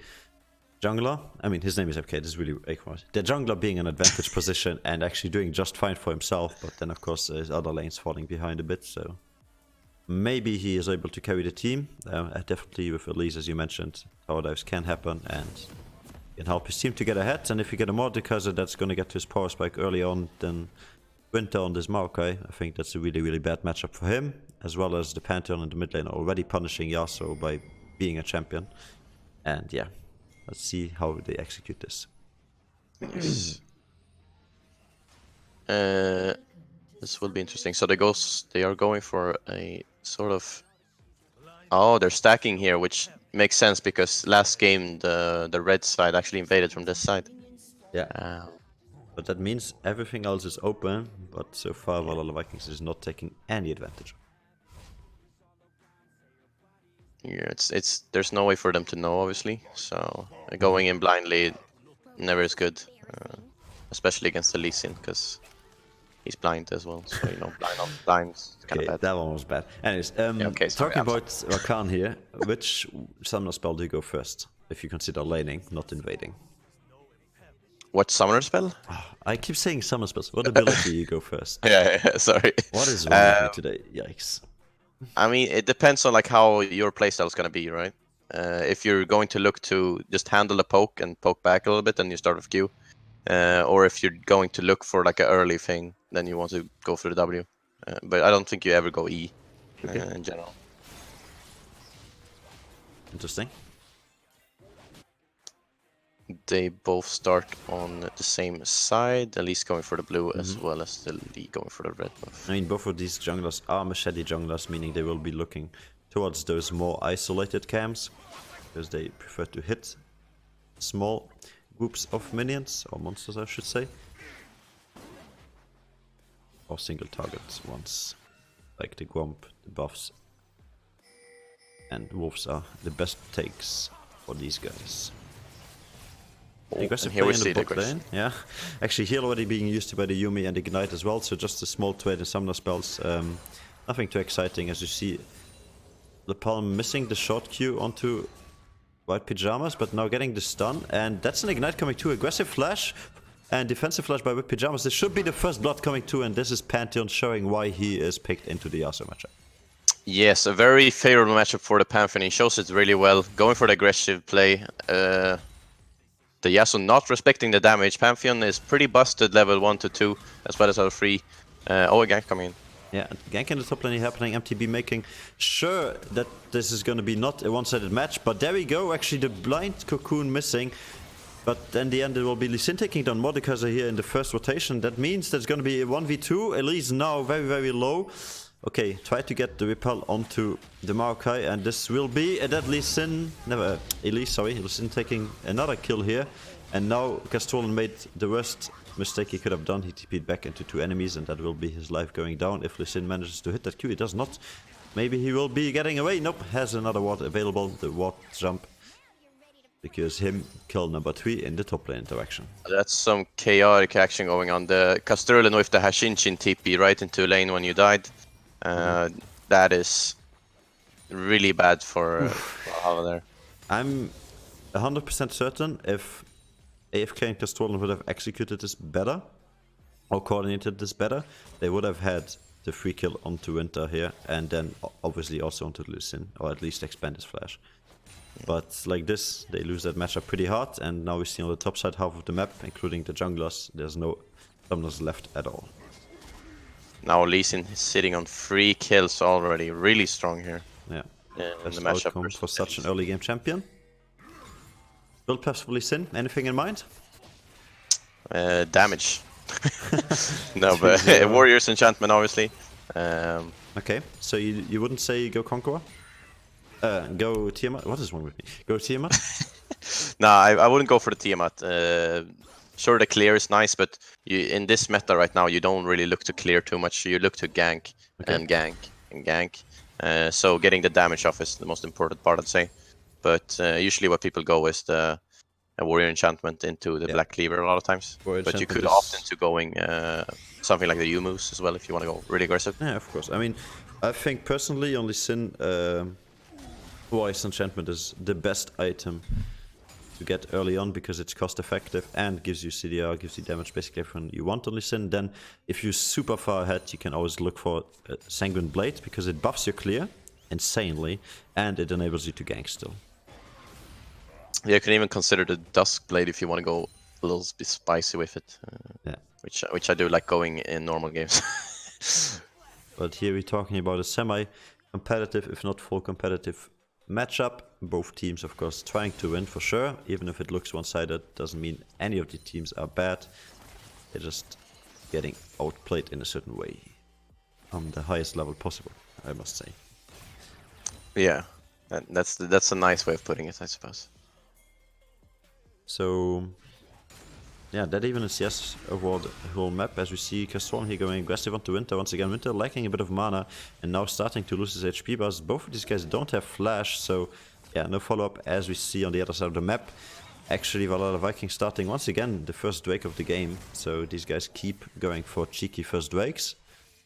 jungler. I mean, his name is AFK, this is really Acorn. The jungler being in advantage position and actually doing just fine for himself, but then of course his other lanes falling behind a bit, so maybe he is able to carry the team. Definitely with Elise, as you mentioned, tower dives can happen and can help his team to get ahead. And if you get a Mordekaiser that's going to get to his power spike early on, then Winter on this Maokai, I think that's a really, really bad matchup for him, as well as the Pantheon in the mid lane are already punishing Yasuo by being a champion. And yeah, let's see how they execute this. Yes. This will be interesting. So they are going for a sort of... Oh, they're stacking here, which makes sense because last game the red side actually invaded from this side. Yeah. But that means everything else is open, but so far Valhalla Vikings is not taking any advantage. Yeah, there's no way for them to know, obviously. So going in blindly never is good, especially against the Lee Sin, because he's blind as well. So blind on blind is kind of bad. That one was bad. Anyways, talking about Rakan here, which summoner spell do you go first if you consider laning, not invading? What summoner spell? I keep saying summoner spells. What ability you go first? Yeah, sorry. What is wrong with me today? Yikes. I mean, it depends on how your playstyle is going to be, right? If you're going to look to just handle a poke and poke back a little bit, then you start with Q. Or if you're going to look for an early thing, then you want to go for the W. But I don't think you ever go E in general. Interesting. They both start on the same side, at least going for the blue as well as the Lee going for the red buff. I mean, both of these junglers are machete junglers, meaning they will be looking towards those more isolated camps, because they prefer to hit small groups of minions, or monsters I should say. Or single target ones, like the Gromp, the buffs. And wolves are the best takes for these guys. Aggressive here we play see in the the bot lane. Yeah, actually heal already being used by the Yumi and Ignite as well, so just a small trade in summoner spells. Nothing too exciting, as you see the Palm missing the short Q onto White Pyjamas, but now getting the stun, and that's an Ignite coming too. Aggressive flash and defensive flash by White Pyjamas. This should be the first blood coming too, and this is Pantheon showing why he is picked into the Yasuo matchup. Yes, a very favorable matchup for the Pantheon. He shows it really well, going for the aggressive play. The Yasuo not respecting the damage. Pantheon is pretty busted level 1 to 2, as well as level 3. A gank coming in. Yeah, gank in the top lane happening. MTB making sure that this is going to be not a one-sided match. But there we go, actually the blind cocoon missing. But in the end it will be Lee Sin taking down Mordekaiser here in the first rotation. That means there's going to be a 1v2. Elise now very, very low. Okay, try to get the repel onto the Maokai, and this will be a dead Lee Sin. Elise, sorry. Lee Sin taking another kill here. And now Castolen made the worst mistake he could have done. He TP'd back into 2 enemies, and that will be his life going down. If Lee Sin manages to hit that Q, he does not. Maybe he will be getting away. Nope, has another ward available. The ward jump. Because him kill number 3 in the top lane interaction. That's some chaotic action going on. The Castolen with the Hashinshin TP right into lane when you died. That is really bad for Valhalla there. I'm 100% certain if AFK and Castolen would have executed this better, or coordinated this better, they would have had the free kill onto Winter here, and then obviously also onto Lee Sin, or at least expand his flash. But like this, they lose that matchup pretty hard, and now we see on the top side half of the map, including the junglers, there's no summoners left at all. Now Lee Sin is sitting on 3 kills already, really strong here. Yeah, best the outcome for such an early game champion. Build perhaps for Lee Sin, anything in mind? Damage. No, but Warrior's Enchantment, obviously. Okay, so you wouldn't say go Conqueror? Go Tiamat? What is wrong with me? Go Tiamat? No, I wouldn't go for the Tiamat. Sure, the clear is nice, but in this meta right now, you don't really look to clear too much. You look to gank and gank and gank. So getting the damage off is the most important part, I'd say. But usually what people go is the Warrior Enchantment into the Black Cleaver a lot of times. But you could opt into going something like the Yumus as well if you want to go really aggressive. Yeah, of course. I mean, I think personally only Sin Warrior's Enchantment is the best item to get early on because it's cost effective and gives you CDR, gives you damage basically everyone you want on Lee Sin. Then if you're super far ahead, you can always look for Sanguine Blade because it buffs your clear insanely and it enables you to gank still. Yeah, you can even consider the Dusk Blade if you want to go a little bit spicy with it. Which I do like going in normal games. But here we're talking about a semi-competitive, if not full competitive matchup. Both teams, of course, trying to win for sure. Even if it looks one-sided, doesn't mean any of the teams are bad. They're just getting outplayed in a certain way on the highest level possible, I must say. Yeah, that's a nice way of putting it, I suppose. So, yeah, that even is yes over the whole map. As we see Castron here going aggressive onto Winter. Once again, Winter lacking a bit of mana and now starting to lose his HP bars. Both of these guys don't have flash, so yeah, no follow-up as we see on the other side of the map. Actually, Valhalla Vikings starting once again the first Drake of the game. So these guys keep going for cheeky first Drakes.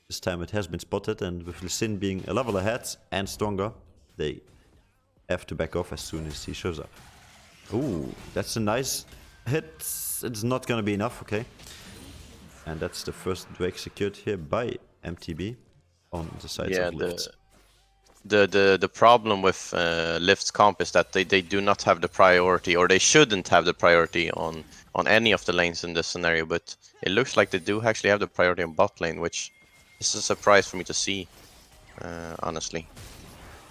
This time it has been spotted, and with Lee Sin being a level ahead and stronger, they have to back off as soon as he shows up. Ooh, that's a nice hit. It's not gonna be enough, okay. And that's the first Drake secured here by MTB on the sides of LYVT. The problem with LYVT's comp is that they do not have the priority, or they shouldn't have the priority on any of the lanes in this scenario, but it looks like they do actually have the priority on bot lane, which is a surprise for me to see, honestly.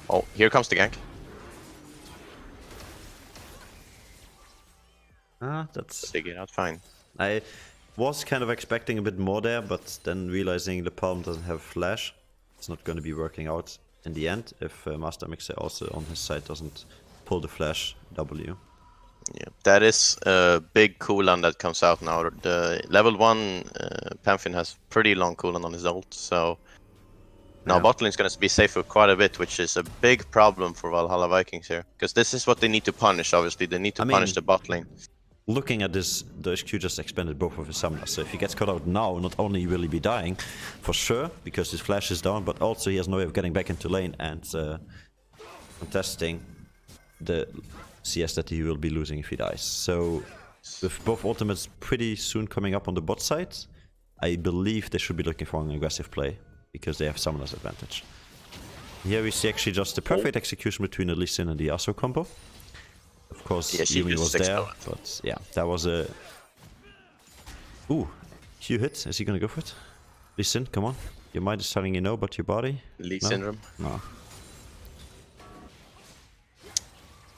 Oh, here comes the gank. That's... They get out fine. I was kind of expecting a bit more there, but then realizing the Palm doesn't have flash, it's not going to be working out in the end if Master Mixer also on his side doesn't pull the flash W. Yeah, that is a big cooldown that comes out now. The level 1 Pantheon has pretty long cooldown on his ult, so now bot lane is going to be safe for quite a bit, which is a big problem for Valhalla Vikings here. Because this is what they need to punish, obviously. They need to punish the bot lane. Looking at this, the HQ just expanded both of his summoners, so if he gets caught out now, not only will he be dying, for sure, because his flash is down, but also he has no way of getting back into lane and contesting the CS that he will be losing if he dies. So, with both ultimates pretty soon coming up on the bot side, I believe they should be looking for an aggressive play, because they have summoner's advantage. Here we see actually just the perfect execution between the Lee Sin and the Yasuo combo. Of course, Yumi was there, but yeah, that was a... Ooh, Q hit. Is he gonna go for it? Lee Sin, come on. Your mind is telling you no, but your body? Lee Syndrome? No.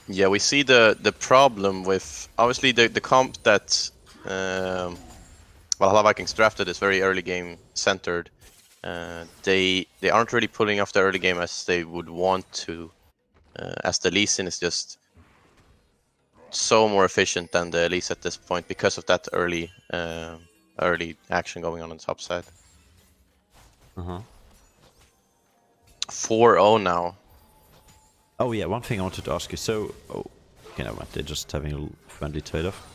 Yeah, we see the problem with... Obviously, the comp that Valhalla Vikings drafted is very early game centered. They aren't really pulling off the early game as they would want to, as the Lee Sin is just so more efficient than the Elise at this point because of that early action going on the top side. 4-0 now. Oh yeah, one thing I wanted to ask you. So, okay, never mind. They're just having a friendly trade-off,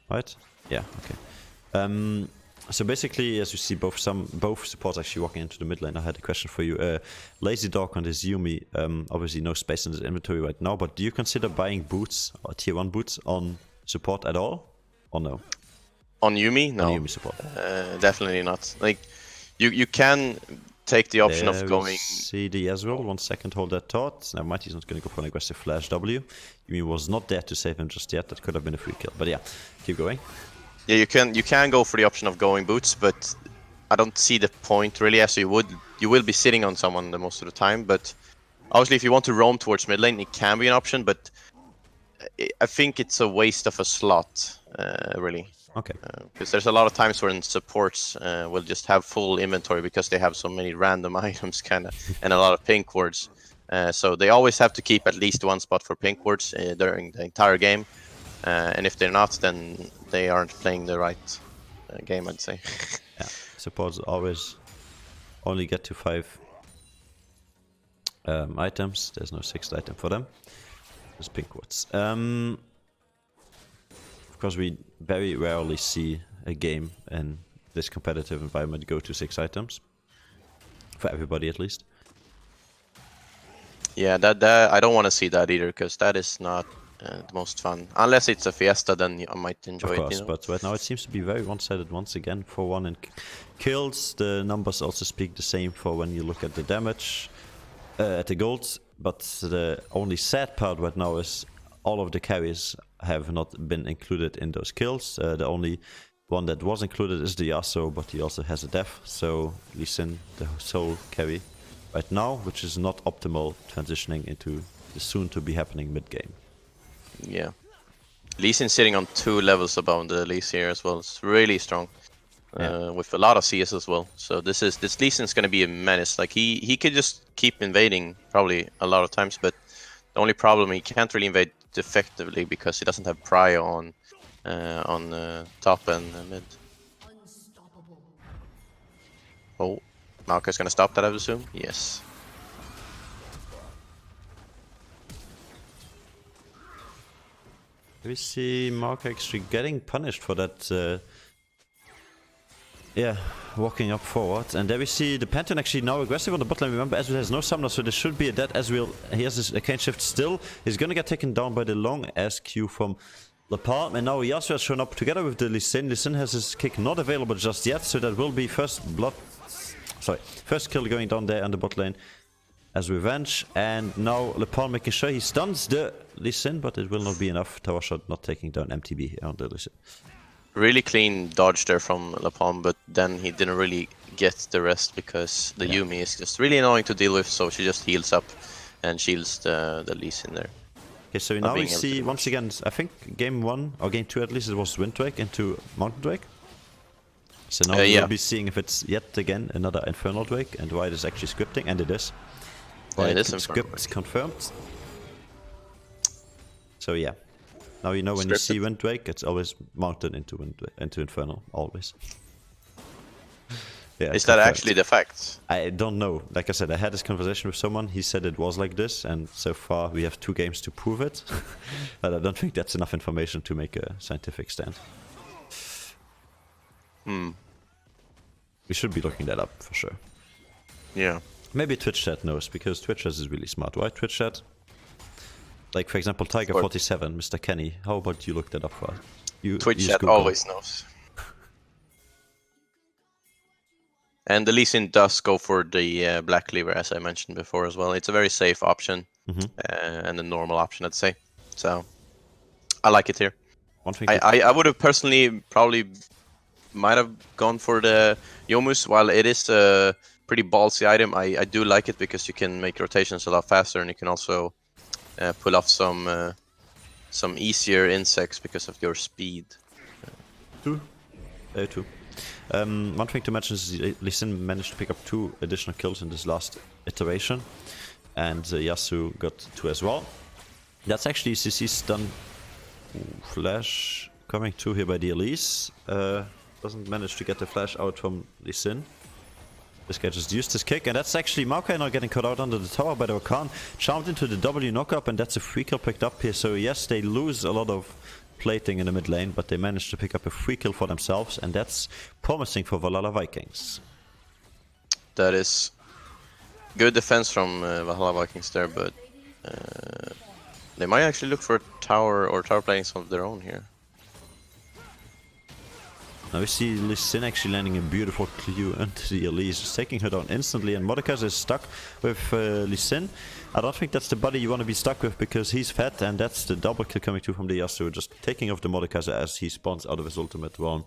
right? Yeah, okay. So basically, as you see, both supports actually walking into the mid lane. I had a question for you. Lazy Dog on this Yumi, obviously no space in his inventory right now, but do you consider buying boots, or tier 1 boots, on support at all? Or no? On Yumi? No. On Yumi support. Definitely not. Like, you can take the option of going... CD as well. 1 second, hold that thought. Never mind, he's not going to go for an aggressive flash W. Yumi was not there to save him just yet. That could have been a free kill. But yeah, keep going. Yeah, you can go for the option of going boots, but I don't see the point really. As you will be sitting on someone the most of the time. But obviously, if you want to roam towards mid lane, it can be an option. But I think it's a waste of a slot, really. Okay. Because there's a lot of times when supports will just have full inventory because they have so many random items, kind of, and a lot of pink wards. So they always have to keep at least one spot for pink wards during the entire game. And if they're not, then they aren't playing the right game, I'd say. Yeah, supports always only get to 5 items. There's no 6th item for them. Just pink wards. Of course, we very rarely see a game in this competitive environment go to 6 items. For everybody, at least. Yeah, that I don't want to see that either, because that is not the most fun. Unless it's a fiesta, then I might enjoy it. Of course, you know? But right now it seems to be very one-sided once again. 4-1 in kills. The numbers also speak the same for when you look at the damage, at the golds. But the only sad part right now is all of the carries have not been included in those kills. The only one that was included is the Yasuo, but he also has a death. So Lee Sin, the sole carry right now, which is not optimal transitioning into the soon to be happening mid game. Yeah. Lee Sin sitting on 2 levels above the Lee Sin here as well. It's really strong. With a lot of CS as well. So this Lee Sin's gonna be a menace. Like he could just keep invading probably a lot of times, but the only problem, he can't really invade effectively because he doesn't have prio on top and mid. Oh, Maoka's gonna stop that, I would assume. Yes. We see Maoka actually getting punished for that. Yeah, walking up forward. And there we see the Pantheon actually now aggressive on the bot lane. Remember, Ezreal has no summoner, so there should be a dead Ezreal. He has his arcane shift still. He's gonna get taken down by the long ass Q from Lepalm. And now Yasuo has shown up together with the Lee Sin. Lee Sin has his kick not available just yet, so that will be first kill going down there on the bot lane as revenge. And now Lepalm making sure he stuns the Lee Sin, but it will not be enough. Tower shot not taking down MTB here on the Lee Sin. Really clean dodge there from Lepalm, but then he didn't really get the rest because the Yuumi is just really annoying to deal with, so she just heals up and shields the Lee Sin there. Okay, so now we see once again, I think game 1 or game 2 at least, it was Wind Drake into Mountain Drake. So now we'll be seeing if it's yet again another Infernal Drake and why it is actually scripting, and it is. Why it is scripts confirmed. So yeah. Now you know when you see Wind Drake, it's always mounted into Infernal, always. Yeah, is that actually the fact? I don't know. Like I said, I had this conversation with someone, he said it was like this, and so far we have 2 games to prove it. But I don't think that's enough information to make a scientific stand. We should be looking that up for sure. Yeah. Maybe Twitch chat knows, because Twitch chat is really smart, right? Twitch chat? Like, for example, Tiger47, Mr. Kenny. How about you look that up for us? Twitch chat always knows. And the Lee Sin does go for the Black Cleaver, as I mentioned before as well. It's a very safe option, and a normal option, I'd say. So, I like it here. I would have personally probably might have gone for the Yomus. While it is a pretty ballsy item, I do like it because you can make rotations a lot faster, and you can also pull off some easier insects because of your speed. True. True. One thing to mention is Lee Sin managed to pick up 2 additional kills in this last iteration, and Yasuo got 2 as well. That's actually CC stun. Flash coming through here by the Elise. Doesn't manage to get the flash out from Lee Sin. This guy just used his kick, and that's actually Maokai now getting caught out under the tower by the Rakan. Charmed into the W knockup, and that's a free kill picked up here. So yes, they lose a lot of plating in the mid lane, but they managed to pick up a free kill for themselves, and that's promising for Valhalla Vikings. That is good defense from Valhalla Vikings there, but they might actually look for a tower or tower plating of their own here. Now we see Lee Sin actually landing a beautiful Q into the Elise, just taking her down instantly, and Mordekaiser is stuck with Lee Sin. I don't think that's the buddy you want to be stuck with, because he's fat, and that's the double kill coming through from the Yasuo, just taking off the Mordekaiser as he spawns out of his ultimate round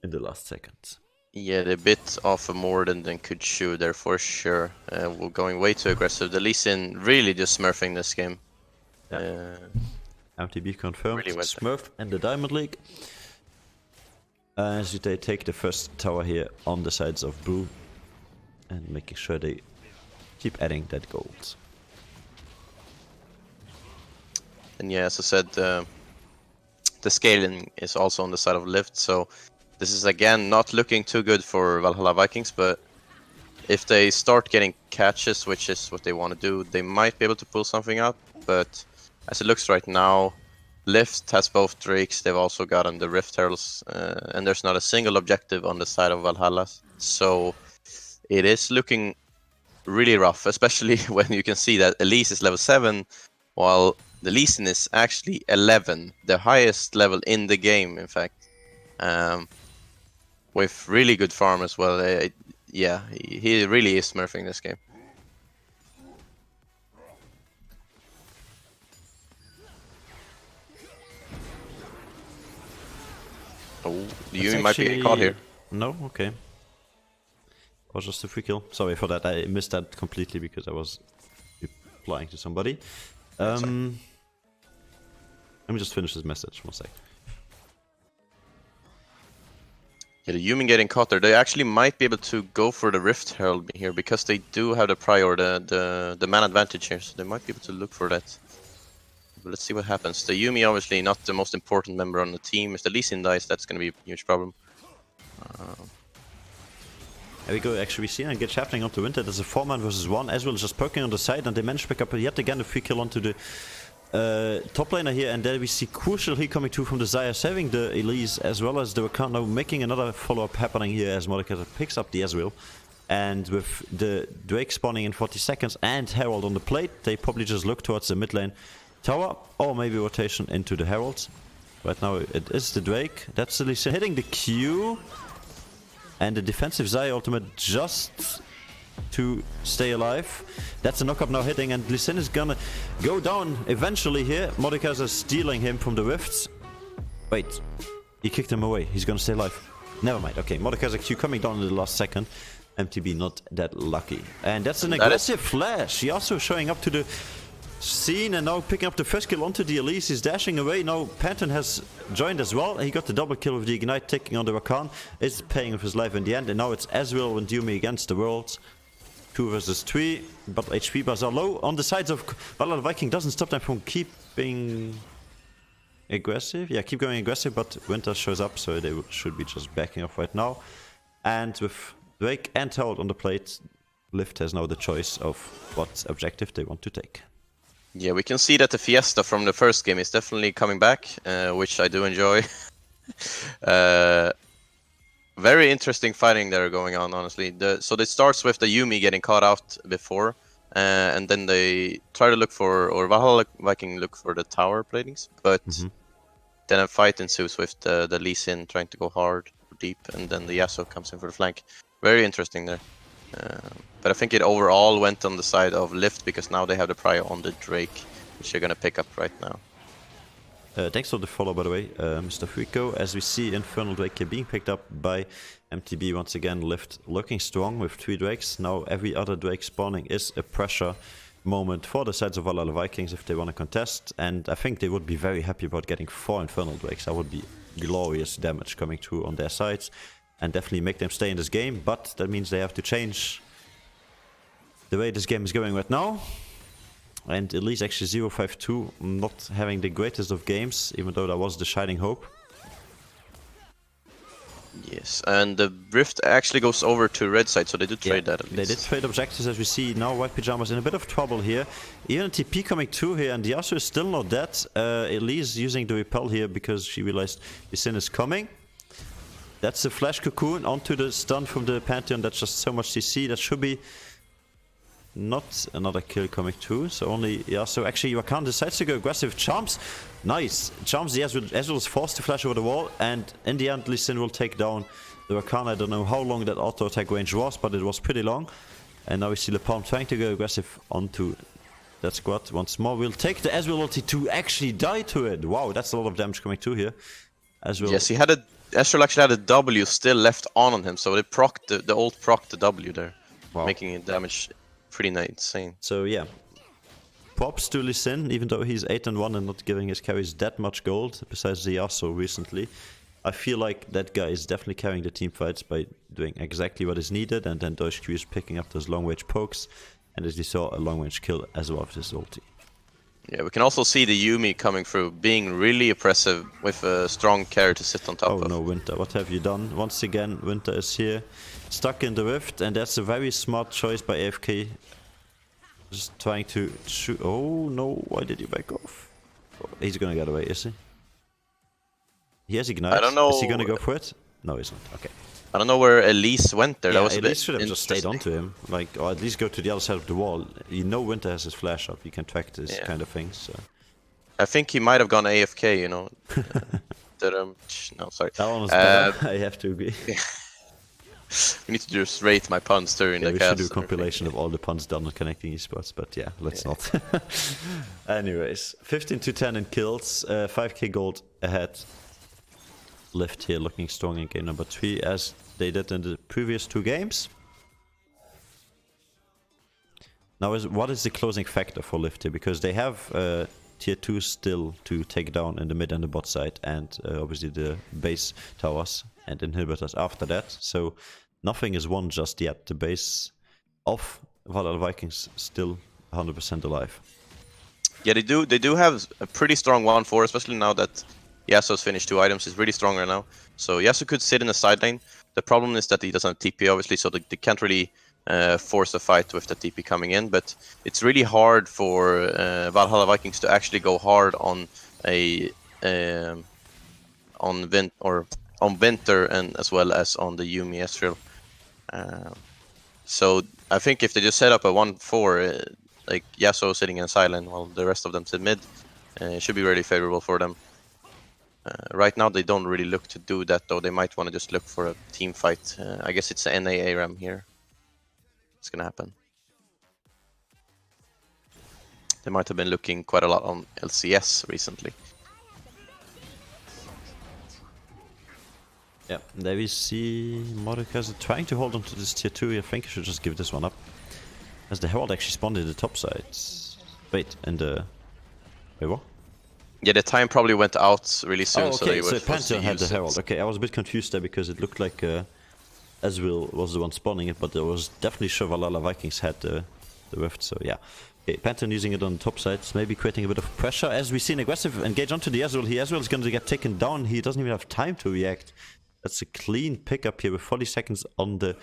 in the last seconds. Yeah, they bit off more than could chew there for sure. We're going way too aggressive. The Lee Sin really just smurfing this game. Yeah. MTB confirmed. Really well Smurf and the Diamond League. As they take the first tower here on the sides of blue. And making sure they keep adding that gold. And yeah, as I said, the scaling is also on the side of LYVT, so this is again not looking too good for Valhalla Vikings, but if they start getting catches, which is what they want to do, they might be able to pull something out. But as it looks right now, LYVT has both Drakes, they've also gotten the Rift Heralds, and there's not a single objective on the side of Valhalla. So it is looking really rough, especially when you can see that Elise is level 7, while the Lee Sin is actually 11, the highest level in the game, in fact. With really good farm as well. Yeah, he really is smurfing this game. Oh, you might be getting caught here. No? Okay. Was just a free kill. Sorry for that, I missed that completely because I was replying to somebody. Let me just finish this message, one sec. Yeah, the human getting caught there. They actually might be able to go for the Rift Herald here because they do have the prior, the man advantage here, so they might be able to look for that. But let's see what happens. The Yumi obviously not the most important member on the team. If the Lee Sin dies, that's going to be a huge problem. There we go, actually we see a good happening onto Winter. There's a 4-man versus 1, as well as just poking on the side, and they managed to pick up yet again a free kill onto the top laner here, and there we see Crucial here coming through from the Zaya, saving the Elise as well as the Rakan, now making another follow-up happening here as Mordekaiser picks up the Ezreal. And with the Drake spawning in 40 seconds and Herald on the plate, they probably just look towards the mid lane tower, or maybe rotation into the Heralds. Right now it is the Drake, that's the Lee Sin hitting the Q. And the defensive Zaya ultimate just to stay alive. That's a knockup now hitting, and Lee Sin is gonna go down eventually here. Mordekaiser stealing him from the rifts. Wait, he kicked him away. He's gonna stay alive. Never mind. Okay, Mordekaiser Q coming down in the last second. MTB not that lucky. And that's an aggressive flash. He also showing up to the scene and now picking up the first kill onto the Elise. He's dashing away. Now Pantheon has joined as well. He got the double kill with the Ignite, taking on the Rakan. Is paying with his life in the end. And now it's Ezreal and Yumi against the Worlds. 2 versus 3. But HP bars are low. On the sides of Valhalla Viking doesn't stop them from keeping aggressive. Yeah, keep going aggressive, but Winter shows up, so they should be just backing off right now. And with Drake and Herald on the plate, LYVT has now the choice of what objective they want to take. Yeah, we can see that the Fiesta from the first game is definitely coming back, which I do enjoy. Very interesting fighting there going on, honestly. So it starts with the Yumi getting caught out before, and then they try to look for, or Valhalla Viking look for the tower platings, but then a fight ensues with the Lee Sin trying to go hard, deep, and then the Yasuo comes in for the flank. Very interesting there. But I think it overall went on the side of LYVT because now they have the prior on the Drake, which they're gonna pick up right now. Thanks for the follow, by the way, Mr. Fuiko. As we see Infernal Drake here being picked up by MTB once again. LYVT looking strong with 3 Drakes. Now every other Drake spawning is a pressure moment for the sides of Valhalla Vikings if they want to contest. And I think they would be very happy about getting 4 Infernal Drakes. That would be glorious damage coming through on their sides. And definitely make them stay in this game, but that means they have to change the way this game is going right now. And at least actually 0-5-2 not having the greatest of games, even though that was the shining hope. Yes, and the Rift actually goes over to red side, so they do trade that at least. They did trade objectives, as we see now. White Pyjamas in a bit of trouble here. Even a TP coming through here, and the Yasuo is still not dead. Elise using the repel here because she realized the Sin is coming. That's the flash cocoon onto the stun from the Pantheon. That's just so much CC. That should be not another kill coming through. So only, yeah, so actually Rakan decides to go aggressive. Charms, nice. Charms, the Ezreal is forced to flash over the wall. And in the end, Lee Sin will take down the Rakan. I don't know how long that auto attack range was, but it was pretty long. And now we see LePalm trying to go aggressive onto that squad once more. We'll take the Ezreal ulti to actually die to it. Wow, that's a lot of damage coming through here. Ezreal. Yes, Ezreal actually had a W still left on him, so they procced the ult procced the W there, making it damage pretty insane. So yeah, props to Lee Sin, even though he's 8-1 and not giving his carries that much gold, besides the Yasuo recently. I feel like that guy is definitely carrying the team fights by doing exactly what is needed, and then Doge Q is picking up those long-range pokes, and as you saw, a long-range kill as well with his ulti. Yeah, we can also see the Yuumi coming through, being really oppressive with a strong carry to sit on top of. Oh no, Winter, what have you done? Once again, Winter is here, stuck in the rift, and that's a very smart choice by AFK. Just trying to shoot. Oh no, why did you back off? Oh, he's gonna get away, is he? He has Ignite. I don't know. Is he gonna go for it? No, he's not. Okay. I don't know where Elise went there. Yeah, That was a bit Elise should have just stayed onto him, like, or at least go to the other side of the wall. You know, Winter has his flash up. You can track this kind of things. So. I think he might have gone AFK. You know. No, sorry. That one was better. I have to agree. We need to just rate my puns during the we cast. should do a compilation of all the puns done on connecting esports, but yeah, let's not. Anyways, 15-10 in kills, 5k gold ahead. LYVT here looking strong in game number 3 as they did in the previous 2 games. Now, what is the closing factor for LYVT? Because they have tier 2 still to take down in the mid and the bot side, and obviously the base towers and inhibitors after that. So nothing is won just yet. The base of Valhalla Vikings still 100% alive. Yeah, they do have a pretty strong 1-4, especially now that Yasuo's finished 2 items. He's really strong right now. So Yasuo could sit in the side lane. The problem is that he doesn't have TP, obviously, so they can't really force a fight with the TP coming in. But it's really hard for Valhalla Vikings to actually go hard on on Winter and as well as on the Yuumi Ezreal. So I think if they just set up a 1-4, like Yasuo sitting in silent while the rest of them sit mid, it should be really favorable for them. Right now they don't really look to do that, though. They might want to just look for a team fight. I guess it's an NA ARAM here. It's gonna happen. They might have been looking quite a lot on LCS recently. Yeah, there we see Mordekaiser trying to hold on to this tier 2. I think I should just give this one up. As the Herald actually spawned in the top side. Wait, and the... Wait, what? Yeah, the time probably went out really soon, oh, okay. so they were Pantheon had the Herald. Okay, I was a bit confused there because it looked like Ezreal was the one spawning it, but there was definitely sure Valhalla Vikings had the Rift, so yeah. Okay, Pantheon using it on the top side, maybe creating a bit of pressure. As we see an aggressive engage onto the Ezreal, Ezreal is going to get taken down. He doesn't even have time to react. That's a clean pickup here with 40 seconds on the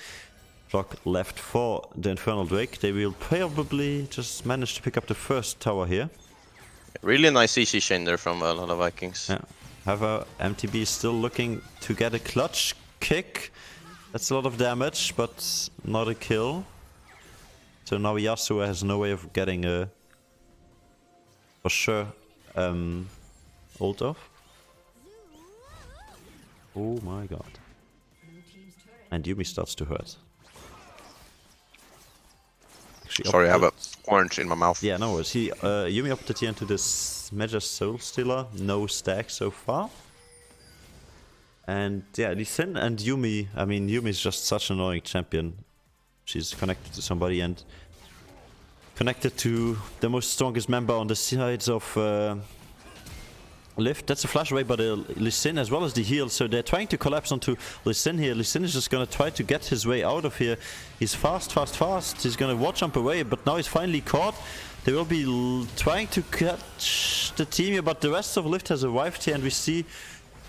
clock left for the Infernal Drake. They will probably just manage to pick up the first tower here. Really nice CC chain there from Valhalla Vikings. Yeah. However, MTB is still looking to get a clutch kick. That's a lot of damage, but not a kill. So now Yasuo has no way of getting a... for sure, ult off. Oh my god. And Yuumi starts to hurt. Actually, sorry, I have a orange in my mouth. Yeah, no worries. Yuumi opted here into this Major Soul Stealer. No stack so far. And yeah, Lee Sin and Yuumi. I mean, Yuumi is just such an annoying champion. She's connected to somebody and connected to the most strongest member on the sides of LYVT. That's a flash away by the Lee Sin as well as the heal. So they're trying to collapse onto Lee Sin here. Lee Sin is just gonna try to get his way out of here. He's fast. He's gonna wall jump away, but now he's finally caught. They will be trying to catch the team here, but the rest of LYVT has arrived here, and we see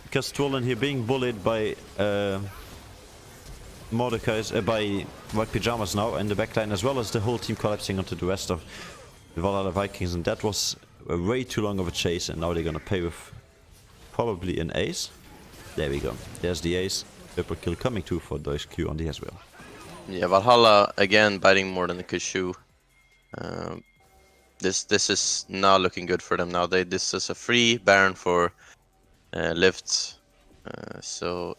Castrollen here being bullied by Mordekaiser, by White Pyjamas now in the backline, as well as the whole team collapsing onto the rest of the Valhalla Vikings, and that was way too long of a chase, and now they're gonna pay with probably an ace. There we go. There's the ace. Triple kill coming too for Doge Q on the Ezreal. Yeah, Valhalla again biting more than the Kushu. This is not looking good for them now. This is a free Baron for LYVT. So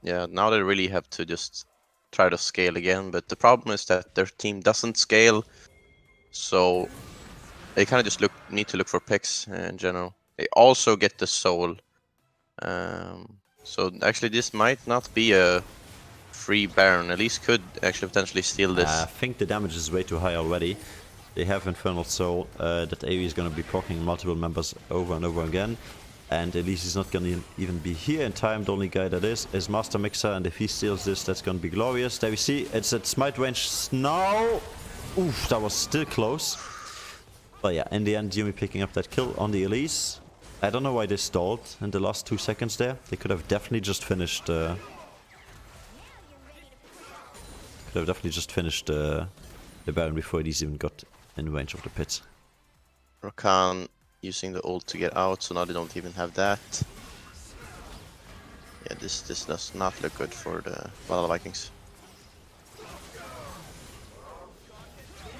yeah, now they really have to just try to scale again. But the problem is that their team doesn't scale, so they kind of just need to look for picks in general. They also get the soul. So actually this might not be a free Baron. At least could actually potentially steal this. I think the damage is way too high already. They have Infernal Soul that AoE is going to be proccing multiple members over and over again. And Elise is not going to even be here in time. The only guy that is Master Mixer. And if he steals this, that's going to be glorious. There we see it's at smite range now. Oof, that was still close. But yeah, in the end, Yumi picking up that kill on the Elise. I don't know why they stalled in the last 2 seconds there. They could have definitely just finished... the Baron before he's even got in range of the pit. Rakan using the ult to get out, so now they don't even have that. Yeah, this does not look good for the Valhalla Vikings.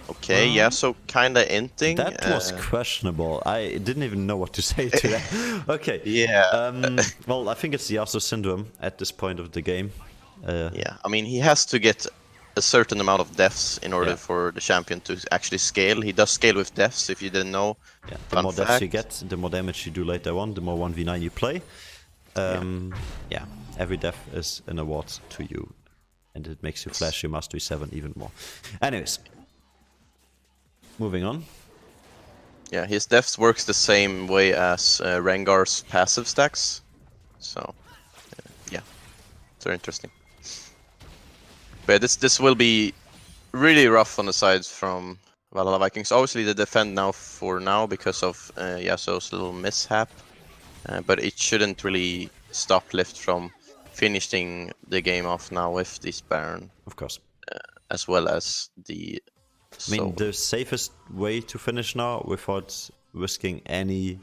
Okay, yeah, so kinda inting. That was questionable. I didn't even know what to say to that. Okay. Yeah. Well, I think it's the Yasuo syndrome at this point of the game. Yeah, I mean, he has to get a certain amount of deaths in order for the champion to actually scale. He does scale with deaths, if you didn't know. Yeah, the more deaths you get, the more damage you do later on, the more 1v9 you play. Yeah, every death is an award to you. And it makes you flash your Mastery 7 even more. Anyways. Moving on. Yeah, his deaths works the same way as Rengar's passive stacks. So, yeah, it's very interesting. But this will be really rough on the sides from Valhalla Vikings. Obviously, they defend now for now because of Yasuo's little mishap. But it shouldn't really stop LYVT from finishing the game off now with this Baron. Of course. As well as the... I mean, the safest way to finish now without risking any,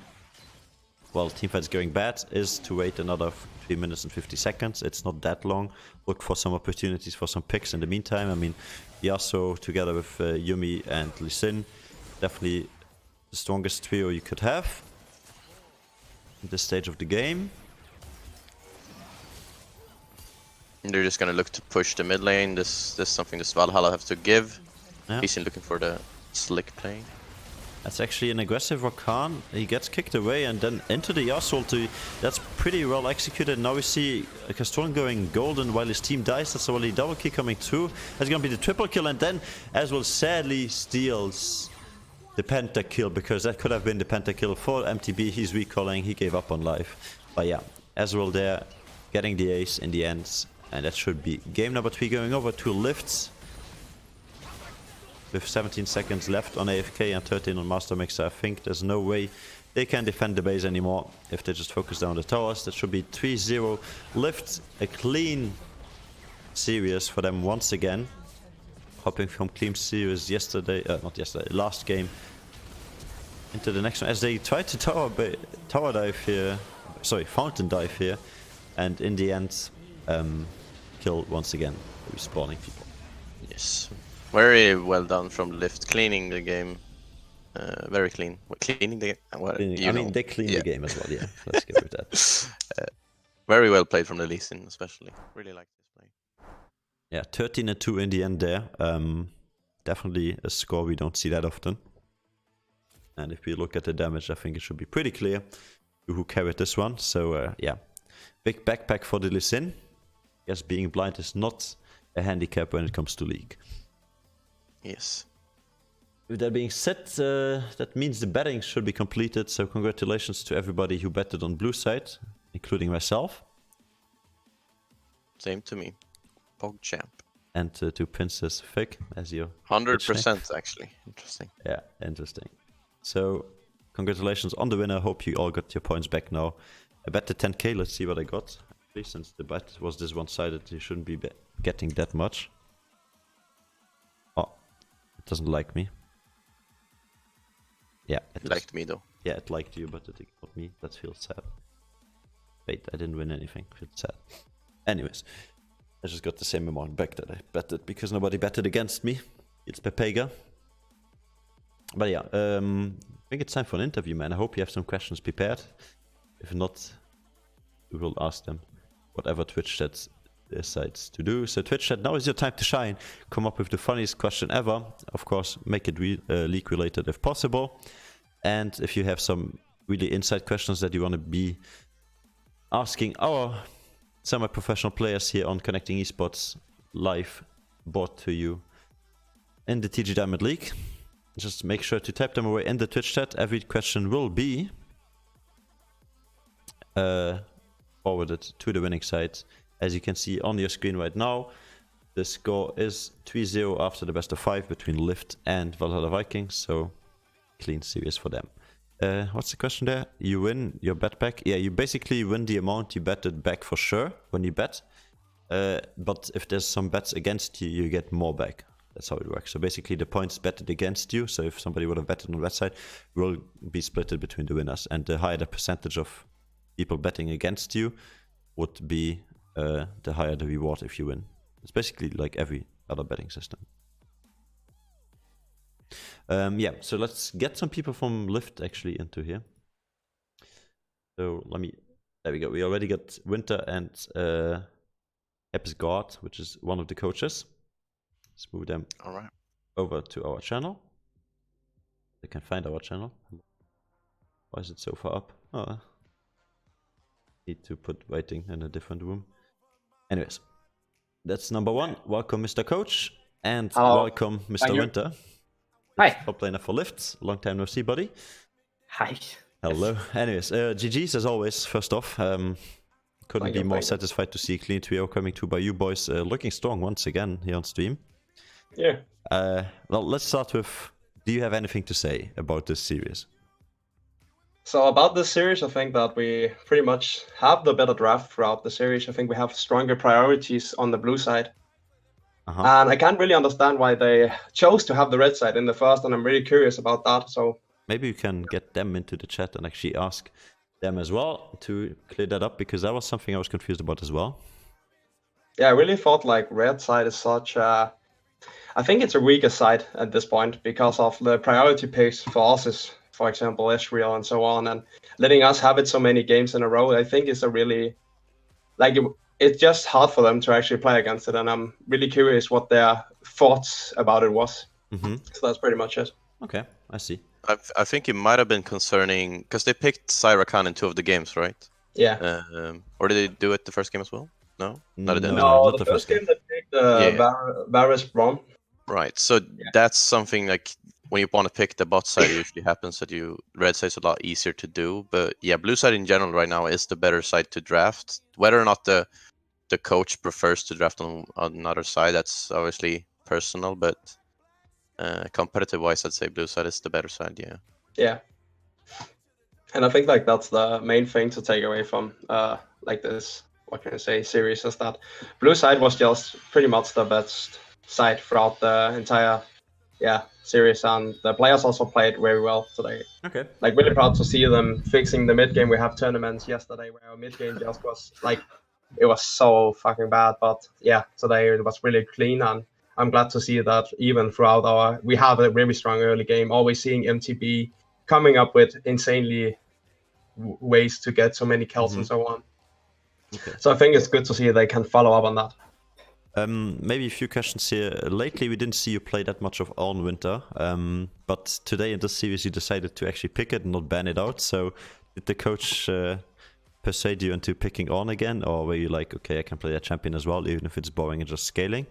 well, teamfights going bad is to wait another 3 minutes and 50 seconds. It's not that long. Look for some opportunities for some picks in the meantime. I mean, Yasuo together with Yumi and Lee Sin, definitely the strongest trio you could have at this stage of the game. They're just gonna look to push the mid lane. This is something this Valhalla have to give. Yeah. He's looking for the slick play. That's actually an aggressive Rakan. He gets kicked away and then into the Yasuo ulti. That's pretty well executed. Now we see Castron going golden while his team dies. That's already double kill coming through. That's gonna be the triple kill, and then as well sadly steals the pentakill, because that could have been the pentakill for MTB. He's recalling, he gave up on life. But yeah, as well there, getting the ace in the end. And that should be game number 3, going over to LYVT. With 17 seconds left on AFK and 13 on Master Mixer, I think there's no way they can defend the base anymore if they just focus down the towers. That should be 3-0 LYVT. A clean series for them once again. Hopping from clean series yesterday, not yesterday, last game into the next one. As they tried to tower dive here, sorry, fountain dive here. And in the end, kill once again, respawning people. Yes. Very well done from LYVT, cleaning the game. Very clean. Cleaning the game? Well, I mean, they clean the game as well, yeah. Let's get with that. Very well played from the Lee Sin, especially. Really like this play. Yeah, 13-2 in the end there. Definitely a score we don't see that often. And if we look at the damage, I think it should be pretty clear who carried this one. So, yeah. Big backpack for the Lee Sin. Yes, being blind is not a handicap when it comes to League. Yes. With that being said, that means the betting should be completed. So congratulations to everybody who betted on blue side, including myself. Same to me. PogChamp. And to Princess Fig as your 100% actually. Interesting. Yeah, interesting. So congratulations on the winner. Hope you all got your points back now. I bet the 10k. Let's see what I got. Actually, since the bet was this one-sided, you shouldn't be getting that much. Oh, it doesn't like me. Yeah, it liked me though. Yeah, it liked you, but it ignored me. That feels sad. Wait, I didn't win anything. Feels sad. Anyways, I just got the same amount back that I betted because nobody betted against me. It's Pepega. But yeah, I think it's time for an interview, man. I hope you have some questions prepared. If not, we will ask them whatever Twitch chat decides to do. So Twitch chat, now is your time to shine. Come up with the funniest question ever. Of course, make it league related if possible. And if you have some really inside questions that you want to be asking our semi-professional players here on Connecting Esports live brought to you in the TG Diamond League, just make sure to type them away in the Twitch chat. Every question will be forwarded to the winning side. As you can see on your screen right now, the score is 3-0 after the best of 5 between LYVT and Valhalla Vikings, so clean series for them. What's the question there? You win your bet back? Yeah, you basically win the amount you betted back for sure when you bet. But if there's some bets against you, you get more back. That's how it works. So basically the points betted against you, so if somebody would have betted on that side, will be split between the winners. And the higher the percentage of people betting against you would be the higher the reward if you win. It's basically like every other betting system. Yeah, so let's get some people from LYVT actually into here. So there we go. We already got Winter and Guard, which is one of the coaches. Let's move them over to our channel. They can find our channel. Why is it so far up? Oh, need to put waiting in a different room. Anyways, that's number 1. Welcome, Mr. Coach, and welcome, Mr. Winter. Hi. Top laner for LYVT. Long time no see, buddy. Hi. Hello. Anyways, GG's as always, first off. Couldn't be more satisfied to see a clean trio coming through by you boys. Looking strong once again here on stream. Yeah. Well, let's start with, do you have anything to say about this series? So about this series, I think that we pretty much have the better draft throughout the series. I think we have stronger priorities on the blue side. And I can't really understand why they chose to have the red side in the first, and I'm really curious about that. So maybe you can get them into the chat and actually ask them as well to clear that up, because that was something I was confused about as well. Yeah, I really thought like red side is such a... I think it's a weaker side at this point because of the priority picks for us is, for example, Israel and so on, and letting us have it so many games in a row, I think is a really, like, it's just hard for them to actually play against it, and I'm really curious what their thoughts about it was. So that's pretty much it. Okay, I see. I think it might have been concerning, because they picked Syra Khan in 2 of the games, right? Yeah. Or did they do it the first game as well? No? No, No, the first game they picked Varus Braum. Right, so that's something like when you want to pick the bot side, it usually happens that red side is a lot easier to do. But yeah, blue side in general right now is the better side to draft. Whether or not the coach prefers to draft on another side, that's obviously personal. But competitive wise, I'd say blue side is the better side. Yeah. Yeah. And I think like that's the main thing to take away from like this, what can I say, series, is that blue side was just pretty much the best side throughout the entire series, and the players also played very well today. Okay. Like really proud to see them fixing the mid game. We have tournaments yesterday where our mid game just was like, it was so fucking bad, but yeah, today it was really clean, and I'm glad to see that even throughout we have a really strong early game, always seeing MTB coming up with insanely ways to get so many kills and so on. Okay. So I think it's good to see they can follow up on that. Maybe a few questions here. Lately, we didn't see you play that much of Ornn Winter, but today in this series, you decided to actually pick it and not ban it out. So, did the coach persuade you into picking Ornn again, or were you like, okay, I can play that champion as well, even if it's boring and just scaling?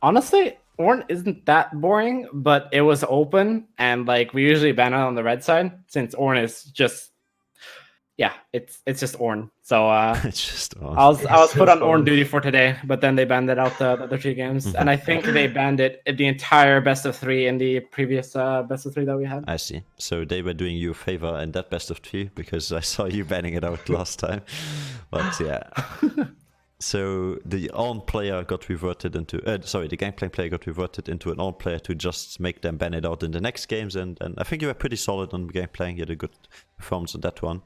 Honestly, Ornn isn't that boring, but it was open, and like we usually ban it on the red side since Ornn is just. Yeah, it's just Ornn. So it's just Ornn. I was put on Ornn duty for today, but then they banned it out the other 3 games, and I think they banned it the entire best of 3 in the previous best of 3 that we had. I see. So they were doing you a favor in that best of 3 because I saw you banning it out last time. But yeah. So the Ornn player got reverted into the Gangplank player got reverted into an Ornn player to just make them ban it out in the next games, and I think you were pretty solid on Gangplank. You had a good performance on that one.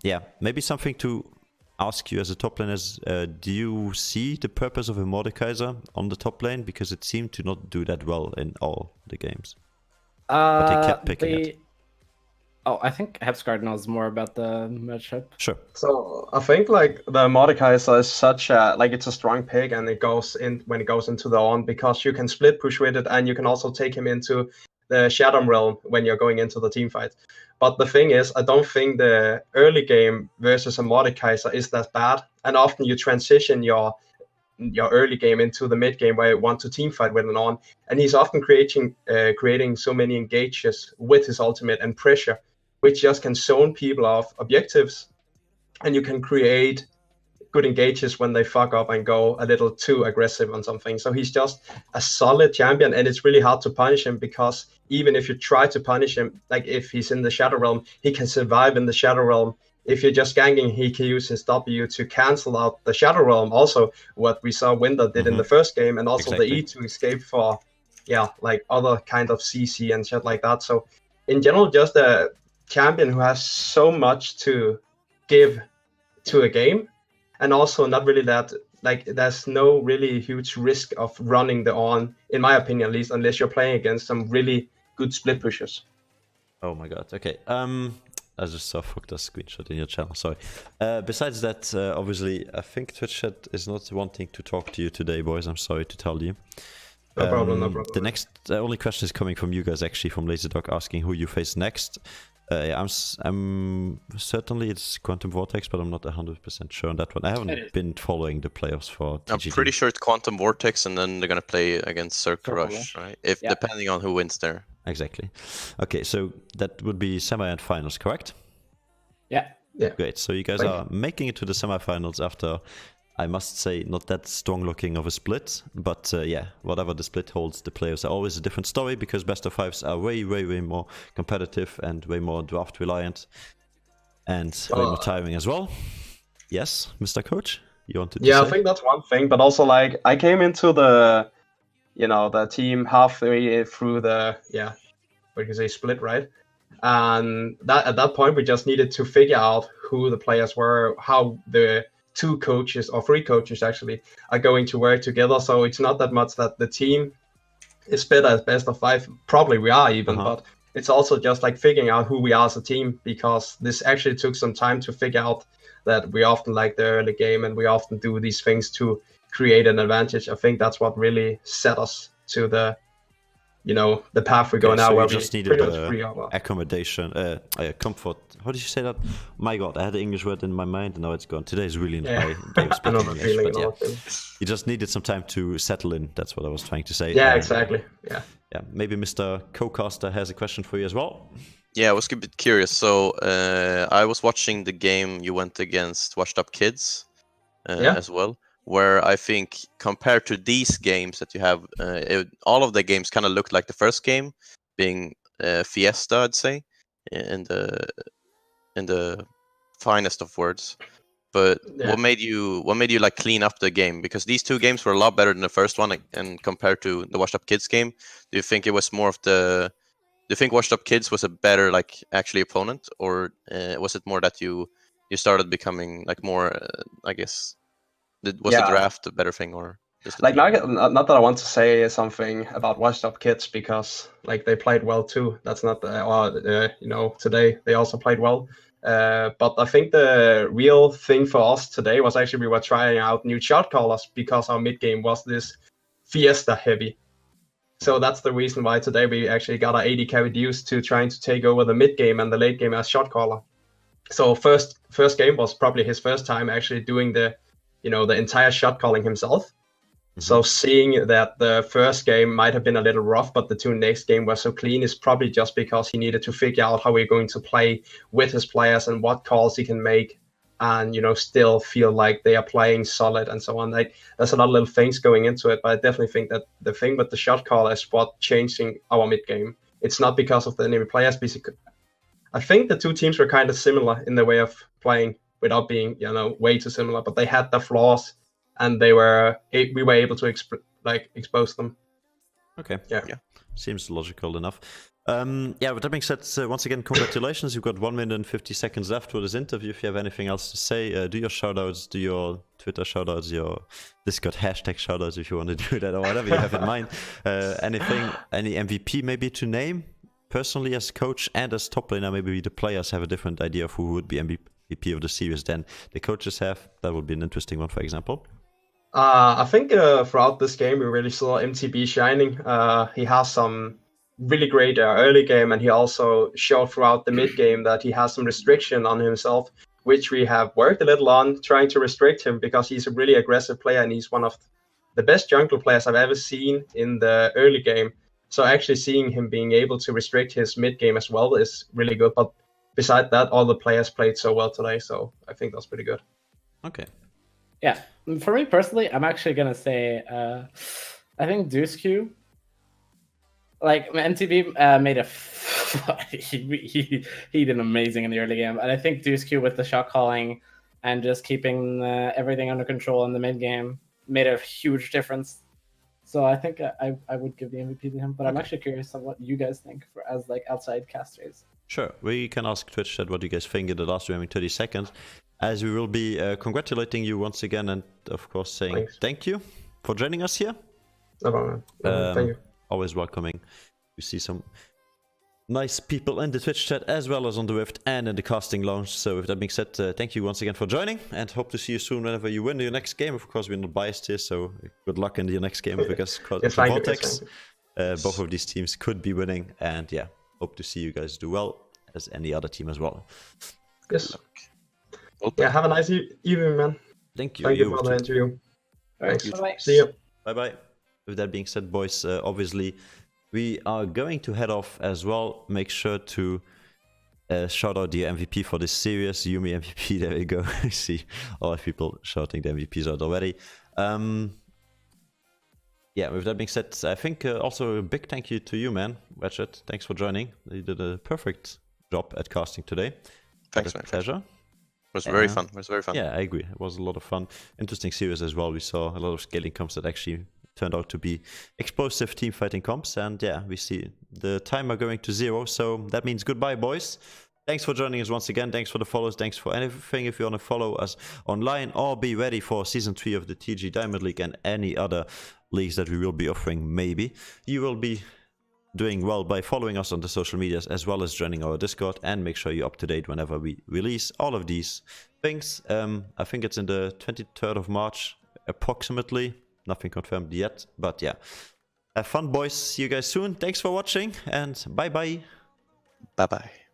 Yeah, maybe something to ask you as a top lane is, do you see the purpose of a Mordekaiser on the top lane? Because it seemed to not do that well in all the games. But they kept picking it. Oh, I think Hepsguard knows more about the matchup. Sure. So I think like the Mordekaiser is such a, like it's a strong pick, and it goes in when it goes into the Ornn, because you can split push with it, and you can also take him into the Shadow Realm when you're going into the team fight. But the thing is, I don't think the early game versus a Mordekaiser is that bad. And often you transition your your early game into the mid game where you want to team fight with an on. And he's often creating so many engages with his ultimate and pressure, which just can zone people off objectives, and you can create good engages when they fuck up and go a little too aggressive on something. So he's just a solid champion, and it's really hard to punish him, because even if you try to punish him, like if he's in the Shadow Realm, he can survive in the Shadow Realm. If you're just ganking, he can use his W to cancel out the Shadow Realm. Also, what we saw Winter did in the first game, and also the E to escape for, like other kind of CC and shit like that. So in general, just a champion who has so much to give to a game, and also not really that, like, there's no really huge risk of running the on, in my opinion at least, unless you're playing against some really good split pushers. Oh my god, okay. I just saw fucked a screenshot in your channel, sorry. Besides that, obviously, I think Twitch chat is not wanting to talk to you today, boys, I'm sorry to tell you. No problem. The next, only question is coming from you guys, actually, from LaserDog, asking who you face next. I'm certainly it's Quantum Vortex, but I'm not 100% sure on that one. I haven't been following the playoffs for TGD. I'm pretty sure it's Quantum Vortex, and then they're gonna play against Circle Rush, right? Depending on who wins there. Exactly. Okay, so that would be semi and finals, correct? Yeah. Great. So you guys are making it to the semifinals after, I must say, not that strong looking of a split, but whatever the split holds, the players are always a different story, because best of fives are way more competitive and way more draft reliant, and way more tiring as well. Yes, Mr. Coach, you wanted to say? I think that's one thing, but also, like, I came into the team halfway through the split, right? And that at that point we just needed to figure out who the players were, how the two coaches or three coaches actually are going to work together. So it's not that much that the team is better as best of five. Probably we are even, but it's also just like figuring out who we are as a team, because this actually took some time to figure out that we often like the early game and we often do these things to create an advantage. I think that's what really set us to the path we go now, so where we just needed accommodation, comfort. How did you say that? My God, I had the English word in my mind and now it's gone. Today is really not my day of speaking English, but you just needed some time to settle in. That's what I was trying to say. Yeah, exactly. Yeah. Maybe Mr. Co-caster has a question for you as well. Yeah, I was a bit curious. So I was watching the game you went against Washed Up Kids as well, where I think compared to these games that you have, all of the games kind of looked like the first game, being Fiesta, I'd say, in the finest of words. But what made you like clean up the game? Because these two games were a lot better than the first one, and compared to the Washed Up Kids game, do you think it was more of the? Do you think Washed Up Kids was a better actually opponent, or was it more that you started becoming more? I guess was the draft a better thing, or just not that I want to say something about Washed Up Kids, because they played well too. That's not today they also played well. But I think the real thing for us today was actually we were trying out new shot callers, because our mid game was this Fiesta heavy. So that's the reason why today we actually got our 80 carry reduced to trying to take over the mid game and the late game as shot caller. So first game was probably his first time actually doing the entire shot calling himself. Mm-hmm. So seeing that the first game might have been a little rough, but the two next game were so clean is probably just because he needed to figure out how we're going to play with his players and what calls he can make, and still feel like they are playing solid and so on. There's a lot of little things going into it, but I definitely think that the thing with the shot call is what changing our mid game. It's not because of the enemy players. Basically, I think the two teams were kind of similar in the way of playing, without being way too similar, but they had the flaws, and we were able to expose them. Okay. Yeah. Seems logical enough. With that being said, once again, congratulations. You've got 1 minute and 50 seconds left for this interview. If you have anything else to say, do your shoutouts, do your Twitter shoutouts, your Discord hashtag shoutouts if you want to do that, or whatever you have in mind. Anything, any MVP maybe to name? Personally, as coach and as top laner, maybe the players have a different idea of who would be MVP of the series than the coaches have. That would be an interesting one, for example. I think throughout this game we really saw MTB shining. He has some really great early game, and he also showed throughout the mid game that he has some restriction on himself, which we have worked a little on, trying to restrict him because he's a really aggressive player and he's one of the best jungle players I've ever seen in the early game. So actually seeing him being able to restrict his mid game as well is really good. But besides that, all the players played so well today, so I think that's pretty good. Okay. Yeah, for me personally, I'm actually gonna say I think Deuce Q. Like MTV made a he did amazing in the early game, and I think Deuce Q with the shot calling and just keeping everything under control in the mid game made a huge difference. So I think I would give the MVP to him, but I'm actually curious on what you guys think as like outside casters. Sure, we can ask Twitch chat what you guys think in the last remaining 30 seconds, as we will be congratulating you once again and of course saying thank you for joining us here. No problem. Thank you. Always welcoming to see some nice people in the Twitch chat as well as on the LYVT and in the casting lounge. So with that being said, thank you once again for joining and hope to see you soon whenever you win your next game. Of course, we're not biased here, so good luck in your next game because Vortex. Both of these teams could be winning, and yeah, hope to see you guys do well as any other team as well. Yes. Yeah, have a nice evening, man. Thank you. Thank you for the interview. Thanks. Bye-bye. See you. Bye-bye. With that being said, boys, obviously we are going to head off as well. Make sure to shout out the MVP for this series, Yumi MVP. There we go. I see a lot of people shouting the MVPs out already. Yeah, with that being said, I think also a big thank you to you, man. Ratchet, thanks for joining. You did a perfect job at casting today. Thanks, man. Pleasure. It was very fun. It was very fun. Yeah, I agree. It was a lot of fun. Interesting series as well. We saw a lot of scaling comps that actually turned out to be explosive team fighting comps. And yeah, we see the timer going to 0. So that means goodbye, boys. Thanks for joining us once again. Thanks for the follows. Thanks for anything. If you want to follow us online or be ready for Season 3 of the TG Diamond League and any other leagues that we will be offering, maybe, you will be doing well by following us on the social medias as well as joining our Discord, and make sure you're up to date whenever we release all of these things. I think it's in the 23rd of March, approximately. Nothing confirmed yet, but yeah. Have fun, boys. See you guys soon. Thanks for watching, and bye-bye. Bye-bye.